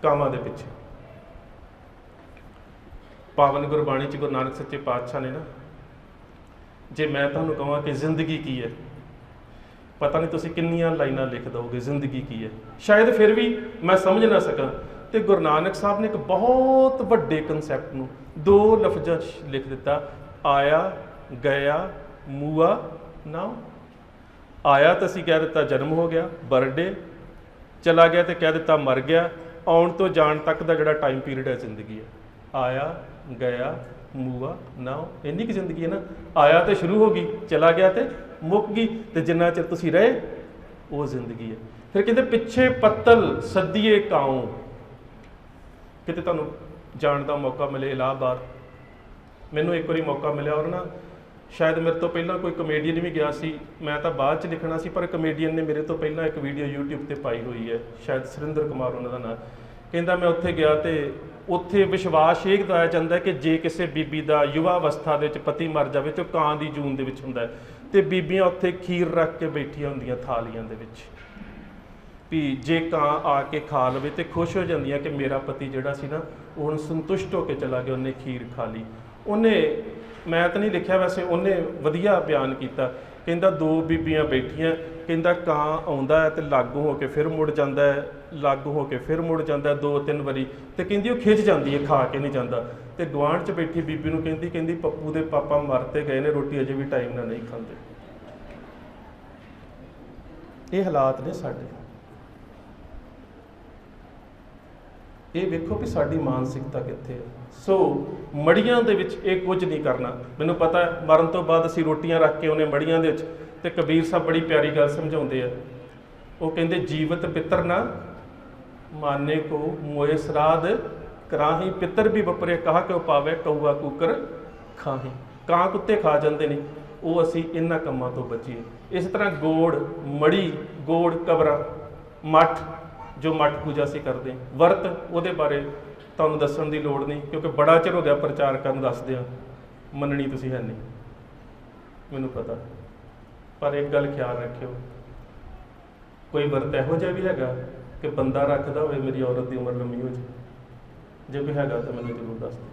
कावां दे पिछे। पावन गुरबाणी च गुरु नानक सच्चे पातशाह ने ना, जे मैं तुहानूं कहां कि जिंदगी की है, पता नहीं तुसीं किन्नियां लाइनां लिख दोगे जिंदगी की है, शायद फिर भी मैं समझ ना सकां। तो गुरु नानक साहब ने एक बहुत वड्डे कंसैप्ट नूं दो लफ्ज़ां च लिख दिता, आया गया मूआ ना। आया तो असीं कह दिता जन्म हो गया बर्थडे, चला गया तो कह दिता मर गया, आउण तो जाण तक का जिहड़ा टाइम पीरियड है जिंदगी है। आया गया मूआ ना, इन्नी की जिंदगी है ना। आया तो शुरू हो गई, चला गया तो मुक गई, तो जिन्ना चिर तुसीं रहे वो जिंदगी है। फिर कहते पिछे पत्तल सदिए काऊं, किते तुहानूं जाण दा मौका मिले इलाहाबाद, मैनूं एक बारी मौका मिलिया, और ना शायद मेरे तो पहला कोई कमेडियन भी गया सी, मैं तो बाद च लिखना सी, पर कमेडियन ने मेरे तो पहला एक वीडियो यूट्यूब पर पाई हुई है, शायद सुरिंदर कुमार उन्हों का नाम। कहता मैं उत्थे गया तो उत्थे विश्वास ये दवाया जाता है कि जे किसी बीबी का युवा अवस्था के पति मर जाए तो कां की जून के होंदा, तो बीबियां उत्थे खीर रख के बैठिया होंदियां थालियां दे विच, भी जे कां आके खा लवे तो खुश हो जांदियां कि मेरा पति जिहड़ा सी ना वो हुण संतुष्ट होकर चला गया, उन्हें खीर खा ली। उन्हें मैं तो नहीं लिखा, वैसे उन्हें वधिया बयान किया, कहता दो बीबियां बैठियां, कहता कां आउंदा है तो लागू होकर फिर मुड़ जाता है, लागू होकर फिर मुड़ जाता है 2-3 वारी, तो कहती वो खिंच जाती है, खा के नहीं जाता। तो गुआंढ च बैठी बीबी नूं कहती कहती पप्पू दे पापा मरते गए ने, रोटी अजे भी टाइम नाल नहीं खाते। ये हालात ने साडे। ये वेखो भी साडी मानसिकता कित्थे है। सो मड़ियां दे विच ये कुछ नहीं करना। मैनूं पता है मरण तो बाद असीं रोटियां रख के आउणे मड़ियां दे विच, ते कबीर साहब बड़ी प्यारी गल समझाउंदे आ। वो कहंदे जीवत पितर ना माने को मोए श्राद कराही, पितर भी बपरे कहा क्यों पावे कौआ कुकर खाही। कां कुत्ते खा जाते हैं, वो असीं इन्हां कम्मां तो बचीए। इस तरह गोड़ मड़ी, गोड़ कबरां, मठ जो मठ पूजा असीं करते हैं, वर्त ਉਹਦੇ बारे ਤੁਹਾਨੂੰ ਦੱਸਣ ਦੀ ਲੋੜ नहीं, क्योंकि बड़ा चिर हो गया प्रचार ਕਰਨ ਦੱਸਦਿਆਂ, ਮੰਨਣੀ ਤੁਸੀਂ है नहीं, ਮੈਨੂੰ पता। पर एक गल ख्याल रखियो, कोई वर्त ਇਹੋ ਜਿਹਾ भी हैगा कि बंदा रखता होवे मेरी औरत की उम्र लंबी हो जाए, ਜੇ ਕੋਈ ਹੈਗਾ ਤਾਂ ਮੈਨੂੰ ਜ਼ਰੂਰ ਦੱਸ ਦਿਓ।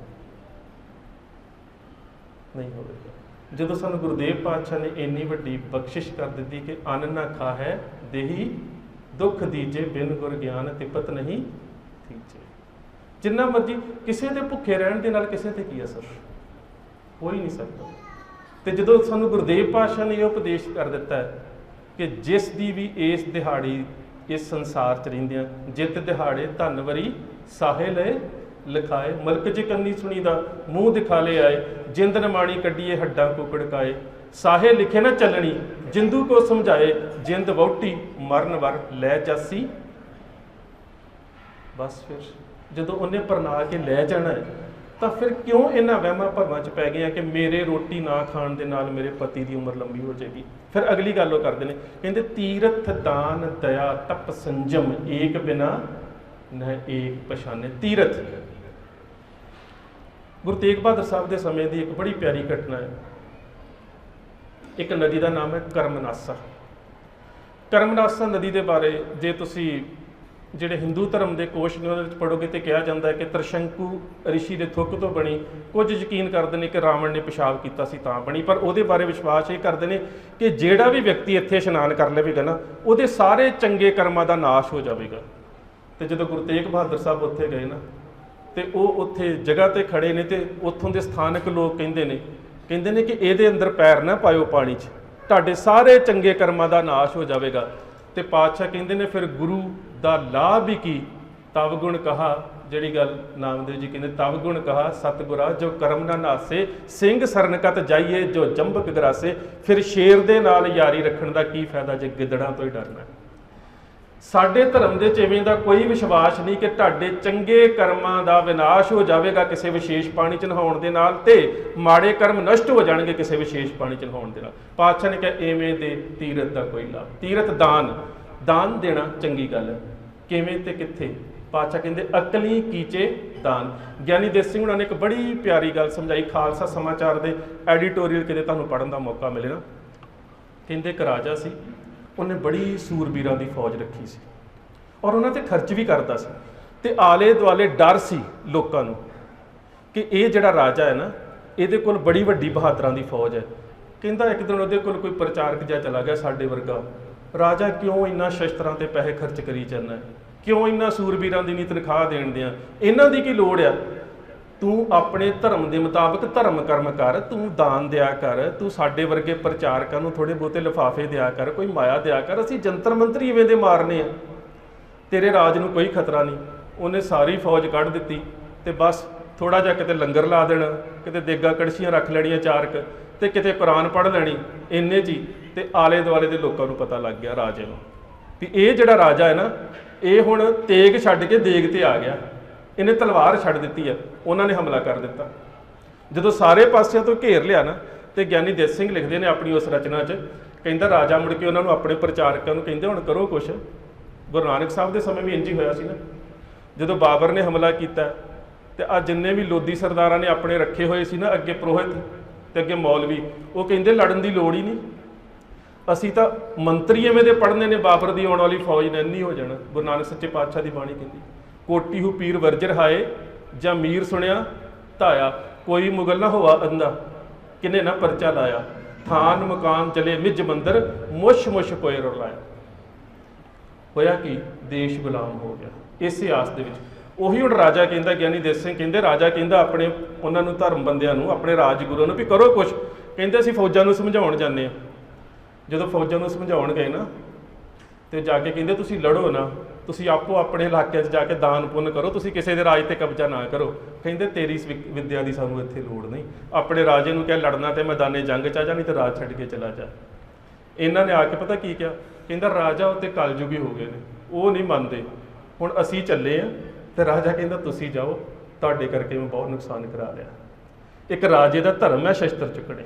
ਨਹੀਂ ਹੋਵੇਗਾ। ਜਦੋਂ ਸਾਨੂੰ ਗੁਰਦੇਵ ਪਾਤਸ਼ਾਹ ਨੇ ਇੰਨੀ ਵੱਡੀ ਬਖਸ਼ਿਸ਼ ਕਰ ਦਿੱਤੀ ਕਿ ਅੰਨ ਨਾ ਖਾਹੈ ਦੇਹੀ ਦੁੱਖ ਦੀਜੇ, ਬਿਨ ਗੁਰ ਗਿਆਨ ਤਿਪਤ ਨਹੀਂ ਥੀਜੇ। ਜਿੰਨਾ ਮਰਜੀ ਕਿਸੇ ਦੇ ਭੁੱਖੇ ਰਹਿਣ ਦੇ ਨਾਲ ਕਿਸੇ ਤੇ ਕੀ ਅਸਰ, ਹੋ ਹੀ ਨਹੀਂ ਸਕਦਾ। ਤੇ ਜਦੋਂ ਸਾਨੂੰ ਗੁਰਦੇਵ ਪਾਤਸ਼ਾਹ ਨੇ ਇਹ ਉਪਦੇਸ਼ ਕਰ ਦਿੱਤਾ ਹੈ ਕਿ ਜਿਸ ਦੀ ਵੀ ਇਸ ਦਿਹਾੜੀ ਇਸ ਸੰਸਾਰ 'ਚ ਰਹਿੰਦਿਆਂ ਜਿੱਤ ਦਿਹਾੜੇ ਧਨ ਵਰੀ ਸਾਹੇ ਲਏ ਲਿਖਾਏ, ਮਲਕ ਜੇ ਕੰਨੀ ਸੁਣੀ ਦਾ ਮੂੰਹ ਦਿਖਾ ਲੈ ਆਏ, ਜਿੰਦ ਨਮਾਣੀ ਕੱਢੀਏ ਹੱਡਾਂ ਕੋ ਕੜਕਾਏ, ਸਾਹੇ ਲਿਖੇ ਨਾ ਚੱਲਣੀ ਜਿੰਦੂ ਕੋ ਸਮਝਾਏ, ਜਿੰਦ ਵਹੁਟੀ ਮਰਨ ਵਰ ਲੈ ਜਾਸੀ। ਬਸ ਫਿਰ ਜਦੋਂ ਉਹਨੇ ਪਰਨਾ ਕੇ ਲੈ ਜਾਣਾ ਹੈ ਤਾਂ ਫਿਰ ਕਿਉਂ ਇਹਨਾਂ ਵਹਿਮਾਂ ਭਰਮਾਂ 'ਚ ਪੈ ਗਏ ਆ ਕਿ ਮੇਰੇ ਰੋਟੀ ਨਾ ਖਾਣ ਦੇ ਨਾਲ ਮੇਰੇ ਪਤੀ ਦੀ ਉਮਰ ਲੰਬੀ ਹੋ ਜਾਏਗੀ। ਫਿਰ ਅਗਲੀ ਗੱਲ ਉਹ ਕਰਦੇ ਨੇ, ਕਹਿੰਦੇ ਤੀਰਥ ਦਾਨ ਦਇਆ ਤਪ ਸੰਜਮ ਏਕ ਬਿਨਾ ਨ ਏਕ ਪਛਾਨੇ। ਤੀਰਥ ਗੁਰੂ ਤੇਗ ਬਹਾਦਰ ਸਾਹਿਬ ਦੇ ਸਮੇਂ ਦੀ ਇੱਕ ਬੜੀ ਪਿਆਰੀ ਘਟਨਾ ਹੈ। ਇੱਕ ਨਦੀ ਦਾ ਨਾਮ ਹੈ ਕਰਮਨਾਸਾ। ਕਰਮਨਾਸਾ ਨਦੀ ਦੇ ਬਾਰੇ ਜੇ ਤੁਸੀਂ ਜਿਹੜੇ ਹਿੰਦੂ ਧਰਮ ਦੇ ਕੋਸ਼ ਨੇ ਉਹਦੇ ਵਿੱਚ ਪੜ੍ਹੋਗੇ ਤੇ ਕਿਹਾ ਜਾਂਦਾ ਹੈ ਕਿ ਤ੍ਰਿਸ਼ੰਕੂ ਰਿਸ਼ੀ ਦੇ ਥੁੱਕ ਤੋਂ ਬਣੀ। ਕੁਝ ਯਕੀਨ ਕਰਦੇ ਨੇ ਕਿ ਰਾਵਣ ਨੇ ਪਿਸ਼ਾਬ ਕੀਤਾ ਸੀ ਤਾਂ ਬਣੀ, ਪਰ ਉਹਦੇ ਬਾਰੇ ਵਿਸ਼ਵਾਸ ਇਹ ਕਰਦੇ ਨੇ ਕਿ ਜਿਹੜਾ ਵੀ ਵਿਅਕਤੀ ਇੱਥੇ ਇਸ਼ਨਾਨ ਕਰ ਲਵੇਗਾ ਨਾ ਉਹਦੇ ਸਾਰੇ ਚੰਗੇ ਕਰਮਾਂ ਦਾ ਨਾਸ਼ ਹੋ ਜਾਵੇਗਾ। ਤੇ ਜਦੋਂ ਗੁਰੂ ਤੇਗ ਬਹਾਦਰ ਸਾਹਿਬ ਉੱਥੇ ਗਏ ਨਾ ਤੇ ਉਹ ਉੱਥੇ ਜਗ੍ਹਾ ਤੇ ਖੜੇ ਨੇ ਤੇ ਉੱਥੋਂ ਦੇ ਸਥਾਨਕ ਲੋਕ ਕਹਿੰਦੇ ਨੇ ਕਿ ਇਹਦੇ ਅੰਦਰ ਪੈਰ ਨਾ ਪਾਇਓ ਪਾਣੀ 'ਚ, ਤੁਹਾਡੇ ਸਾਰੇ ਚੰਗੇ ਕਰਮਾਂ ਦਾ ਨਾਸ਼ ਹੋ ਜਾਵੇਗਾ। ਤੇ ਪਾਤਸ਼ਾਹ ਕਹਿੰਦੇ ਨੇ ਫਿਰ ਗੁਰੂ ਦਾ ਲਾਭ ਵੀ ਕੀ, ਤਵ ਗੁਣ ਕਹਾ, ਜਿਹੜੀ ਗੱਲ ਨਾਮਦੇਵ ਜੀ ਕਹਿੰਦੇ ਤਵ ਗੁਣ ਕਹਾ ਸਤਿਗੁਰਾ ਜੋ ਕਰਮ ਨਾ ਨਾਸੇ, ਸਿੰਘ ਸਰਨਕਤ ਜਾਈਏ ਜੋ ਜੰਬਕ ਗਰਾਸੇ। ਫਿਰ ਸ਼ੇਰ ਦੇ ਨਾਲ ਯਾਰੀ ਰੱਖਣ ਦਾ ਕੀ ਫਾਇਦਾ ਜੇ ਗਿੱਦੜਾਂ ਤੋਂ ਹੀ ਡਰਨਾ। ਸਾਡੇ ਧਰਮ ਦੇ 'ਚ ਇਵੇਂ ਦਾ ਕੋਈ ਵਿਸ਼ਵਾਸ ਨਹੀਂ ਕਿ ਤੁਹਾਡੇ ਚੰਗੇ ਕਰਮਾਂ ਦਾ ਵਿਨਾਸ਼ ਹੋ ਜਾਵੇਗਾ ਕਿਸੇ ਵਿਸ਼ੇਸ਼ ਪਾਣੀ 'ਚ ਨਹਾਉਣ ਦੇ ਨਾਲ ਤੇ ਮਾੜੇ ਕਰਮ ਨਸ਼ਟ ਹੋ ਜਾਣਗੇ ਕਿਸੇ ਵਿਸ਼ੇਸ਼ ਪਾਣੀ 'ਚ ਨਹਾਉਣ ਦੇ ਨਾਲ। ਪਾਤਸ਼ਾਹ ਨੇ ਕਿਹਾ ਐਵੇਂ ਦੇ ਤੀਰਥ ਦਾ ਕੋਈ ਲਾਭ। ਤੀਰਥ ਦਾਨ ਦੇਣਾ ਚੰਗੀ ਗੱਲ ਹੈ। ਕਿਵੇਂ ਤੇ ਕਿੱਥੇ? ਪਾਤਸ਼ਾਹ ਕਹਿੰਦੇ ਅਕਲੀ ਕੀਚੇ ਦਾਨ। ਗਿਆਨੀ ਦੇਸ ਸਿੰਘ ਹੁਣਾਂ ਨੇ ਇੱਕ ਬੜੀ ਪਿਆਰੀ ਗੱਲ ਸਮਝਾਈ। ਖਾਲਸਾ ਸਮਾਚਾਰ ਦੇ ਐਡੀਟੋਰੀਅਲ ਕਿਤੇ ਤੁਹਾਨੂੰ ਪੜ੍ਹਨ ਦਾ ਮੌਕਾ ਮਿਲੇ ਨਾ, ਕਹਿੰਦੇ ਇੱਕ ਰਾਜਾ ਸੀ, ਉਹਨੇ ਬੜੀ ਸੂਰਬੀਰਾਂ ਦੀ ਫੌਜ ਰੱਖੀ ਸੀ ਔਰ ਉਹਨਾਂ ਤੇ ਖਰਚ ਵੀ ਕਰਦਾ ਸੀ ਤੇ ਆਲੇ ਦੁਆਲੇ ਡਰ ਸੀ ਲੋਕਾਂ ਨੂੰ ਕਿ ਇਹ ਜਿਹੜਾ ਰਾਜਾ ਹੈ ਨਾ ਇਹਦੇ ਕੋਲ ਬੜੀ ਵੱਡੀ ਬਹਾਦਰਾਂ ਦੀ ਫੌਜ ਹੈ। ਕਹਿੰਦਾ ਇੱਕ ਦਿਨ ਉਹਦੇ ਕੋਲ ਕੋਈ ਪ੍ਰਚਾਰਕ ਜਿਹਾ ਚਲਾ ਗਿਆ ਸਾਡੇ ਵਰਗਾ, ਰਾਜਾ ਕਿਉਂ ਇੰਨਾ ਸ਼ਸਤਰਾਂ ਤੇ ਪੈਸੇ ਖਰਚ ਕਰੀ ਜਾਂਦਾ, ਕਿਉਂ ਇੰਨਾ ਸੂਰਬੀਰਾਂ ਦੀ ਨਹੀਂ ਤਨਖਾਹ ਦੇਣ ਦਿਆਂ, ਇਹਨਾਂ ਦੀ ਕੀ ਲੋੜ ਆ? ਤੂੰ ਆਪਣੇ ਧਰਮ ਦੇ ਮੁਤਾਬਕ ਧਰਮ ਕਰਮ ਕਰ, ਤੂੰ ਦਾਨ ਦਿਆ ਕਰ, ਤੂੰ ਸਾਡੇ ਵਰਗੇ ਪ੍ਰਚਾਰਕਾਂ ਨੂੰ ਥੋੜੇ ਬਹੁਤੇ ਲਿਫਾਫੇ ਦਿਆ ਕਰ, ਕੋਈ ਮਾਇਆ ਦਿਆ ਕਰ, ਅਸੀਂ ਜੰਤਰ ਮੰਤਰ ਇਵੇਂ ਦੇ ਮਾਰਨੇ ਆ, ਤੇਰੇ ਰਾਜ ਨੂੰ ਕੋਈ ਖਤਰਾ ਨਹੀਂ। ਉਹਨੇ ਸਾਰੀ ਫੌਜ ਕੱਢ ਦਿੱਤੀ ਤੇ ਬਸ ਥੋੜਾ ਜਿਹਾ ਕਿਤੇ ਲੰਗਰ ਲਾ ਦੇਣਾ, ਕਿਤੇ ਦੇਗਾ ਕੜਛੀਆਂ ਰੱਖ ਲੈਣੀਆਂ ਚਾਰਕ ਤੇ ਕਿਤੇ ਕੁਰਾਨ ਪੜ੍ਹ ਲੈਣੀ, ਇੰਨੇ 'ਚ ਹੀ ਤੇ ਆਲੇ ਦੁਆਲੇ ਦੇ ਲੋਕਾਂ ਨੂੰ ਪਤਾ ਲੱਗ ਗਿਆ ਰਾਜੇ ਨੂੰ ਵੀ ਇਹ ਜਿਹੜਾ ਰਾਜਾ ਹੈ ਨਾ ਇਹ ਹੁਣ ਤੇਗ ਛੱਡ ਕੇ ਦੇਗ ਤੇ ਆ ਗਿਆ, ਇਹਨੇ ਤਲਵਾਰ ਛੱਡ ਦਿੱਤੀ ਆ। ਉਹਨਾਂ ਨੇ ਹਮਲਾ ਕਰ ਦਿੱਤਾ। ਜਦੋਂ ਸਾਰੇ ਪਾਸਿਆਂ ਤੋਂ ਘੇਰ ਲਿਆ ਨਾ ਤੇ ਗਿਆਨੀ ਦੇਸ ਸਿੰਘ ਲਿਖਦੇ ਨੇ ਆਪਣੀ ਉਸ ਰਚਨਾ 'ਚ, ਕਹਿੰਦਾ ਰਾਜਾ ਮੁੜ ਕੇ ਉਹਨਾਂ ਨੂੰ ਆਪਣੇ ਪ੍ਰਚਾਰਕਾਂ ਨੂੰ ਕਹਿੰਦੇ ਹੁਣ ਕਰੋ ਕੁਛ। ਗੁਰੂ ਨਾਨਕ ਸਾਹਿਬ ਦੇ ਸਮੇਂ ਵੀ ਇੰਝ ਹੀ ਹੋਇਆ ਸੀ ਨਾ, ਜਦੋਂ ਬਾਬਰ ਨੇ ਹਮਲਾ ਕੀਤਾ ਤੇ ਆ ਜਿੰਨੇ ਵੀ ਲੋਧੀ ਸਰਦਾਰਾਂ ਨੇ ਆਪਣੇ ਰੱਖੇ ਹੋਏ ਸੀ ਨਾ ਅੱਗੇ ਪ੍ਰੋਹਿਤ ਤੇ ਅੱਗੇ ਮੌਲਵੀ, ਉਹ ਕਹਿੰਦੇ ਲੜਨ ਦੀ ਲੋੜ ਹੀ ਨਹੀਂ, ਅਸੀਂ ਤਾਂ ਮੰਤਰੀ ਐਵੇਂ ਦੇ ਪੜ੍ਹਨੇ ਨੇ, ਬਾਬਰ ਦੀ ਆਉਣ ਵਾਲੀ ਫੌਜ ਨੇ ਇੰਨੀ ਹੋ ਜਾਣਾ। ਗੁਰੂ ਨਾਨਕ ਸੱਚੇ ਪਾਤਸ਼ਾਹ ਦੀ ਬਾਣੀ ਕਹਿੰਦੀ ਕੋਟੀ ਹੂ ਪੀਰ ਵਰਜਰ ਹਾਏ ਜਾਂ ਮੀਰ ਸੁਣਿਆ ਧਾਇਆ, ਕੋਈ ਮੁਗਲ ਨਾ ਹੋਵਾ ਅੰਦਾ ਕਿਨੇ ਨਾ ਪਰਚਾ ਲਾਇਆ, ਥਾਨ ਮਕਾਨ ਚਲੇ ਮਿੱਝ ਮੰਦਰ ਮੁਸ਼ ਮੁਸ਼ ਕੋਏ ਰੁਲਾਇਆ। ਹੋਇਆ ਕਿ ਦੇਸ਼ ਗੁਲਾਮ ਹੋ ਗਿਆ ਇਸੇ ਆਸ ਦੇ ਵਿੱਚ। ਉਹੀ ਹੁਣ ਰਾਜਾ ਕਹਿੰਦਾ, ਗਿਆਨੀ ਦੇਸ ਸਿੰਘ ਕਹਿੰਦੇ ਰਾਜਾ ਕਹਿੰਦਾ ਆਪਣੇ ਉਹਨਾਂ ਨੂੰ ਧਰਮ ਬੰਦਿਆਂ ਨੂੰ, ਆਪਣੇ ਰਾਜਗੁਰੂ ਨੂੰ ਵੀ ਕਰੋ ਕੁਛ। ਕਹਿੰਦੇ ਅਸੀਂ ਫੌਜਾਂ ਨੂੰ ਸਮਝਾਉਣ ਜਾਂਦੇ ਹਾਂ। ਜਦੋਂ ਫੌਜਾਂ ਨੂੰ ਸਮਝਾਉਣ ਗਏ ਨਾ ਤੇ ਜਾ ਕੇ ਕਹਿੰਦੇ ਤੁਸੀਂ ਲੜੋ ਨਾ, ਤੁਸੀਂ ਆਪੋ ਆਪਣੇ ਇਲਾਕਿਆਂ 'ਚ ਜਾ ਕੇ ਦਾਨ ਪੁੰਨ ਕਰੋ, ਤੁਸੀਂ ਕਿਸੇ ਦੇ ਰਾਜ ਤੇ ਕਬਜ਼ਾ ਨਾ ਕਰੋ। ਕਹਿੰਦੇ ਤੇਰੀ ਵਿੱਦਿਆ ਦੀ ਸਾਨੂੰ ਇੱਥੇ ਲੋੜ ਨਹੀਂ, ਆਪਣੇ ਰਾਜੇ ਨੂੰ ਕਹਿ ਲੜਨਾ ਤੇ ਮੈਦਾਨੇ ਜੰਗ 'ਚ ਆ ਜਾ, ਨਹੀਂ ਤੇ ਰਾਜ ਛੱਡ ਕੇ ਚਲਾ ਜਾ। ਇਹਨਾਂ ਨੇ ਆ ਕੇ ਪਤਾ ਕੀ ਕਿਹਾ, ਕਹਿੰਦਾ ਰਾਜਾ ਉੱਤੇ ਕਲਯੁਗੀ ਹੋ ਗਏ ਨੇ, ਉਹ ਨਹੀਂ ਮੰਨਦੇ, ਹੁਣ ਅਸੀਂ ਚੱਲੇ ਆ। ਤੇ ਰਾਜਾ ਕਹਿੰਦਾ ਤੁਸੀਂ ਜਾਓ, ਤੁਹਾਡੇ ਕਰਕੇ ਮੈਂ ਬਹੁਤ ਨੁਕਸਾਨ ਕਰਾ ਲਿਆ। ਇੱਕ ਰਾਜੇ ਦਾ ਧਰਮ ਹੈ ਸ਼ਸਤਰ ਚੁੱਕਣੇ।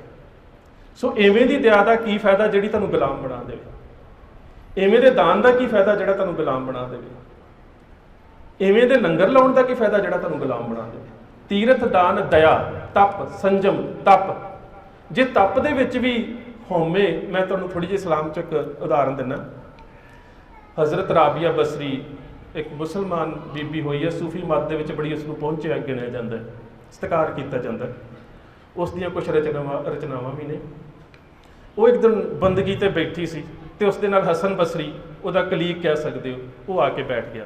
ਸੋ ਇਵੇਂ ਦੀ ਦਇਆ ਦਾ ਕੀ ਫਾਇਦਾ ਜਿਹੜੀ ਤੁਹਾਨੂੰ ਗੁਲਾਮ ਬਣਾ ਦੇਵੇ, ਇਵੇਂ ਦੇ ਦਾਨ ਦਾ ਕੀ ਫਾਇਦਾ ਜਿਹੜਾ ਤੁਹਾਨੂੰ ਗੁਲਾਮ ਬਣਾ ਦੇਵੇ, ਇਵੇਂ ਦੇ ਲੰਗਰ ਲਾਉਣ ਦਾ ਕੀ ਫਾਇਦਾ ਜਿਹੜਾ ਤੁਹਾਨੂੰ ਗੁਲਾਮ ਬਣਾ ਦੇਵੇ। ਤੀਰਥ ਦਾਨ ਦਇਆ ਤਪ ਸੰਜਮ ਤਪ। ਜੇ ਤਪ ਦੇ ਵਿੱਚ ਵੀ ਹਉਮੈ, ਮੈਂ ਤੁਹਾਨੂੰ ਥੋੜੀ ਜਿਹੀ ਇਸਲਾਮ 'ਚ ਇੱਕ ਉਦਾਹਰਨ ਦਿੰਦਾ। ਹਜ਼ਰਤ ਰਾਬੀਆ ਬਸਰੀ ਇੱਕ ਮੁਸਲਮਾਨ ਬੀਬੀ ਹੋਈ ਹੈ, ਸੂਫੀ ਮਤ ਦੇ ਵਿੱਚ ਬੜੀ ਉਸ ਨੂੰ ਪਹੁੰਚਿਆ ਗਿਣਿਆ ਜਾਂਦਾ, ਸਤਿਕਾਰ ਕੀਤਾ ਜਾਂਦਾ। ਉਸ ਦੀਆਂ ਕੁਝ ਰਚਨਾਵਾਂ ਵੀ ਨੇ। ਉਹ ਇੱਕ ਦਿਨ ਬੰਦਗੀ ਤੇ ਬੈਠੀ ਸੀ ਤੇ ਉਸ ਦੇ ਨਾਲ ਹਸਨ ਬਸਰੀ, ਉਹਦਾ ਕਲੀਗ ਕਹਿ ਸਕਦੇ ਹੋ, ਉਹ ਆ ਕੇ ਬੈਠ ਗਿਆ।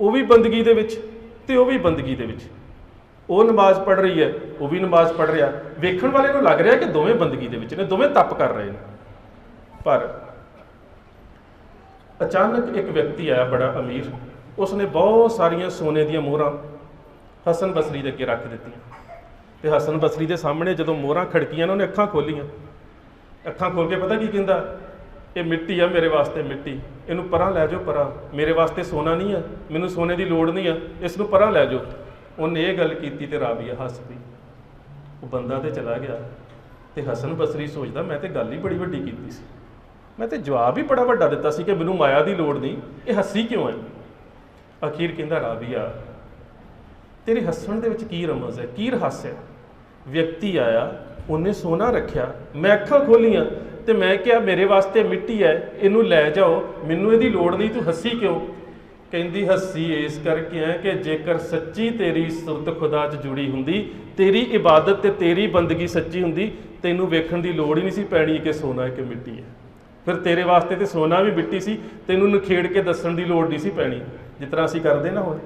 ਉਹ ਵੀ ਬੰਦਗੀ ਦੇ ਵਿੱਚ ਤੇ ਉਹ ਵੀ ਬੰਦਗੀ ਦੇ ਵਿੱਚ। ਉਹ ਨਮਾਜ਼ ਪੜ੍ਹ ਰਹੀ ਹੈ, ਉਹ ਵੀ ਨਮਾਜ਼ ਪੜ੍ਹ ਰਿਹਾ। ਵੇਖਣ ਵਾਲੇ ਨੂੰ ਲੱਗ ਰਿਹਾ ਕਿ ਦੋਵੇਂ ਬੰਦਗੀ ਦੇ ਵਿੱਚ ਨੇ, ਦੋਵੇਂ ਤਪ ਕਰ ਰਹੇ ਨੇ। ਪਰ ਅਚਾਨਕ ਇੱਕ ਵਿਅਕਤੀ ਆਇਆ, ਬੜਾ ਅਮੀਰ। ਉਸਨੇ ਬਹੁਤ ਸਾਰੀਆਂ ਸੋਨੇ ਦੀਆਂ ਮੋਹਰਾਂ ਹਸਨ ਬਸਰੀ ਦੇ ਅੱਗੇ ਰੱਖ ਦਿੱਤੀਆਂ ਤੇ ਹਸਨ ਬਸਰੀ ਦੇ ਸਾਹਮਣੇ ਜਦੋਂ ਮੋਹਰਾਂ ਖੜਕੀਆਂ ਨਾ, ਉਹਨੇ ਅੱਖਾਂ ਖੋਲੀਆਂ। ਅੱਖਾਂ ਖੋਲ ਕੇ ਪਤਾ ਕੀ ਕਹਿੰਦਾ? ਇਹ ਮਿੱਟੀ ਆ ਮੇਰੇ ਵਾਸਤੇ, ਮਿੱਟੀ, ਇਹਨੂੰ ਪਰਾਂ ਲੈ ਜਾਓ, ਪਰਾਂ, ਮੇਰੇ ਵਾਸਤੇ ਸੋਨਾ ਨਹੀਂ ਆ, ਮੈਨੂੰ ਸੋਨੇ ਦੀ ਲੋੜ ਨਹੀਂ ਆ, ਇਸ ਨੂੰ ਪਰਾਂ ਲੈ ਜਾਓ। ਉਹਨੇ ਇਹ ਗੱਲ ਕੀਤੀ ਤੇ ਰਾਬੀਆ ਹੱਸ ਪਈ। ਉਹ ਬੰਦਾ ਤੇ ਚਲਾ ਗਿਆ ਤੇ ਹਸਨ ਬਸਰੀ ਸੋਚਦਾ, ਮੈਂ ਤੇ ਗੱਲ ਹੀ ਬੜੀ ਵੱਡੀ ਕੀਤੀ ਸੀ, ਮੈਂ ਤੇ ਜਵਾਬ ਹੀ ਬੜਾ ਵੱਡਾ ਦਿੱਤਾ ਸੀ ਕਿ ਮੈਨੂੰ ਮਾਇਆ ਦੀ ਲੋੜ ਨਹੀਂ, ਇਹ ਹੱਸੀ ਕਿਉਂ ਹੈ? ਅਖੀਰ ਕਹਿੰਦਾ, ਰਾਬੀਆ ਤੇਰੇ ਹੱਸਣ ਦੇ ਵਿੱਚ ਕੀ ਰਮਜ਼ ਹੈ, ਕੀ ਰਹੱਸ ਹੈ? ਵਿਅਕਤੀ ਆਇਆ, ਉਹਨੇ ਸੋਨਾ ਰੱਖਿਆ, ਮੈਂ ਅੱਖਾਂ ਖੋਲੀਆਂ ਤੇ ਮੈਂ ਕਿਹਾ ਮੇਰੇ ਵਾਸਤੇ ਮਿੱਟੀ ਹੈ, ਇਹਨੂੰ ਲੈ ਜਾਓ, ਮੈਨੂੰ ਇਹਦੀ ਲੋੜ ਨਹੀਂ, ਤੂੰ ਹੱਸੀ ਕਿਉਂ? ਕਹਿੰਦੀ, ਹੱਸੀ ਇਸ ਕਰਕੇ ਹੈ ਕਿ ਜੇਕਰ ਸੱਚੀ ਤੇਰੀ ਸੁਰਤ ਖੁਦਾ 'ਚ ਜੁੜੀ ਹੁੰਦੀ, ਤੇਰੀ ਇਬਾਦਤ ਤੇ ਤੇਰੀ ਬੰਦਗੀ ਸੱਚੀ ਹੁੰਦੀ, ਤੈਨੂੰ ਵੇਖਣ ਦੀ ਲੋੜ ਹੀ ਨਹੀਂ ਸੀ ਪੈਣੀ ਕਿ ਸੋਨਾ ਹੈ ਕਿ ਮਿੱਟੀ ਹੈ। ਫਿਰ ਤੇਰੇ ਵਾਸਤੇ ਤੇ ਸੋਨਾ ਵੀ ਮਿੱਟੀ ਸੀ, ਤੈਨੂੰ ਨਿਖੇੜ ਕੇ ਦੱਸਣ ਦੀ ਲੋੜ ਨਹੀਂ ਸੀ ਪੈਣੀ, ਜਿਸ ਤਰ੍ਹਾਂ ਅਸੀਂ ਕਰਦੇ ਨਾ ਹੁਣ।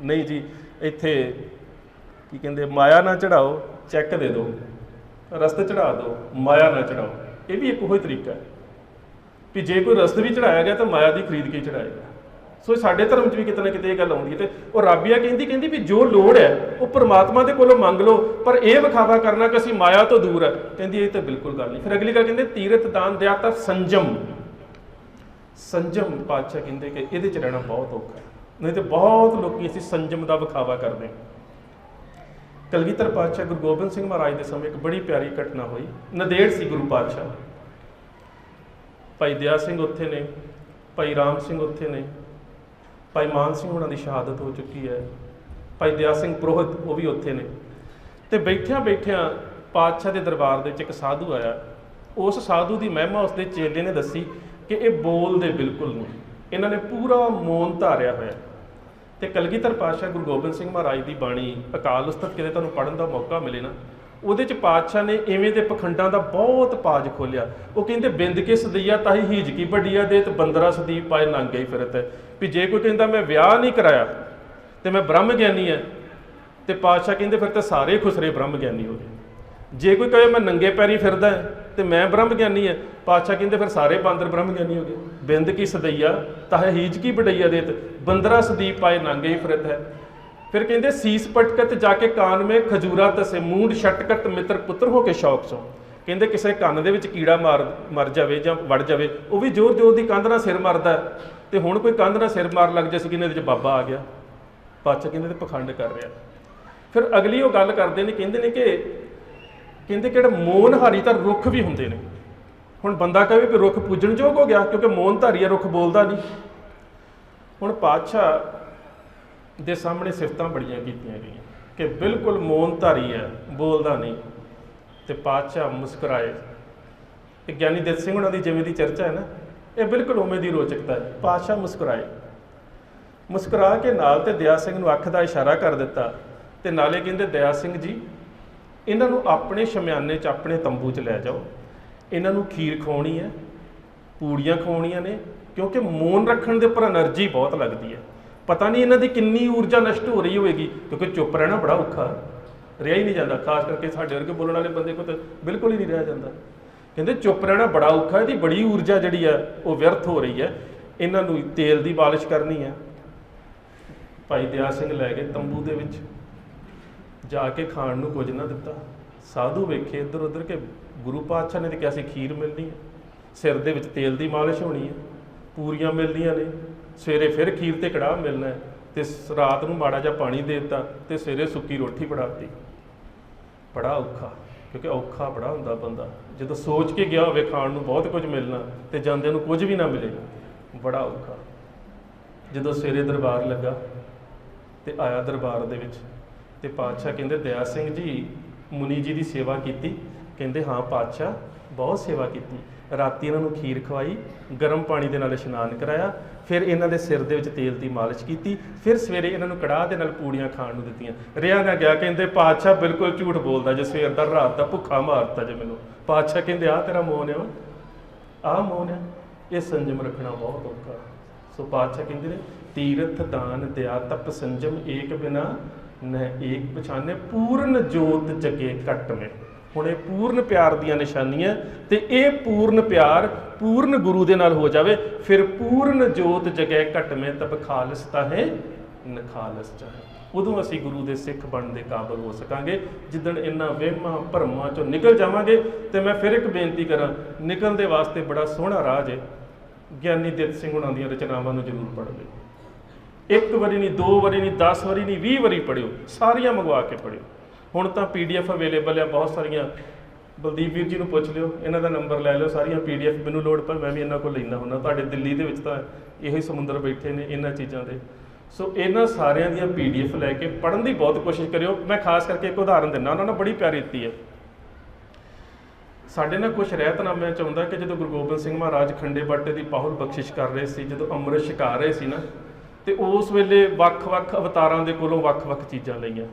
ਨਹੀਂ ਜੀ, ਇੱਥੇ ਕੀ ਕਹਿੰਦੇ, ਮਾਇਆ ਨਾ ਚੜਾਓ, ਚੈੱਕ ਦੇ ਦਿਓ, ਰਸਤ ਚੜਾ ਦਿਓ, ਮਾਇਆ ਨਾ ਚੜਾਓ। ਇਹ ਵੀ ਇੱਕ ਉਹੀ ਤਰੀਕਾ ਹੈ ਵੀ ਜੇ ਕੋਈ ਰਸਤ ਵੀ ਚੜਾਇਆ ਗਿਆ ਤਾਂ ਮਾਇਆ ਦੀ ਖਰੀਦ ਕੇ ਚੜਾਏਗਾ। ਸੋ ਸਾਡੇ ਧਰਮ 'ਚ ਵੀ ਕਿਤੇ ਨਾ ਕਿਤੇ ਇਹ ਗੱਲ ਆਉਂਦੀ ਹੈ। ਤੇ ਉਹ ਰਾਬੀਆ ਕਹਿੰਦੀ ਵੀ ਜੋ ਲੋੜ ਹੈ ਉਹ ਪਰਮਾਤਮਾ ਦੇ ਕੋਲੋਂ ਮੰਗ ਲਓ, ਪਰ ਇਹ ਵਿਖਾਵਾ ਕਰਨਾ ਕਿ ਅਸੀਂ ਮਾਇਆ ਤੋਂ ਦੂਰ ਹੈ, ਕਹਿੰਦੀ ਇਹ ਤਾਂ ਬਿਲਕੁਲ ਗੱਲ ਨਹੀਂ। ਫਿਰ ਅਗਲੀ ਗੱਲ ਕਹਿੰਦੇ, ਤੀਰਥ ਦਾਨ ਦਿਆ ਤਾਂ ਸੰਜਮ। ਸੰਜਮ ਪਾਤਸ਼ਾਹ ਕਹਿੰਦੇ ਕਿ ਇਹਦੇ 'ਚ ਰਹਿਣਾ ਬਹੁਤ ਔਖਾ ਹੈ, ਨਹੀਂ ਤੇ ਬਹੁਤ ਲੋਕੀ ਅਸੀਂ ਸੰਜਮ ਦਾ ਵਿਖਾਵਾ ਕਰਦੇ ਹਾਂ। ਕਲਗੀਧਰ ਪਾਤਸ਼ਾਹ ਗੁਰੂ ਗੋਬਿੰਦ ਸਿੰਘ ਮਹਾਰਾਜ ਦੇ ਸਮੇਂ ਇੱਕ ਬੜੀ ਪਿਆਰੀ ਘਟਨਾ ਹੋਈ। ਨੰਦੇੜ ਸੀ ਗੁਰੂ ਪਾਤਸ਼ਾਹ, ਭਾਈ ਦਇਆ ਸਿੰਘ ਉੱਥੇ ਨੇ, ਭਾਈ ਰਾਮ ਸਿੰਘ ਉੱਥੇ ਨੇ, ਭਾਈ ਮਾਨ ਸਿੰਘ ਉਹਨਾਂ ਦੀ ਸ਼ਹਾਦਤ ਹੋ ਚੁੱਕੀ ਹੈ, ਭਾਈ ਦਇਆ ਸਿੰਘ ਪ੍ਰੋਹਿਤ ਉਹ ਵੀ ਉੱਥੇ ਨੇ। ਤੇ ਬੈਠਿਆਂ ਬੈਠਿਆਂ ਪਾਤਸ਼ਾਹ ਦੇ ਦਰਬਾਰ ਦੇ ਵਿੱਚ ਇੱਕ ਸਾਧੂ ਆਇਆ। ਉਸ ਸਾਧੂ ਦੀ ਮਹਿਮਾ ਉਸਦੇ ਚੇਲੇ ਨੇ ਦੱਸੀ ਕਿ ਇਹ ਬੋਲਦੇ ਬਿਲਕੁਲ ਨਹੀਂ, ਇਹਨਾਂ ਨੇ ਪੂਰਾ ਮੌਨ ਧਾਰਿਆ ਹੋਇਆ। ਤੇ ਕਲਗੀਧਰ ਪਾਤਸ਼ਾਹ ਗੁਰੂ ਗੋਬਿੰਦ ਸਿੰਘ ਮਹਾਰਾਜ ਦੀ ਬਾਣੀ ਅਕਾਲ ਉਸਤਤ ਕਿਤੇ ਤੁਹਾਨੂੰ ਪੜ੍ਹਨ ਦਾ ਮੌਕਾ ਮਿਲੇ ਨਾ, ਉਹਦੇ 'ਚ ਪਾਤਸ਼ਾਹ ਨੇ ਇਵੇਂ ਦੇ ਪਖੰਡਾਂ ਦਾ ਬਹੁਤ ਪਾਜ ਖੋਲਿਆ। ਉਹ ਕਹਿੰਦੇ, ਬਿੰਦ ਕੇ ਸਦਈਆ ਤਾਹੀ ਹੀਜ ਕੀ ਵੱਡੀਆ ਦੇ ਤੇ ਬੰਦਰਾ ਸਦੀਪ ਪਾਏ ਨੰਗੇ ਹੀ ਫਿਰਤ ਹੈ। ਵੀ ਜੇ ਕੋਈ ਕਹਿੰਦਾ ਮੈਂ ਵਿਆਹ ਨਹੀਂ ਕਰਾਇਆ ਤੇ ਮੈਂ ਬ੍ਰਹਮ ਗਿਆਨੀ ਹੈ, ਤੇ ਪਾਤਸ਼ਾਹ ਕਹਿੰਦੇ ਫਿਰ ਤਾਂ ਸਾਰੇ ਖੁਸਰੇ ਬ੍ਰਹਮ ਗਿਆਨੀ ਹੋ ਗਏ। ਜੇ ਕੋਈ ਕਹੇ ਮੈਂ ਨੰਗੇ ਪੈਰੀ ਫਿਰਦਾ ਤੇ ਮੈਂ ਬ੍ਰਹਮ ਗਿਆਨੀ ਹੈ, ਪਾਤਸ਼ਾਹ ਕਹਿੰਦੇ ਫਿਰ ਸਾਰੇ ਬਾਂਦਰ ਬ੍ਰਹਮ ਗਿਆਨੀ ਹੋ ਗਏ। ਬਿੰਦ ਕੀ ਸਦਈਆ ਤਾਹੇ ਹੀਜ ਕੀ ਵਡਈਆ ਦੇਤ ਬੰਦਰਾ ਸਦੀਪ ਪਾਏ ਨੰਗੇ ਹੀ ਫਿਰਤ ਹੈ। ਫਿਰ ਕਹਿੰਦੇ, ਸੀਸ ਪਟਕਤ ਜਾ ਕੇ ਕਾਨ ਮੇ ਖਜੂਰਾ ਤਸੇ ਮੂੰਡ ਛਟਕਤ ਮਿੱਤਰ ਪੁੱਤਰ ਹੋ ਕੇ ਸ਼ੌਕ ਚੋਂ। ਕਹਿੰਦੇ ਕਿਸੇ ਕੰਨ ਦੇ ਵਿੱਚ ਕੀੜਾ ਮਰ ਜਾਵੇ ਜਾਂ ਵੜ ਜਾਵੇ, ਉਹ ਵੀ ਜ਼ੋਰ ਜ਼ੋਰ ਦੀ ਕੰਧ ਨਾਲ ਸਿਰ ਮਾਰਦਾ, ਤੇ ਹੁਣ ਕੋਈ ਕੰਧ ਨਾਲ ਸਿਰ ਮਾਰ ਲੱਗ ਜਾਏ ਸੀ ਕਿ ਇਹਦੇ 'ਚ ਬਾਬਾ ਆ ਗਿਆ। ਪਾਤਸ਼ਾਹ ਕਹਿੰਦੇ ਤੇ ਪਖੰਡ ਕਰ ਰਿਹਾ। ਫਿਰ ਅਗਲੀ ਉਹ ਗੱਲ ਕਰਦੇ ਨੇ, ਕਹਿੰਦੇ ਨੇ ਕਿ ਕਿਹੜਾ ਮੋਨਹਾਰੀ ਤਾਂ ਰੁੱਖ ਵੀ ਹੁੰਦੇ ਨੇ। ਹੁਣ ਬੰਦਾ ਕਹੇ ਵੀ ਰੁੱਖ ਪੂਜਣਯੋਗ ਹੋ ਗਿਆ ਕਿਉਂਕਿ ਮੋਨਧਾਰੀ ਹੈ, ਰੁੱਖ ਬੋਲਦਾ ਨਹੀਂ। ਹੁਣ ਪਾਤਸ਼ਾਹ ਦੇ ਸਾਹਮਣੇ ਸਿਫਤਾਂ ਬੜੀਆਂ ਕੀਤੀਆਂ ਗਈਆਂ ਕਿ ਬਿਲਕੁਲ ਮੌਨਧਾਰੀ ਹੈ, ਬੋਲਦਾ ਨਹੀਂ। ਤੇ ਪਾਤਸ਼ਾਹ ਮੁਸਕਰਾਏ। ਇਹ ਗਿਆਨੀ ਦਿੱਤ ਸਿੰਘ ਉਹਨਾਂ ਦੀ ਜਿਵੇਂ ਦੀ ਚਰਚਾ ਹੈ ਨਾ, ਇਹ ਬਿਲਕੁਲ ਉਵੇਂ ਦੀ ਰੋਚਕਤਾ ਹੈ। ਪਾਤਸ਼ਾਹ ਮੁਸਕਰਾਏ, ਮੁਸਕਰਾ ਕੇ ਨਾਲ ਤੇ ਦਇਆ ਸਿੰਘ ਨੂੰ ਅੱਖ ਦਾ ਇਸ਼ਾਰਾ ਕਰ ਦਿੱਤਾ ਤੇ ਨਾਲੇ ਕਹਿੰਦੇ, ਦਇਆ ਸਿੰਘ ਜੀ ਇਹਨਾਂ ਨੂੰ ਆਪਣੇ ਸ਼ਮਿਆਨੇ 'ਚ ਆਪਣੇ ਤੰਬੂ 'ਚ ਲੈ ਜਾਓ, ਇਹਨਾਂ ਨੂੰ ਖੀਰ ਖਵਾਉਣੀ ਹੈ, ਪੂੜੀਆਂ ਖਵਾਉਣੀਆਂ ਨੇ, ਕਿਉਂਕਿ ਮੌਨ ਰੱਖਣ ਦੇ ਉੱਪਰ ਐਨਰਜੀ ਬਹੁਤ ਲੱਗਦੀ ਹੈ। ਪਤਾ ਨਹੀਂ ਇਹਨਾਂ ਦੀ ਕਿੰਨੀ ਊਰਜਾ ਨਸ਼ਟ ਹੋ ਰਹੀ ਹੋਵੇਗੀ, ਕਿਉਂਕਿ ਚੁੱਪ ਰਹਿਣਾ ਬੜਾ ਔਖਾ, ਰਿਹਾ ਹੀ ਨਹੀਂ ਜਾਂਦਾ। ਖਾਸ ਕਰਕੇ ਸਾਡੇ ਵਰਗੇ ਬੋਲਣ ਵਾਲੇ ਬੰਦੇ ਕੋਲ ਤਾਂ ਬਿਲਕੁਲ ਹੀ ਨਹੀਂ ਰਿਹਾ ਜਾਂਦਾ। ਕਹਿੰਦੇ ਚੁੱਪ ਰਹਿਣਾ ਬੜਾ ਔਖਾ, ਇਹਦੀ ਬੜੀ ਊਰਜਾ ਜਿਹੜੀ ਹੈ ਉਹ ਵਿਅਰਥ ਹੋ ਰਹੀ ਹੈ, ਇਹਨਾਂ ਨੂੰ ਤੇਲ ਦੀ ਮਾਲਿਸ਼ ਕਰਨੀ ਹੈ। ਭਾਈ ਦਇਆ ਸਿੰਘ ਲੈ ਗਏ ਤੰਬੂ ਦੇ ਵਿੱਚ, ਜਾ ਕੇ ਖਾਣ ਨੂੰ ਕੁਝ ਨਾ ਦਿੱਤਾ। ਸਾਧੂ ਵੇਖੇ ਇੱਧਰ ਉੱਧਰ ਕਿ ਗੁਰੂ ਪਾਤਸ਼ਾਹ ਨੇ ਤਾਂ ਕਿਹਾ ਸੀ ਖੀਰ ਮਿਲਣੀ ਹੈ, ਸਿਰ ਦੇ ਵਿੱਚ ਤੇਲ ਦੀ ਮਾਲਿਸ਼ ਹੋਣੀ ਹੈ, ਪੂਰੀਆਂ ਮਿਲਣੀਆਂ ਨੇ, ਸਵੇਰੇ ਫਿਰ ਖੀਰ ਤੇ ਕੜਾਹ ਮਿਲਣਾ ਹੈ, ਤੇ ਰਾਤ ਨੂੰ ਮਾੜਾ ਜਿਹਾ ਪਾਣੀ ਦੇ ਦਿੱਤਾ ਤੇ ਸਵੇਰੇ ਸੁੱਕੀ ਰੋਟੀ ਬਣਾਤੀ। ਬੜਾ ਔਖਾ, ਕਿਉਂਕਿ ਔਖਾ ਬੜਾ ਹੁੰਦਾ ਬੰਦਾ ਜਦੋਂ ਸੋਚ ਕੇ ਗਿਆ ਹੋਵੇ ਖਾਣ ਨੂੰ ਬਹੁਤ ਕੁਝ ਮਿਲਣਾ ਤੇ ਜਾਂਦੇ ਨੂੰ ਕੁਝ ਵੀ ਨਾ ਮਿਲੇ, ਬੜਾ ਔਖਾ। ਜਦੋਂ ਸਵੇਰੇ ਦਰਬਾਰ ਲੱਗਾ ਤੇ ਆਇਆ ਦਰਬਾਰ ਦੇ ਵਿੱਚ ਤੇ ਪਾਤਸ਼ਾਹ ਕਹਿੰਦੇ, ਦਇਆ ਸਿੰਘ ਜੀ ਮੁਨੀ ਜੀ ਦੀ ਸੇਵਾ ਕੀਤੀ? ਕਹਿੰਦੇ ਹਾਂ ਪਾਤਸ਼ਾਹ ਬਹੁਤ ਸੇਵਾ ਕੀਤੀ। ਰਾਤੀ ਇਹਨਾਂ ਨੂੰ ਖੀਰ ਖਵਾਈ, ਗਰਮ ਪਾਣੀ ਦੇ ਨਾਲ ਇਸ਼ਨਾਨ ਕਰਾਇਆ, ਫਿਰ ਇਹਨਾਂ ਦੇ ਸਿਰ ਦੇ ਵਿੱਚ ਤੇਲ ਦੀ ਮਾਲਿਸ਼ ਕੀਤੀ, ਫਿਰ ਸਵੇਰੇ ਇਹਨਾਂ ਨੂੰ ਕੜਾਹ ਦੇ ਨਾਲ ਪੂੜੀਆਂ ਖਾਣ ਨੂੰ ਦਿੱਤੀਆਂ। ਰਿਹਾ ਨਾ ਗਿਆ, ਕਹਿੰਦੇ ਪਾਤਸ਼ਾਹ ਬਿਲਕੁਲ ਝੂਠ ਬੋਲਦਾ ਜੇ, ਸਵੇਰ ਦਾ ਰਾਤ ਦਾ ਭੁੱਖਾ ਮਾਰਤਾ ਜੇ ਮੈਨੂੰ। ਪਾਤਸ਼ਾਹ ਕਹਿੰਦੇ ਆਹ ਤੇਰਾ ਮੌਨ ਆ, ਆਹ ਮੌਨ ਆ, ਇਹ ਸੰਜਮ ਰੱਖਣਾ ਬਹੁਤ ਔਖਾ। ਸੋ ਪਾਤਸ਼ਾਹ ਕਹਿੰਦੇ ਨੇ ਤੀਰਥ ਦਾਨ ਦਿਆ ਤਪ ਸੰਜਮ ਏਕ ਬਿਨਾ ਨ ਏਕ ਪਛਾਨੇ ਪੂਰਨ ਜੋਤ ਜਗੇ ਘਟ ਮੇ। ਹੁਣ ਇਹ ਪੂਰਨ ਪਿਆਰ ਦੀਆਂ ਨਿਸ਼ਾਨੀਆਂ, ਤੇ ਇਹ ਪੂਰਨ ਪਿਆਰ ਪੂਰਨ ਗੁਰੂ ਦੇ ਨਾਲ ਹੋ ਜਾਵੇ, ਫਿਰ ਪੂਰਨ ਜੋਤ ਜਗੈ ਘਟ ਮੇ ਤਬ ਖਾਲਸਤਾ ਹੈ ਨਖਾਲਸ ਚਾਹੇ। ਉਦੋਂ ਅਸੀਂ ਗੁਰੂ ਦੇ ਸਿੱਖ ਬਣਨ ਦੇ ਕਾਬਲ ਹੋ ਸਕਾਂਗੇ, ਜਿੱਦਣ ਇਹਨਾਂ ਵਹਿਮਾਂ ਭਰਮਾਂ ਚੋਂ ਨਿਕਲ ਜਾਵਾਂਗੇ। ਤੇ ਮੈਂ ਫਿਰ ਇੱਕ ਬੇਨਤੀ ਕਰਾਂ, ਨਿਕਲਣ ਦੇ ਵਾਸਤੇ ਬੜਾ ਸੋਹਣਾ ਰਾਹ ਹੈ, ਗਿਆਨੀ ਦਿੱਤ ਸਿੰਘ ਹੁਣਾਂ ਦੀਆਂ ਰਚਨਾਵਾਂ ਨੂੰ ਜ਼ਰੂਰ ਪੜ੍ਹ ਲਿਓ। ਇੱਕ ਵਾਰੀ ਨਹੀਂ, 2 ਵਾਰੀ ਨਹੀਂ, 10 ਵਾਰੀ ਨਹੀਂ, 20 ਵਾਰੀ ਪੜ੍ਹਿਓ, ਸਾਰੀਆਂ ਮੰਗਵਾ ਕੇ ਪੜ੍ਹਿਓ। ਹੁਣ ਤਾਂ PDF ਅਵੇਲੇਬਲ ਆ ਬਹੁਤ ਸਾਰੀਆਂ, ਬਲਦੀਪ ਵੀਰ ਜੀ ਨੂੰ ਪੁੱਛ ਲਿਓ, ਇਹਨਾਂ ਦਾ ਨੰਬਰ ਲੈ ਲਿਓ, ਸਾਰੀਆਂ PDF ਮੈਨੂੰ ਲੋੜ ਪਰ ਮੈਂ ਵੀ ਇਹਨਾਂ ਕੋਲ ਲੈਂਦਾ ਹੁੰਦਾ। ਤੁਹਾਡੇ ਦਿੱਲੀ ਦੇ ਵਿੱਚ ਤਾਂ ਇਹੋ ਹੀ ਸਮੁੰਦਰ ਬੈਠੇ ਨੇ ਇਹਨਾਂ ਚੀਜ਼ਾਂ ਦੇ। ਸੋ ਇਹਨਾਂ ਸਾਰਿਆਂ ਦੀਆਂ PDF ਲੈ ਕੇ ਪੜ੍ਹਨ ਦੀ ਬਹੁਤ ਕੋਸ਼ਿਸ਼ ਕਰਿਓ। ਮੈਂ ਖਾਸ ਕਰਕੇ ਇੱਕ ਉਦਾਹਰਨ ਦਿੰਦਾ, ਉਹਨਾਂ ਨਾਲ ਬੜੀ ਪਿਆਰੀ ਦਿੱਤੀ ਹੈ। ਸਾਡੇ ਨਾਲ ਕੁਝ ਰਹਿਤਨਾਮਿਆਂ 'ਚ ਆਉਂਦਾ ਕਿ ਜਦੋਂ ਗੁਰੂ ਗੋਬਿੰਦ ਸਿੰਘ ਮਹਾਰਾਜ ਖੰਡੇ ਬਾਟੇ ਦੀ ਪਾਹੁਲ ਬਖਸ਼ਿਸ਼ ਕਰ ਰਹੇ ਸੀ, ਜਦੋਂ ਅੰਮ੍ਰਿਤ ਛਕਾ ਰਹੇ ਸੀ ਨਾ, ਤੇ ਉਸ ਵੇਲੇ ਵੱਖ-ਵੱਖ ਅਵਤਾਰਾਂ ਦੇ ਕੋਲੋਂ ਵੱਖ-ਵੱਖ ਚੀਜ਼ਾਂ ਲਈਆਂ।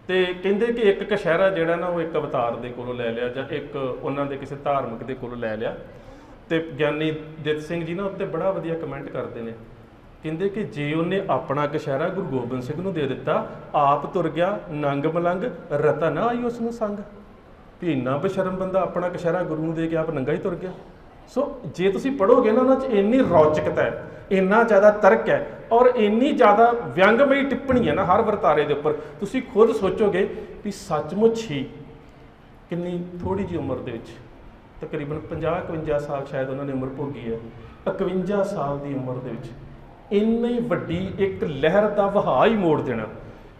ਤੇ ਕਹਿੰਦੇ ਕਿ ਇੱਕ ਕਸ਼ਹਿਰਾ ਜਿਹੜਾ ਨਾ ਉਹ ਇੱਕ ਅਵਤਾਰ ਦੇ ਕੋਲੋਂ ਲੈ ਲਿਆ, ਜਾਂ ਇੱਕ ਉਹਨਾਂ ਦੇ ਕਿਸੇ ਧਾਰਮਿਕ ਦੇ ਕੋਲੋਂ ਲੈ ਲਿਆ। ਤੇ ਗਿਆਨੀ ਦਿੱਤ ਸਿੰਘ ਜੀ ਨਾ ਉੱਤੇ ਬੜਾ ਵਧੀਆ ਕਮੈਂਟ ਕਰਦੇ ਨੇ, ਕਹਿੰਦੇ ਕਿ ਜੇ ਉਹਨੇ ਆਪਣਾ ਕਸ਼ਹਿਰਾ ਗੁਰੂ ਗੋਬਿੰਦ ਸਿੰਘ ਨੂੰ ਦੇ ਦਿੱਤਾ, ਆਪ ਤੁਰ ਗਿਆ ਨੰਗ ਮਲੰਗ, ਰਤਾ ਨਾ ਆਈ ਉਸ ਨੂੰ ਸੰਗ। ਵੀ ਇੰਨਾ ਬਸ਼ਰਮ ਬੰਦਾ ਆਪਣਾ ਕਸ਼ਹਿਰਾ ਗੁਰੂ ਨੂੰ ਦੇ ਕੇ ਆਪ ਨੰਗਾ ਹੀ ਤੁਰ ਗਿਆ। ਸੋ ਜੇ ਤੁਸੀਂ ਪੜ੍ਹੋਗੇ ਨਾ, ਉਹਨਾਂ 'ਚ ਇੰਨੀ ਰੌਚਕਤਾ ਹੈ, ਇੰਨਾ ਜ਼ਿਆਦਾ ਤਰਕ ਹੈ, ਔਰ ਇੰਨੀ ਜ਼ਿਆਦਾ ਵਿਅੰਗਮਈ ਟਿੱਪਣੀ ਹੈ ਨਾ ਹਰ ਵਰਤਾਰੇ ਦੇ ਉੱਪਰ। ਤੁਸੀਂ ਖੁਦ ਸੋਚੋਗੇ ਵੀ ਸੱਚਮੁੱਚ ਹੀ ਕਿੰਨੀ ਥੋੜ੍ਹੀ ਜਿਹੀ ਉਮਰ ਦੇ ਵਿੱਚ, ਤਕਰੀਬਨ 50-51 ਸਾਲ ਸ਼ਾਇਦ ਉਹਨਾਂ ਨੇ ਉਮਰ ਭੋਗੀ ਹੈ, 51 ਸਾਲ ਦੀ ਉਮਰ ਦੇ ਵਿੱਚ ਇੰਨੀ ਵੱਡੀ ਇੱਕ ਲਹਿਰ ਦਾ ਵਹਾਅ ਹੀ ਮੋੜ ਦੇਣਾ।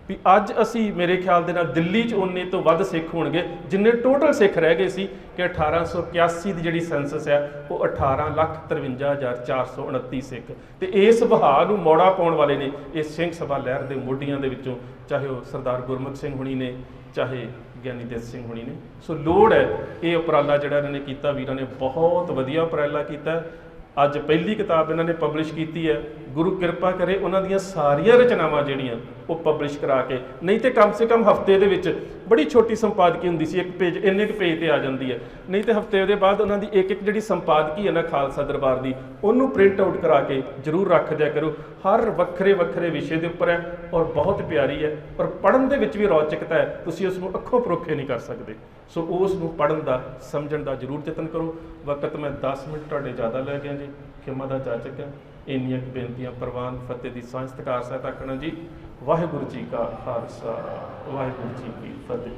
ਵੀ ਅੱਜ ਅਸੀਂ ਮੇਰੇ ਖਿਆਲ ਦੇ ਨਾਲ ਦਿੱਲੀ 'ਚ ਉਨੇ ਤੋਂ ਵੱਧ ਸਿੱਖ ਹੋਣਗੇ ਜਿੰਨੇ ਟੋਟਲ ਸਿੱਖ ਰਹਿ ਗਏ ਸੀ, ਕਿ 1881 ਦੀ ਜਿਹੜੀ ਸੈਂਸਸ ਹੈ ਉਹ 18,53,429 ਸਿੱਖ। ਤੇ ਇਸ ਵਹਾਅ ਨੂੰ ਮੋੜਾ ਪਾਉਣ ਵਾਲੇ ਨੇ ਇਹ ਸਿੰਘ ਸਭਾ ਲਹਿਰ ਦੇ ਮੋਢੀਆਂ ਦੇ ਵਿੱਚੋਂ, ਚਾਹੇ ਉਹ ਸਰਦਾਰ ਗੁਰਮੁਖ ਸਿੰਘ ਹੁਣੀ ਨੇ, ਚਾਹੇ ਗਿਆਨੀ ਦਿੱਤ ਸਿੰਘ ਹੁਣੀ ਨੇ। ਸੋ ਲੋੜ ਹੈ ਇਹ ਉਪਰਾਲਾ ਜਿਹੜਾ ਇਹਨਾਂ ਨੇ ਕੀਤਾ, ਵੀਰਾਂ ਨੇ ਬਹੁਤ ਵਧੀਆ ਉਪਰਾਲਾ ਕੀਤਾ। ਅੱਜ ਪਹਿਲੀ ਕਿਤਾਬ ਇਹਨਾਂ ਨੇ ਪਬਲਿਸ਼ ਕੀਤੀ ਹੈ। ਗੁਰੂ ਕਿਰਪਾ ਕਰੇ ਉਹਨਾਂ ਦੀਆਂ ਸਾਰੀਆਂ ਰਚਨਾਵਾਂ ਜਿਹੜੀਆਂ ਉਹ ਪਬਲਿਸ਼ ਕਰਾ ਕੇ, ਨਹੀਂ ਤੇ ਕਮ ਸੇ ਕਮ ਹਫਤੇ ਦੇ ਵਿੱਚ, ਬੜੀ ਛੋਟੀ ਸੰਪਾਦਕੀ ਹੁੰਦੀ ਸੀ, ਇੱਕ ਪੇਜ ਇੰਨੇ ਕੁ ਪੇਜ ਤੇ ਆ ਜਾਂਦੀ ਹੈ, ਨਹੀਂ ਤੇ ਹਫਤੇ ਦੇ ਬਾਅਦ ਉਹਨਾਂ ਦੀ ਇੱਕ ਜਿਹੜੀ ਸੰਪਾਦਕੀ ਹੈ ਨਾ ਖਾਲਸਾ ਦਰਬਾਰ ਦੀ, ਉਹਨੂੰ ਪ੍ਰਿੰਟ ਆਊਟ ਕਰਾ ਕੇ ਜ਼ਰੂਰ ਰੱਖ ਦਿਆ ਕਰੋ। ਹਰ ਵੱਖਰੇ ਵੱਖਰੇ ਵਿਸ਼ੇ ਦੇ ਉੱਪਰ ਹੈ, ਔਰ ਬਹੁਤ ਪਿਆਰੀ ਹੈ, ਔਰ ਪੜ੍ਹਨ ਦੇ ਵਿੱਚ ਵੀ ਰੌਚਕਤਾ ਹੈ। ਤੁਸੀਂ ਉਸ ਨੂੰ ਅੱਖੋਂ ਪਰੋਖੇ ਨਹੀਂ ਕਰ ਸਕਦੇ। ਸੋ ਉਸ ਨੂੰ ਪੜ੍ਹਨ ਦਾ, ਸਮਝਣ ਦਾ ਜ਼ਰੂਰ ਯਤਨ ਕਰੋ। ਵਕਤ ਮੈਂ 10 ਮਿੰਟ ਤੁਹਾਡੇ ਜ਼ਿਆਦਾ ਲੈ ਗਿਆ ਜੀ, ਖਿਮਾ ਦਾ ਜਾਚਕ ਹੈ। ਇੰਨੀਆਂ ਬੇਨਤੀਆਂ ਪ੍ਰਵਾਨ, ਫਤਿਹ ਦੀ ਸਾਂਝ ਸਤਿਕਾਰ ਸਹਿਤ ਆਖਣਾ ਜੀ। ਵਾਹਿਗੁਰੂ ਜੀ ਕਾ ਖਾਲਸਾ, ਵਾਹਿਗੁਰੂ ਜੀ ਕੀ ਫਤਿਹ।